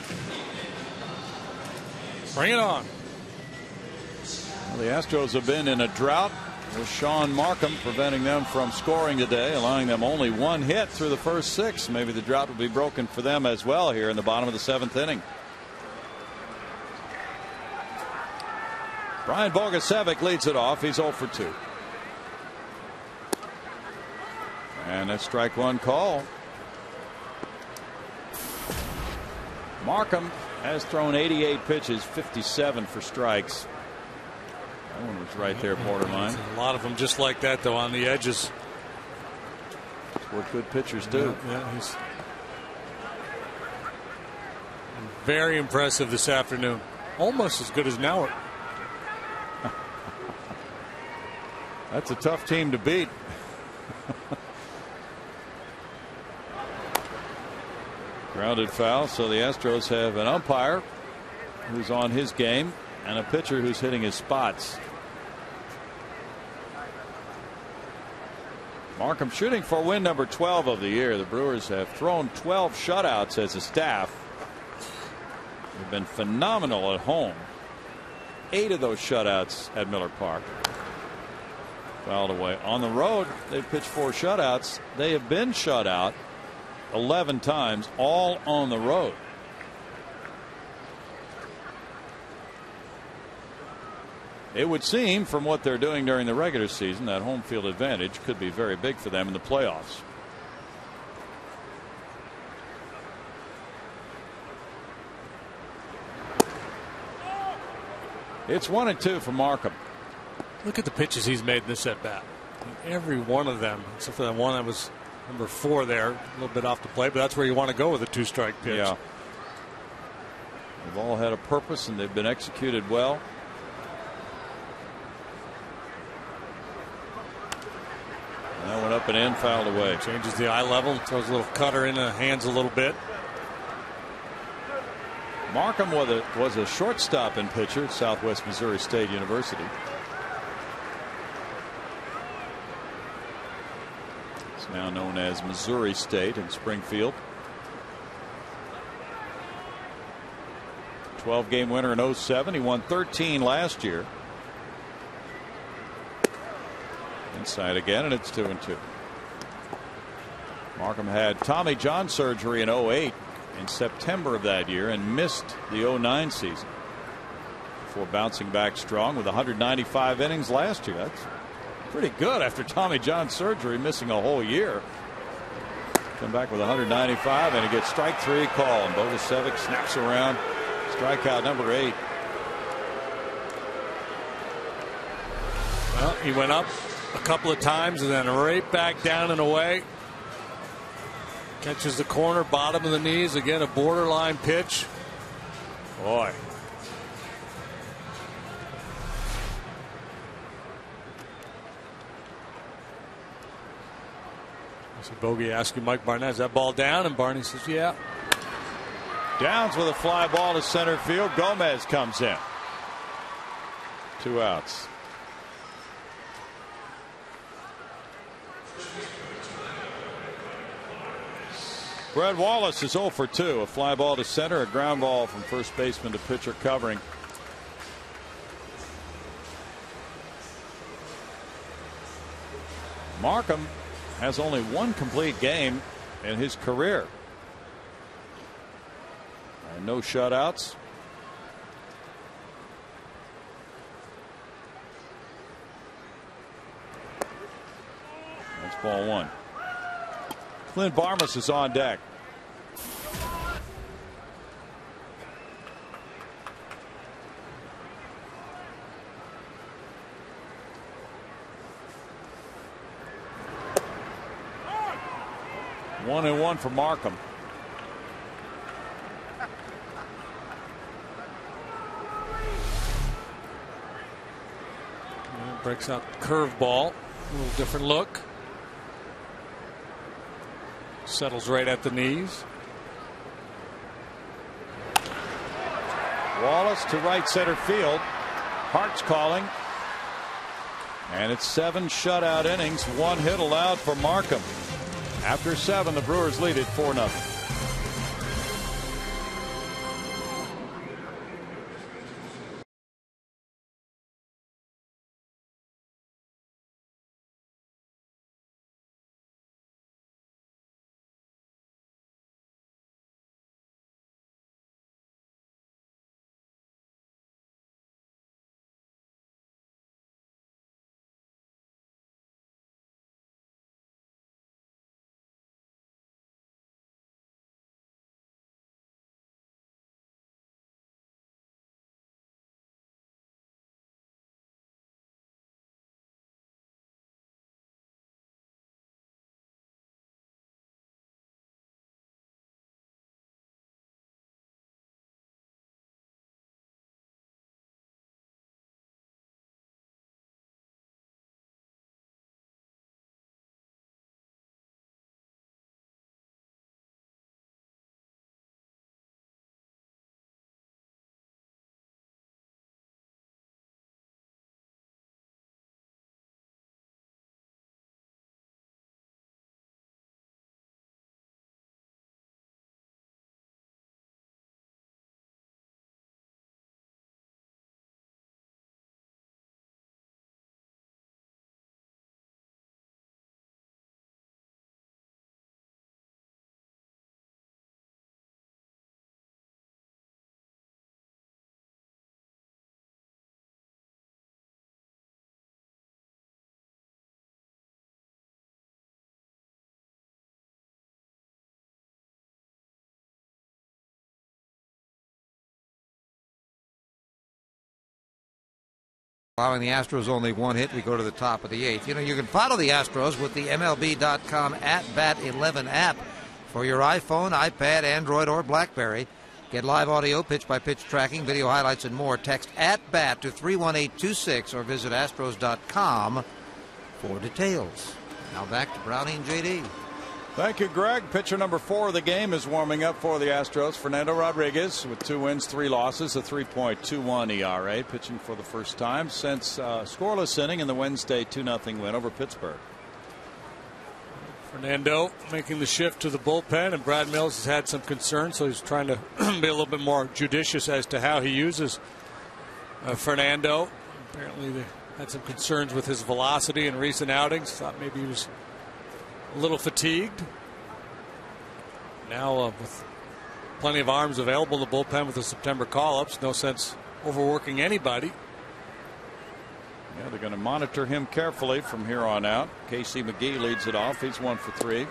Bring it on. Well, the Astros have been in a drought with Sean Markham preventing them from scoring today, allowing them only one hit through the first 6. Maybe the drought will be broken for them as well here in the bottom of the 7th inning. Brian Bogusevic leads it off. He's 0 for 2. And that's strike one call. Markham has thrown 88 pitches, 57 for strikes. That one was right there, borderline. A lot of them just like that, though, on the edges. That's what good pitchers do. Yeah, he's very impressive this afternoon. Almost as good as Nauert. That's a tough team to beat. Grounded foul, so the Astros have an umpire who's on his game and a pitcher who's hitting his spots. Markham shooting for win number 12 of the year. The Brewers have thrown 12 shutouts as a staff. They've been phenomenal at home. 8 of those shutouts at Miller Park. Fouled away. On the road, they've pitched 4 shutouts. They have been shut out 11 times, all on the road. It would seem from what they're doing during the regular season that home field advantage could be very big for them in the playoffs. It's 1-2 for Markham. Look at the pitches he's made in this at bat. Every one of them, except for that one that was number 4 there, a little bit off the plate, but that's where you want to go with a 2-strike pitch. Yeah. They've all had a purpose and they've been executed well. And that went up and in, fouled away. Changes the eye level, throws a little cutter in the hands a little bit. Markham was a shortstop and pitcher at Southwest Missouri State University. It's now known as Missouri State in Springfield. 12-game winner in 07. He won 13 last year. Inside again, and it's 2-2. Markham had Tommy John surgery in 08 in September of that year and missed the 09 season before bouncing back strong with 195 innings last year. That's pretty good after Tommy John surgery, missing a whole year. Come back with 195 and he gets strike 3 call, and Bogusevic snaps around. Strikeout number 8. Well, he went up a couple of times and then right back down and away. Catches the corner, bottom of the knees. Again, a borderline pitch. Boy. So Bogey asking Mike Barnett, is that ball down? And Barney says, yeah. Downs with a fly ball to center field. Gomez comes in. 2 outs. Brad Wallace is 0 for 2. A fly ball to center, a ground ball from first baseman to pitcher covering. Markham has only 1 complete game in his career. And no shutouts. That's ball 1. Clint Barmas is on deck. One and one for Markham. Breaks out the curveball. A little different look. Settles right at the knees. Wallace to right center field. Hart's calling. And it's 7 shutout innings, 1 hit allowed for Markham. After 7, the Brewers lead it 4-0. Allowing the Astros only 1 hit, we go to the top of the 8th. You know, you can follow the Astros with the MLB.com @Bat11 app for your iPhone, iPad, Android, or BlackBerry. Get live audio, pitch-by-pitch tracking, video highlights, and more. Text @Bat to 31826 or visit Astros.com for details. Now back to Brownie and JD. Thank you, Greg. Pitcher number 4 of the game is warming up for the Astros. Fernando Rodriguez with 2 wins, 3 losses, a 3.21 ERA, pitching for the first time since scoreless inning in the Wednesday 2-0 win over Pittsburgh. Fernando making the shift to the bullpen, and Brad Mills has had some concerns, so he's trying to be a little bit more judicious as to how he uses Fernando. Apparently they had some concerns with his velocity in recent outings. Thought maybe he was a little fatigued. Now with plenty of arms available in the bullpen with the September call-ups, no sense overworking anybody. Yeah, they're going to monitor him carefully from here on out. Casey McGee leads it off. He's 1 for 3.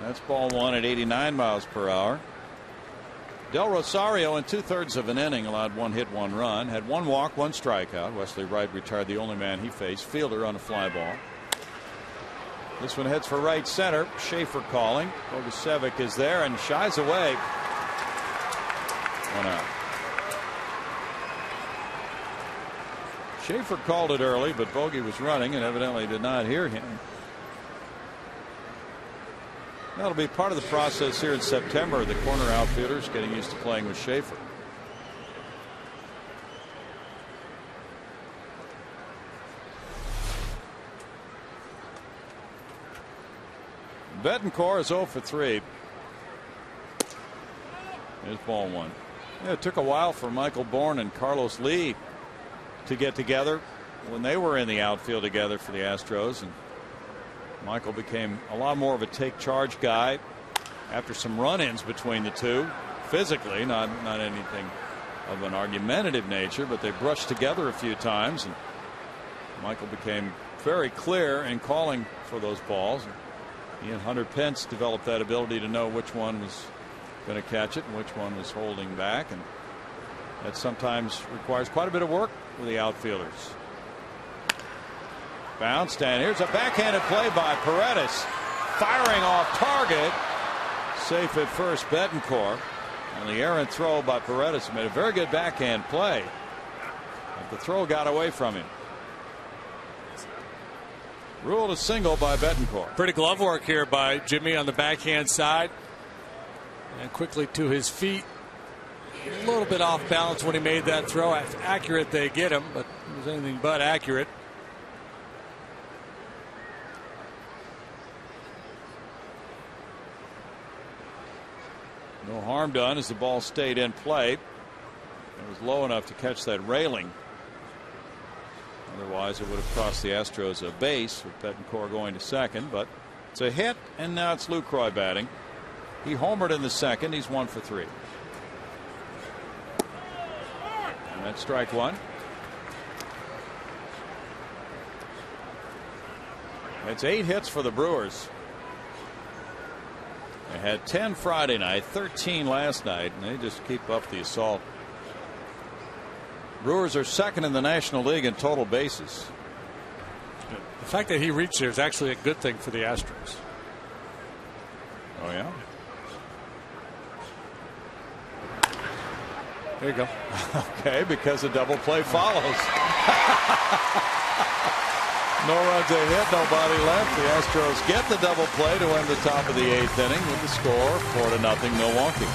That's ball 1 at 89 miles per hour. Del Rosario in 2/3 of an inning allowed 1 hit, 1 run, had 1 walk, 1 strikeout. Wesley Wright retired, the only man he faced. Fielder on a fly ball. This one heads for right center. Schaefer calling. Bogusevic is there and shies away. 1 out. Schaefer called it early, but Bogey was running and evidently did not hear him. That'll be part of the process here in September. The corner outfielders getting used to playing with Schaefer. Betancourt is 0 for 3. Here's ball 1. Yeah, it took a while for Michael Bourne and Carlos Lee to get together when they were in the outfield together for the Astros, and Michael became a lot more of a take charge guy after some run-ins between the two. Physically, not anything of an argumentative nature, but they brushed together a few times, and Michael became very clear in calling for those balls. He and Hunter Pence developed that ability to know which one was going to catch it and which one was holding back, and that sometimes requires quite a bit of work with the outfielders. Bounced, and here's a backhanded play by Paredes, firing off target. Safe at first, Betancourt. And the errant throw by Paredes made a very good backhand play, but the throw got away from him. Ruled a single by Betancourt. Pretty glove work here by Jimmy on the backhand side, and quickly to his feet. a little bit off balance when he made that throw. Accurate, they get him, but it was anything but accurate. No harm done as the ball stayed in play. It was low enough to catch that railing. Otherwise, it would have cost the Astros a base with Betancourt going to second. But it's a hit, and now it's Lucroy batting. He homered in the second. He's 1 for 3. And that's strike one. It's 8 hits for the Brewers. They had 10 Friday night, 13 last night, and they just keep up the assault. Brewers are second in the National League in total bases. The fact that he reached there is actually a good thing for the Astros. Oh, yeah? There you go. Okay, because a double play follows. No runs a hit, nobody left. The Astros get the double play to end the top of the 8th inning with the score 4-0 Milwaukee.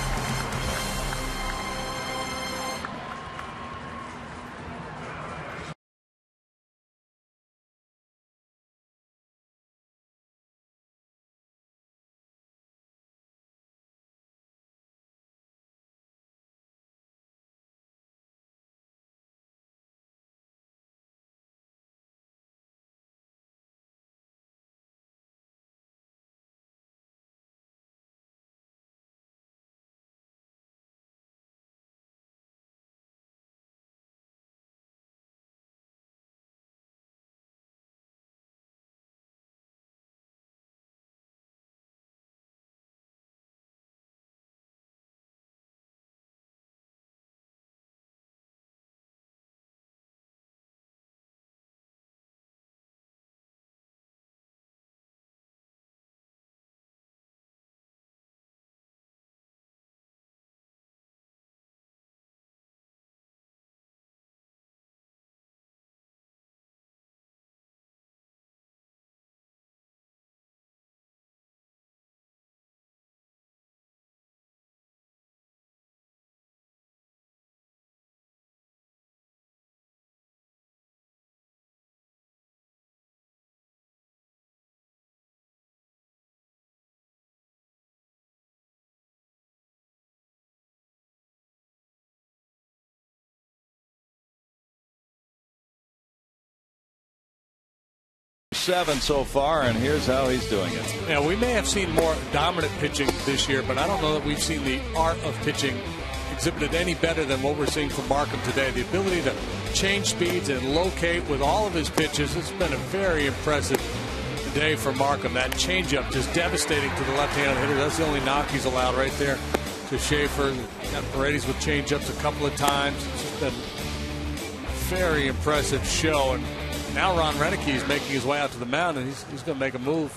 Seven so far, and here's how he's doing it. Yeah, we may have seen more dominant pitching this year, but I don't know that we've seen the art of pitching exhibited any better than what we're seeing from Markham today. The ability to change speeds and locate with all of his pitches. It's been a very impressive day for Markham. That changeup just devastating to the left-handed hitter. That's the only knock he's allowed right there to Schaefer. Got Paredes with changeups a couple of times. It's just been a very impressive show. And now Ron Renicky is making his way out to the mound, and he's going to make a move.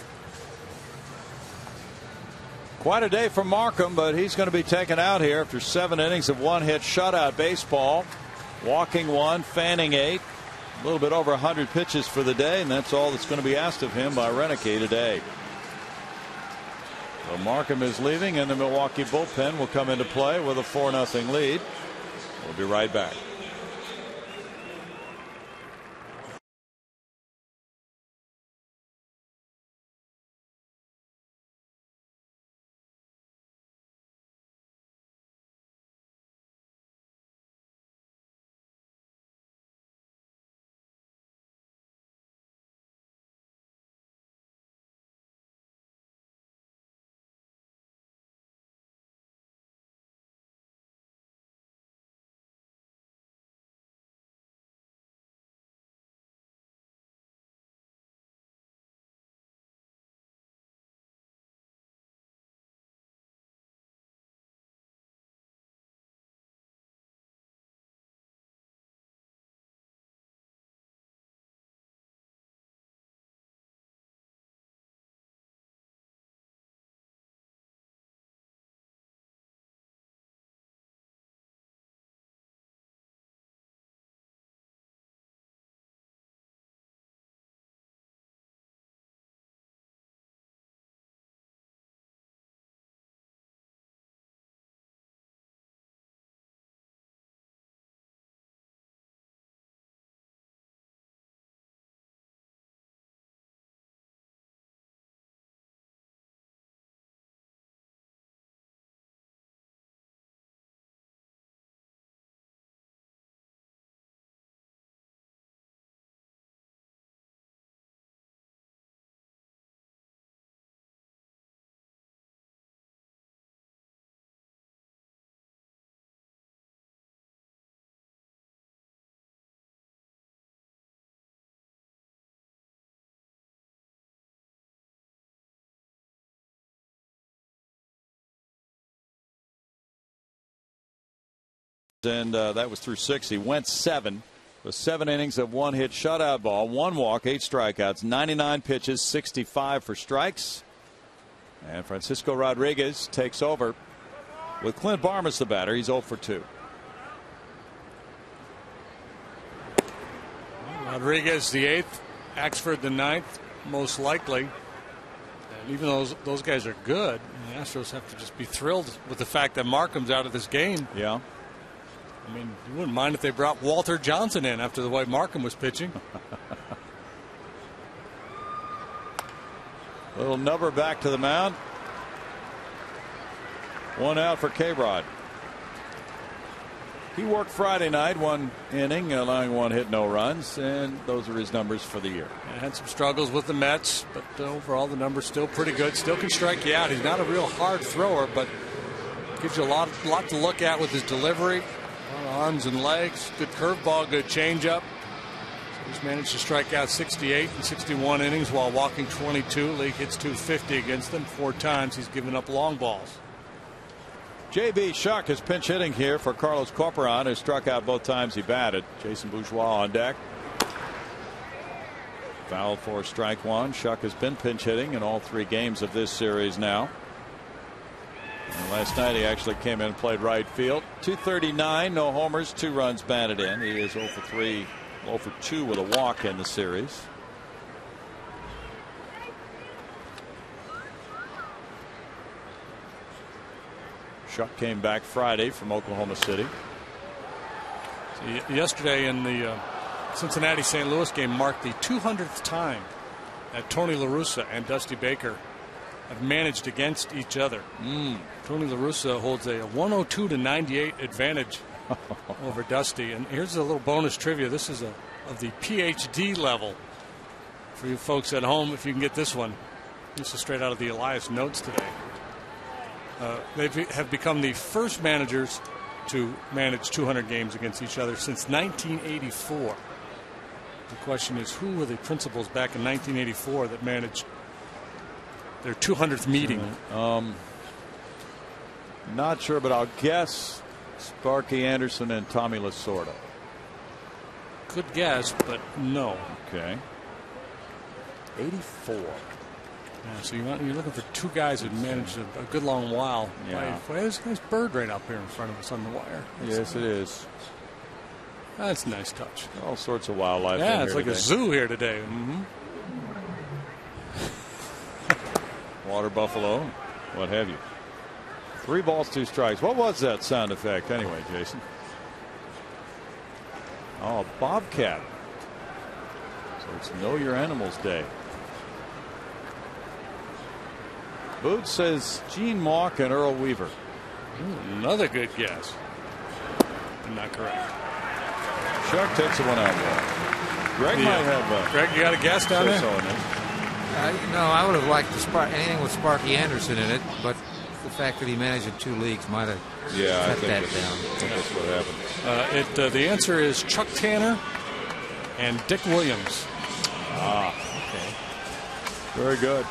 Quite a day for Markham, but he's going to be taken out here after 7 innings of one-hit shutout baseball. Walking 1, fanning 8. A little bit over 100 pitches for the day, and that's all that's going to be asked of him by Renicky today. So Markham is leaving, and the Milwaukee bullpen will come into play with a 4-0 lead. We'll be right back. first, and that was through 6. He went 7. With 7 innings of 1-hit shutout ball, 1 walk, 8 strikeouts, 99 pitches, 65 for strikes. And Francisco Rodriguez takes over with Clint Barmas the batter. He's 0 for 2. Rodriguez the 8th, Axford the 9th, most likely. And even though those guys are good, the Astros have to just be thrilled with the fact that Markham's out of this game. Yeah. I mean, you wouldn't mind if they brought Walter Johnson in after the way Markham was pitching. Little number back to the mound. 1 out for K-Rod. He worked Friday night, 1 inning, allowing 1 hit, no runs, and those are his numbers for the year. Had some struggles with the Mets, but overall the numbers still pretty good. Still can strike you out. He's not a real hard thrower, but gives you a lot to look at with his delivery. Arms and legs, good curveball, good changeup. So he's managed to strike out 68 and 61 innings while walking 22. League hits 250 against them. 4 times he's given up long balls. J.B. Shuck is pinch hitting here for Carlos Corporan, who struck out both times he batted. Jason Bourgeois on deck. Foul for strike 1. Shuck has been pinch hitting in all 3 games of this series now. And last night he actually came in and played right field. 239, no homers, 2 runs batted in. He is 0 for 3, 0 for 2 with a walk in the series. Shuck came back Friday from Oklahoma City. So yesterday in the Cincinnati St. Louis game marked the 200th time that Tony La Russa and Dusty Baker have managed against each other. Tony La Russa holds a 102-98 advantage over Dusty. And here's a little bonus trivia. This is of the PhD level for you folks at home. If you can get this one, this is straight out of the Elias notes today. They have become the first managers to manage 200 games against each other since 1984. The question is, who were the principals back in 1984 that managed their 200th meeting? Not sure, but I'll guess Sparky Anderson and Tommy Lasorda. Good guess, but no. Okay. 84. Yeah, so you're looking for 2 guys who managed a good long while. Yeah. There's a nice bird right up here in front of us on the wire. Yes, it is. That's a nice touch. All sorts of wildlife. Yeah, in it's here like today. a zoo here today. Water buffalo, what have you. 3 balls, 2 strikes. What was that sound effect anyway, Jason? Oh, bobcat. So it's Know Your Animals Day. Boots says Gene Mauch and Earl Weaver. Another good guess. But not correct. Shuck takes a 1 out ball. Greg might have. Greg, you got a guess down there? No, I would have liked anything with Sparky Anderson in it, but the fact that he managed in 2 leagues might have cut that down. I think that's what happened. The answer is Chuck Tanner and Dick Williams. Okay. Very good.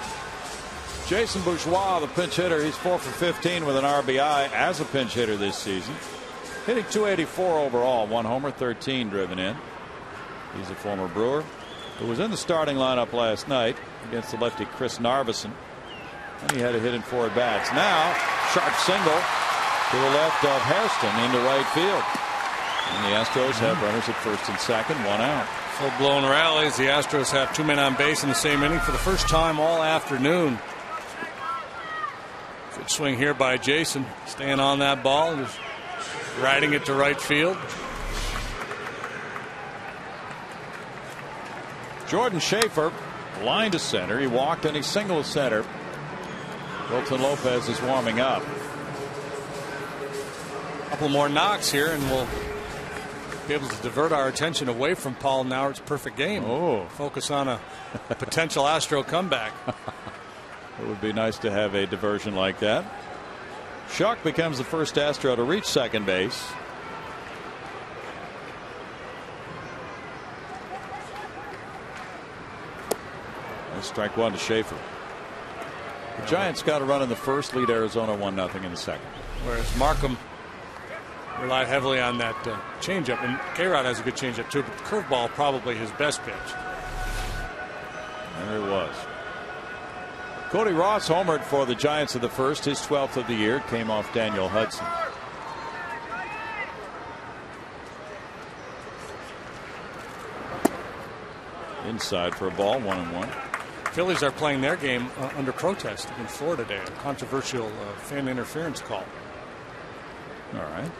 Jason Bourgeois, the pinch hitter, he's 4 for 15 with an RBI as a pinch hitter this season. Hitting .284 overall, 1 homer, 13 driven in. He's a former Brewer who was in the starting lineup last night against the lefty Chris Narveson. And he had a hit in 4 at-bats. Now, sharp single to the left of Hairston into right field. And the Astros have runners at first and second, 1 out. Full-blown rallies. The Astros have 2 men on base in the same inning for the first time all afternoon. Good swing here by Jason. Staying on that ball and just riding it to right field. Jordan Schaefer, line to center. He walked and he singled to center. Wilton Lopez is warming up. A couple more knocks here, and we'll be able to divert our attention away from Paul Nauert's perfect game. Focus on a potential Astro comeback. It would be nice to have a diversion like that. Shuck becomes the first Astro to reach second base. That's strike 1 to Schaefer. The Giants got a run in the first, lead Arizona 1-0 in the second. Whereas Markham rely heavily on that changeup. And K-Rod has a good changeup too, but the curveball probably his best pitch. There it was. Cody Ross homered for the Giants in the first, his 12th of the year. Came off Daniel Hudson. Inside for a ball, 1-1. Phillies are playing their game under protest in Florida today. A controversial fan interference call. All right.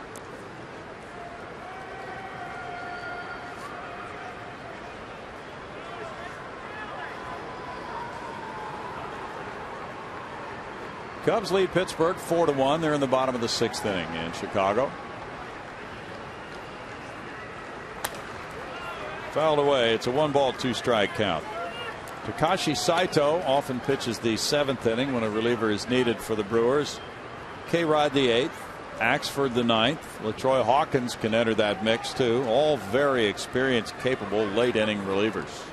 Cubs lead Pittsburgh 4-1. They're in the bottom of the 6th inning in Chicago. Fouled away. It's a 1-ball, 2-strike count. Takashi Saito often pitches the 7th inning when a reliever is needed for the Brewers. K-Rod the 8th. Axford the 9th. LaTroy Hawkins can enter that mix too. All very experienced, capable late inning relievers.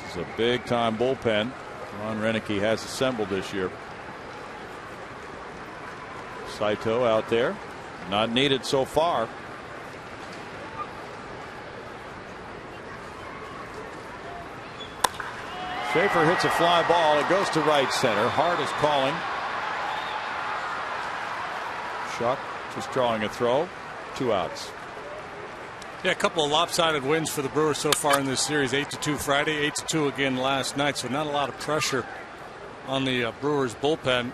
This is a big time bullpen Ron Renicky has assembled this year. Saito out there, not needed so far. Schaefer hits a fly ball. It goes to right center. Hart is calling. Schuck just drawing a throw. 2 outs. Yeah, a couple of lopsided wins for the Brewers so far in this series. 8-2 Friday, 8-2 again last night. So not a lot of pressure on the Brewers bullpen.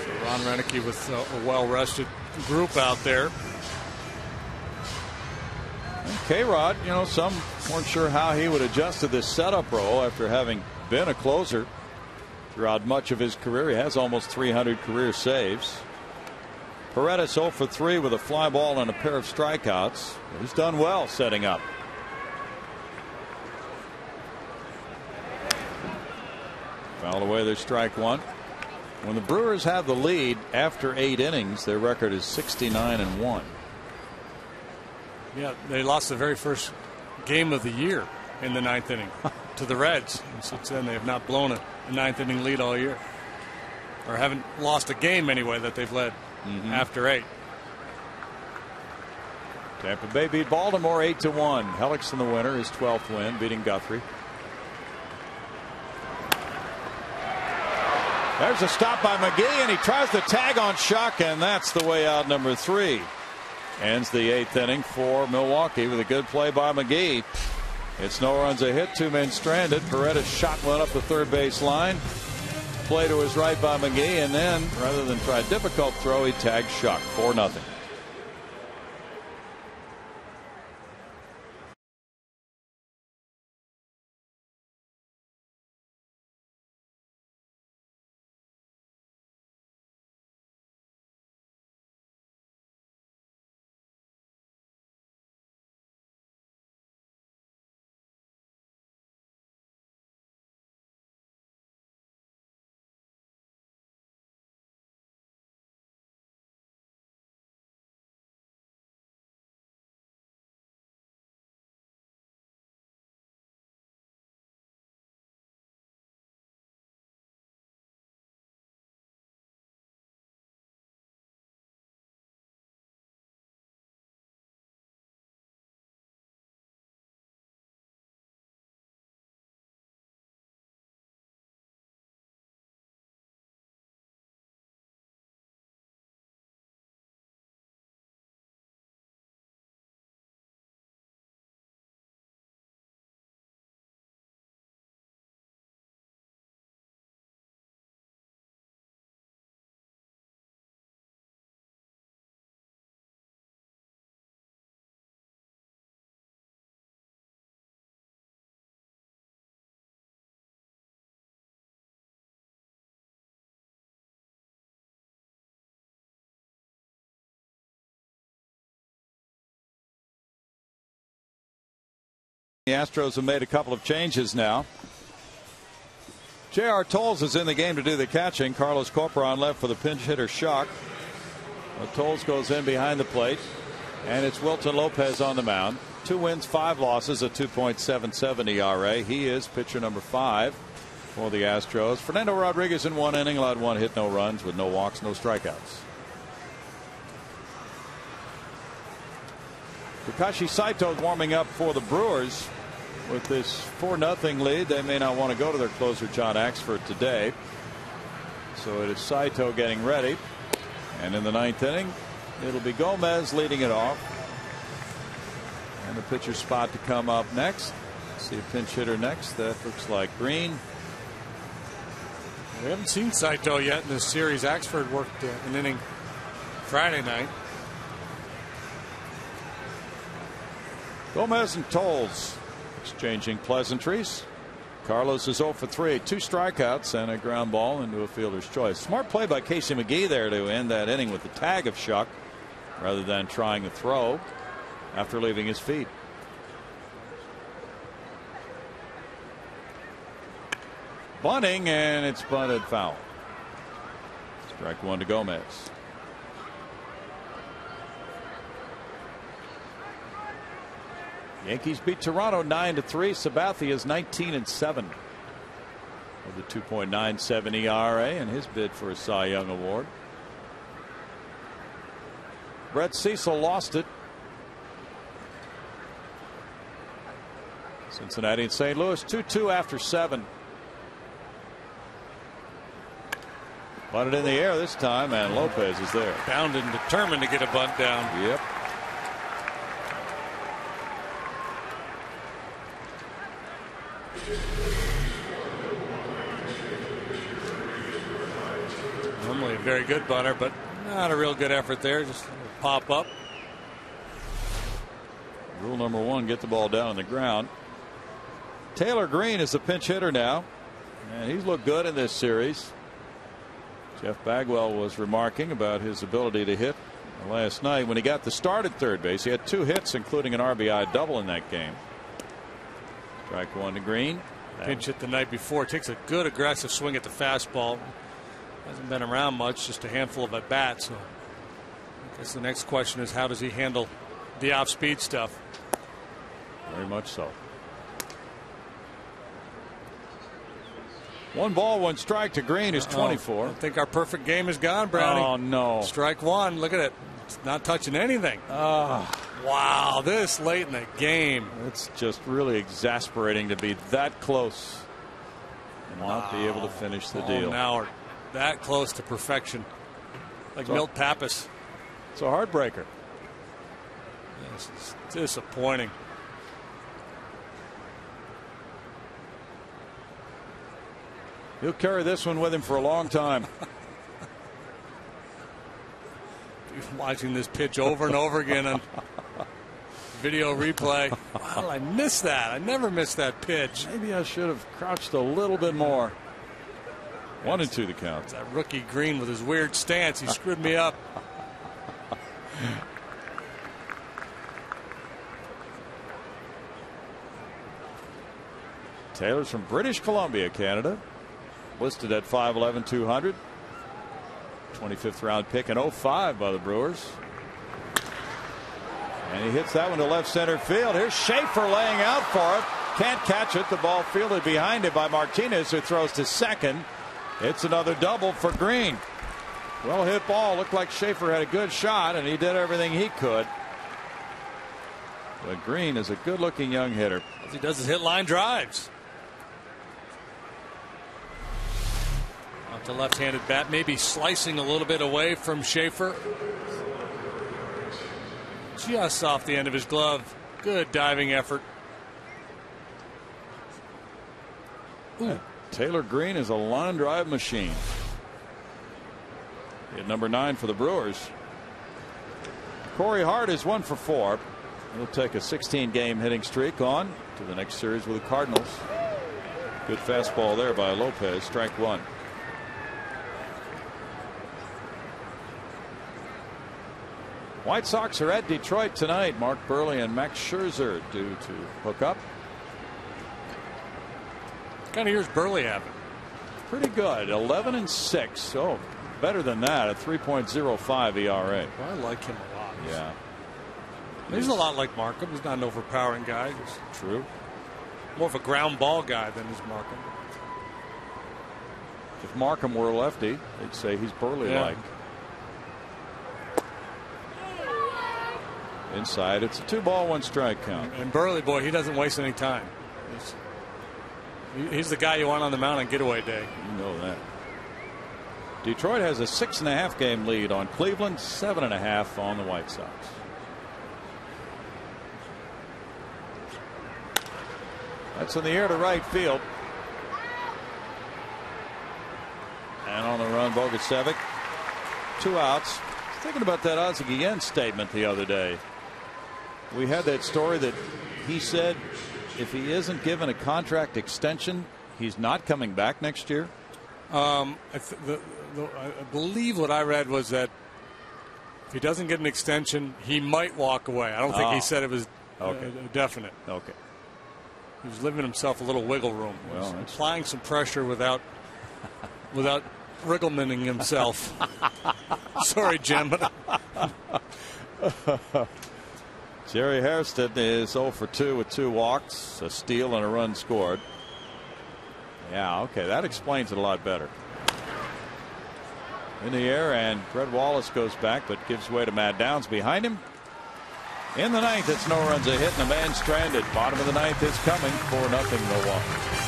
So Ron Renicky with a well-rested group out there. K-Rod, you know, some weren't sure how he would adjust to this setup role after having been a closer throughout much of his career. He has almost 300 career saves. Paredes 0 for 3 with a fly ball and a pair of strikeouts. He's done well setting up. Fouled away, there's strike 1. When the Brewers have the lead after 8 innings, their record is 69-1. Yeah, they lost the very first game of the year in the 9th inning to the Reds. And since then, they have not blown a 9th inning lead all year, or haven't lost a game anyway that they've led after 8. Tampa Bay beat Baltimore 8-1. Hellickson the winner, his 12th win, beating Guthrie. There's a stop by McGee, and he tries to tag on Schuck, and that's the way out, number 3. Ends the 8th inning for Milwaukee with a good play by McGee. It's no runs a hit, 2 men stranded. Paredes shot one up the third base line. Play to his right by McGee, and then rather than try a difficult throw, he tagged Schuck. 4-0. The Astros have made a couple of changes now. J.R. Tolles is in the game to do the catching. Carlos Corporon left for the pinch hitter Schuck. Tolles goes in behind the plate, and it's Wilton Lopez on the mound. 2 wins, 5 losses, a 2.77 ERA. He is pitcher number 5. for the Astros. Fernando Rodriguez in 1 inning allowed 1 hit, no runs, with no walks, no strikeouts. Takashi Saito's warming up for the Brewers with this 4-0 lead. They may not want to go to their closer John Axford today, so it is Saito getting ready. And in the 9th inning, it'll be Gomez leading it off. And the pitcher spot to come up next. See a pinch hitter next. That looks like Green. We haven't seen Saito yet in this series. Axford worked an inning Friday night. Gomez and Tolles exchanging pleasantries. Carlos is 0 for 3, 2 strikeouts and a ground ball into a fielder's choice. Smart play by Casey McGee there to end that inning with the tag of Shuck rather than trying a throw after leaving his feet. Bunting, and it's bunted foul. Strike 1 to Gomez. Yankees beat Toronto 9-3. Sabathia is 19-7 with a 2.97 ERA and his bid for a Cy Young award. Brett Cecil lost it. Cincinnati and St. Louis 2-2 after 7. Bunted in the air this time, and Lopez is there. Bound and determined to get a bunt down. Yep. Normally a very good bunter, but not a real good effort there. Just pop up. Rule number 1, get the ball down on the ground. Taylor Green is the pinch hitter now, and he's looked good in this series. Jeff Bagwell was remarking about his ability to hit last night when he got the start at third base. He had 2 hits, including an RBI double in that game. Strike 1 to Green. Pinch hit the night before. Takes a good aggressive swing at the fastball. Hasn't been around much, just a handful of at bats. So I guess the next question is, how does he handle the off speed stuff? Very much so. 1 ball, 1 strike to Green is 24. I think our perfect game is gone, Brownie. Oh no! Strike 1. Look at it. It's not touching anything. Wow, this late in the game. It's just really exasperating to be that close and not be able to finish the deal. Now we're that close to perfection, like Milt Pappas. It's a heartbreaker. This is disappointing. He'll carry this one with him for a long time. Watching this pitch over and over again on video replay. Wow, I missed that. I never missed that pitch. Maybe I should have crouched a little bit more. 1-2 the count. It's that rookie Green with his weird stance. He screwed me up. Taylor's from British Columbia, Canada. Listed at 5'11", 200. 25th round pick in 05 by the Brewers. And he hits that one to left center field. Here's Schaefer laying out for it. Can't catch it. The ball fielded behind him by Martinez, who throws to second. It's another double for Green. Well hit ball. Looked like Schaefer had a good shot, and he did everything he could. But Green is a good looking young hitter. All he does is hit line drives. Off the left-handed bat, maybe slicing a little bit away from Schaefer. Just off the end of his glove. Good diving effort. Ooh. Taylor Green is a line drive machine. At number 9 for the Brewers. Corey Hart is 1 for 4. He'll take a 16-game hitting streak on to the next series with the Cardinals. Good fastball there by Lopez. Strike 1. White Sox are at Detroit tonight. Mark Burley and Max Scherzer due to hook up. What kind of years Burley having? Pretty good. 11-6. Oh, better than that. A 3.05 ERA. Well, I like him a lot. Yeah. He's a lot like Markham. He's not an overpowering guy. He's true. More of a ground ball guy than is Markham. If Markham were a lefty, they'd say he's Burley-like. Inside, it's a 2-ball, 1-strike count. And Burley, boy, he doesn't waste any time. He's the guy you want on the mound on getaway day. You know that. Detroit has a 6.5 game lead on Cleveland, 7.5 on the White Sox. That's in the air to right field. And on the run, Bogusevic. 2 outs. Thinking about that Ozzie Guillen statement the other day. We had that story that he said if he isn't given a contract extension, he's not coming back next year. I believe what I read was that if he doesn't get an extension, he might walk away. I don't think he said it was definite. Okay. He was leaving himself a little wiggle room. Well, applying some pressure without wrigglemanining himself. Sorry, Jim. Jerry Hairston is 0 for 2 with 2 walks, a steal, and a run scored. Yeah, okay, that explains it a lot better. In the air, and Fred Wallace goes back, but gives way to Matt Downs behind him. In the 9th, it's no runs a hit and a man stranded. Bottom of the 9th is coming. 4-0 Milwaukee.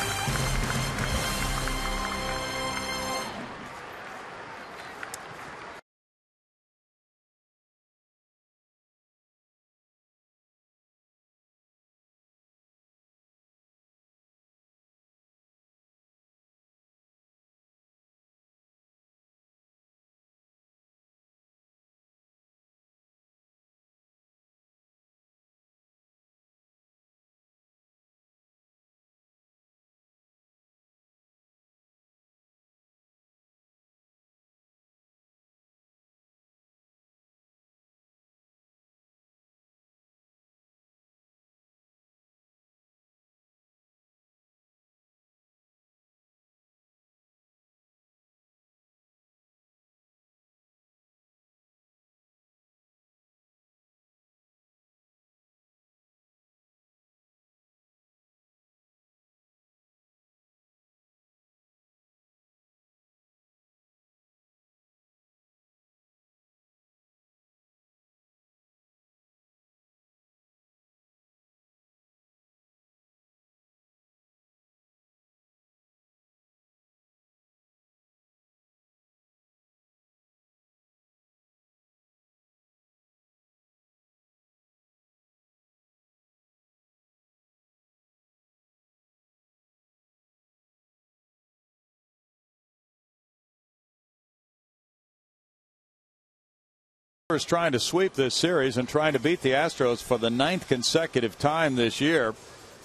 Is trying to sweep this series and trying to beat the Astros for the 9th consecutive time this year.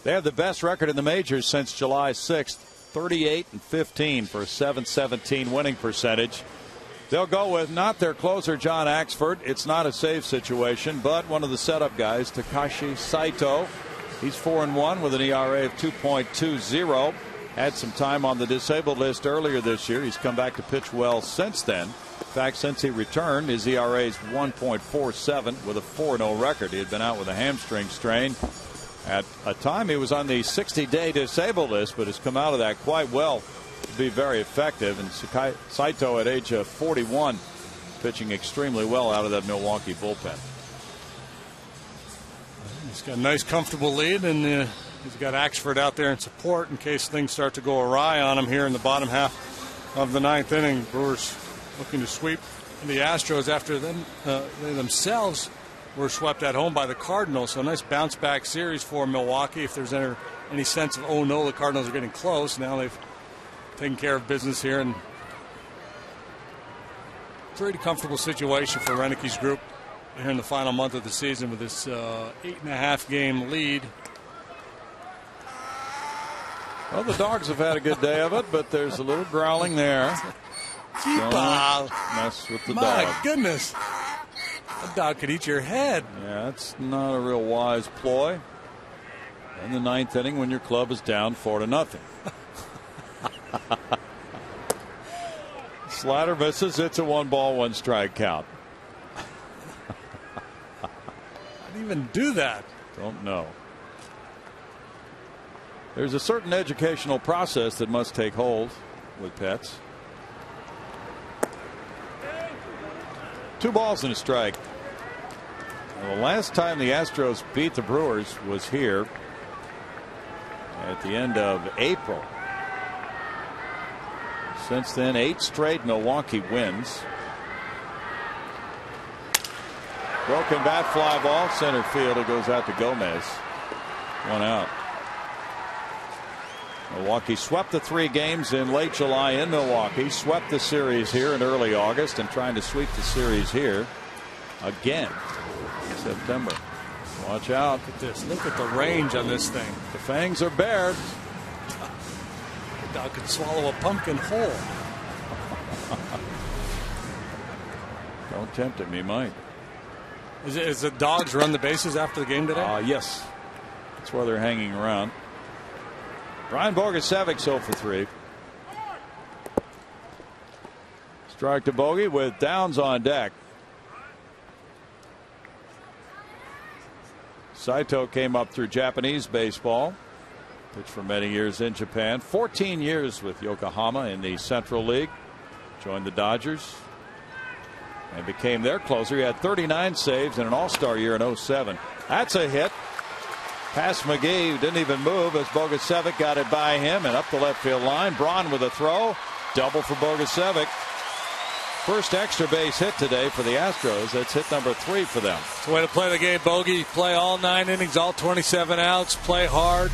They have the best record in the majors since July 6th, 38-15 for a .717 winning percentage. They'll go with not their closer John Axford. It's not a save situation, but one of the setup guys, Takashi Saito. He's 4-1 with an ERA of 2.20. Had some time on the disabled list earlier this year. He's come back to pitch well since then. In fact, since he returned, his ERA is 1.47 with a 4-0 record. He had been out with a hamstring strain. At a time, he was on the 60-day disabled list, but has come out of that quite well to be very effective. And Saito, at age of 41, pitching extremely well out of that Milwaukee bullpen. He's got a nice, comfortable lead, and he's got Axford out there in support in case things start to go awry on him here in the bottom half of the 9th inning. Brewers looking to sweep the Astros after them they themselves were swept at home by the Cardinals. So a nice bounce back series for Milwaukee. If there's any sense of, oh no, the Cardinals are getting close, now they've taken care of business here, and pretty comfortable situation for Reinicke's group here in the final month of the season with this 8.5 game lead. Well, the Dogs have had a good day of it, but there's a little growling there. Don't mess with the dog. My goodness. That dog could eat your head. Yeah, that's not a real wise ploy. In the 9th inning when your club is down 4-0. Slider misses. It's a 1-ball, 1-strike count. How do you even do that? Don't know. There's a certain educational process that must take hold with pets. 2 balls and a strike. Well, the last time the Astros beat the Brewers was here at the end of April. Since then, 8 straight Milwaukee wins. Broken bat, fly ball, center field. It goes out to Gomez. 1 out. Milwaukee swept the 3 games in late July in Milwaukee, swept the series here in early August, and trying to sweep the series here again in September. Watch out. Look at this. Look at the range on this thing. The fangs are bared. The dog could swallow a pumpkin whole. Don't tempt him, he might. Is the dogs run the bases after the game today? Yes. That's where they're hanging around. Brian Bogusevic 0 for 3. Strike to Bogey with Downs on deck. Saito came up through Japanese baseball. Pitched for many years in Japan. 14 years with Yokohama in the Central League. Joined the Dodgers and became their closer. He had 39 saves in an All-Star year in 07. That's a hit. Past McGee, who didn't even move as Bogusevic got it by him and up the left field line. Braun with a throw. Double for Bogusevic. First extra base hit today for the Astros. That's hit number 3 for them. It's the way to play the game, Bogey. Play all 9 innings, all 27 outs. Play hard.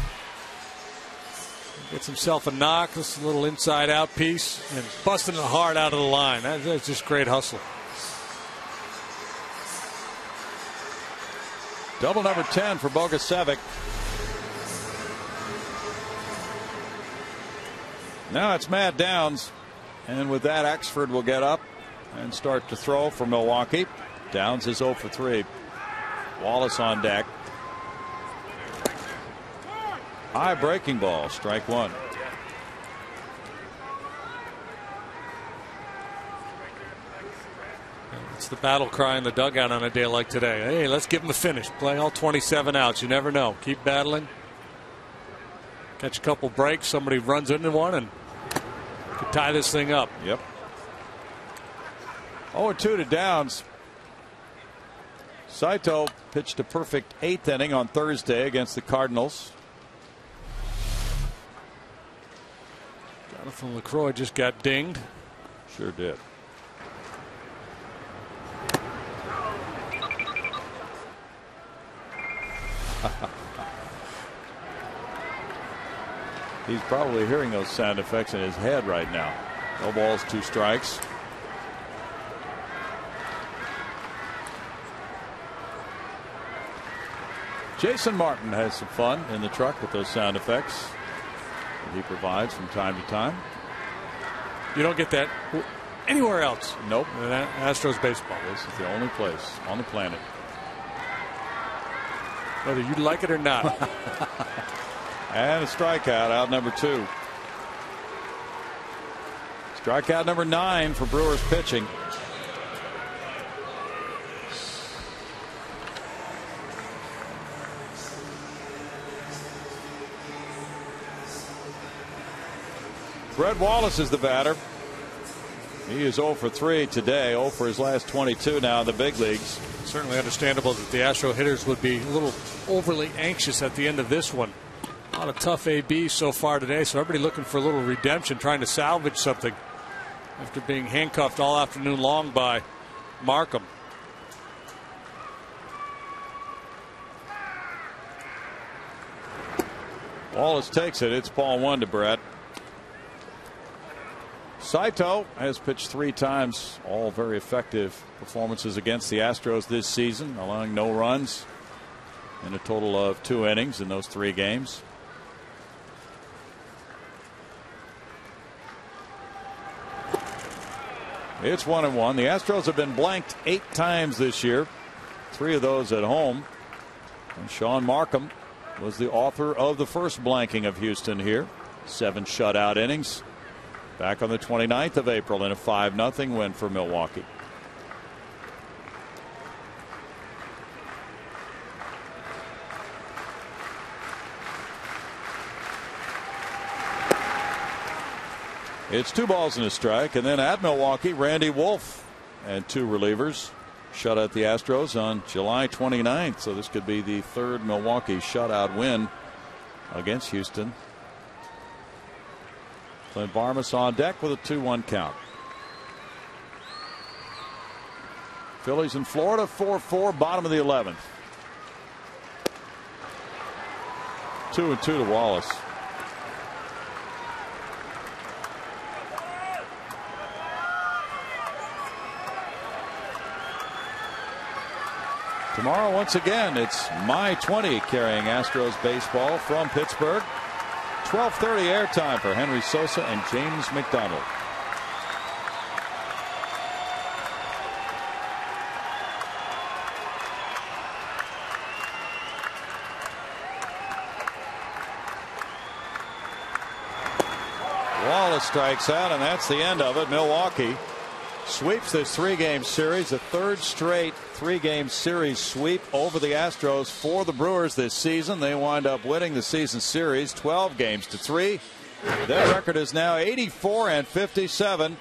Gets himself a knock. This is a little inside-out piece and busting it hard out of the line. That's just great hustle. Double number 10 for Bogusevic. Now it's Matt Downs. And with that, Axford will get up and start to throw for Milwaukee. Downs is 0 for 3. Wallace on deck. High breaking ball. Strike 1. It's the battle cry in the dugout on a day like today. Hey, let's give him the finish. Play all 27 outs. You never know. Keep battling. Catch a couple breaks. Somebody runs into one and could tie this thing up. Yep. 0-2 to Downs. Saito pitched a perfect 8th inning on Thursday against the Cardinals. Jonathan LaCroix just got dinged. Sure did. He's probably hearing those sound effects in his head right now. No balls, 2 strikes. Jason Martin has some fun in the truck with those sound effects that he provides from time to time. You don't get that anywhere else. Nope. In Astros baseball. This is the only place on the planet. Whether you like it or not. And a strikeout, out number 2. Strikeout number 9 for Brewers pitching. Brett Wallace is the batter. He is 0 for 3 today, 0 for his last 22 now in the big leagues. Certainly understandable that the Astro hitters would be a little overly anxious at the end of this one. A lot of tough ABs so far today, so everybody looking for a little redemption, trying to salvage something after being handcuffed all afternoon long by Markham. Wallace takes it. It's ball 1 to Brett. Saito has pitched 3 times, all very effective performances against the Astros this season, allowing no runs in a total of 2 innings in those 3 games. It's 1-1. The Astros have been blanked 8 times this year, 3 of those at home. And Sean Markham was the author of the first blanking of Houston here. 7 shutout innings. Back on the 29th of April in a 5-0 win for Milwaukee. It's 2 balls and a strike, and then at Milwaukee, Randy Wolf and 2 relievers shut out the Astros on July 29th. So this could be the 3rd Milwaukee shutout win against Houston. Clint Barmas on deck with a 2-1 count. Phillies in Florida 4-4, bottom of the 11th. 2-2 to Wallace. Tomorrow, once again, it's My 20 carrying Astros baseball from Pittsburgh. 12:30 airtime for Henry Sosa and James McDonald. Wallace strikes out, and that's the end of it. Milwaukee sweeps this 3-game series, a 3rd straight 3-game series sweep over the Astros for the Brewers this season. They wind up winning the season series 12 games to 3. Their record is now 84-57,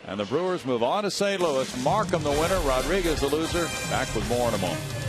and the Brewers move on to St. Louis. Markham the winner, Rodriguez the loser. Back with more in a moment.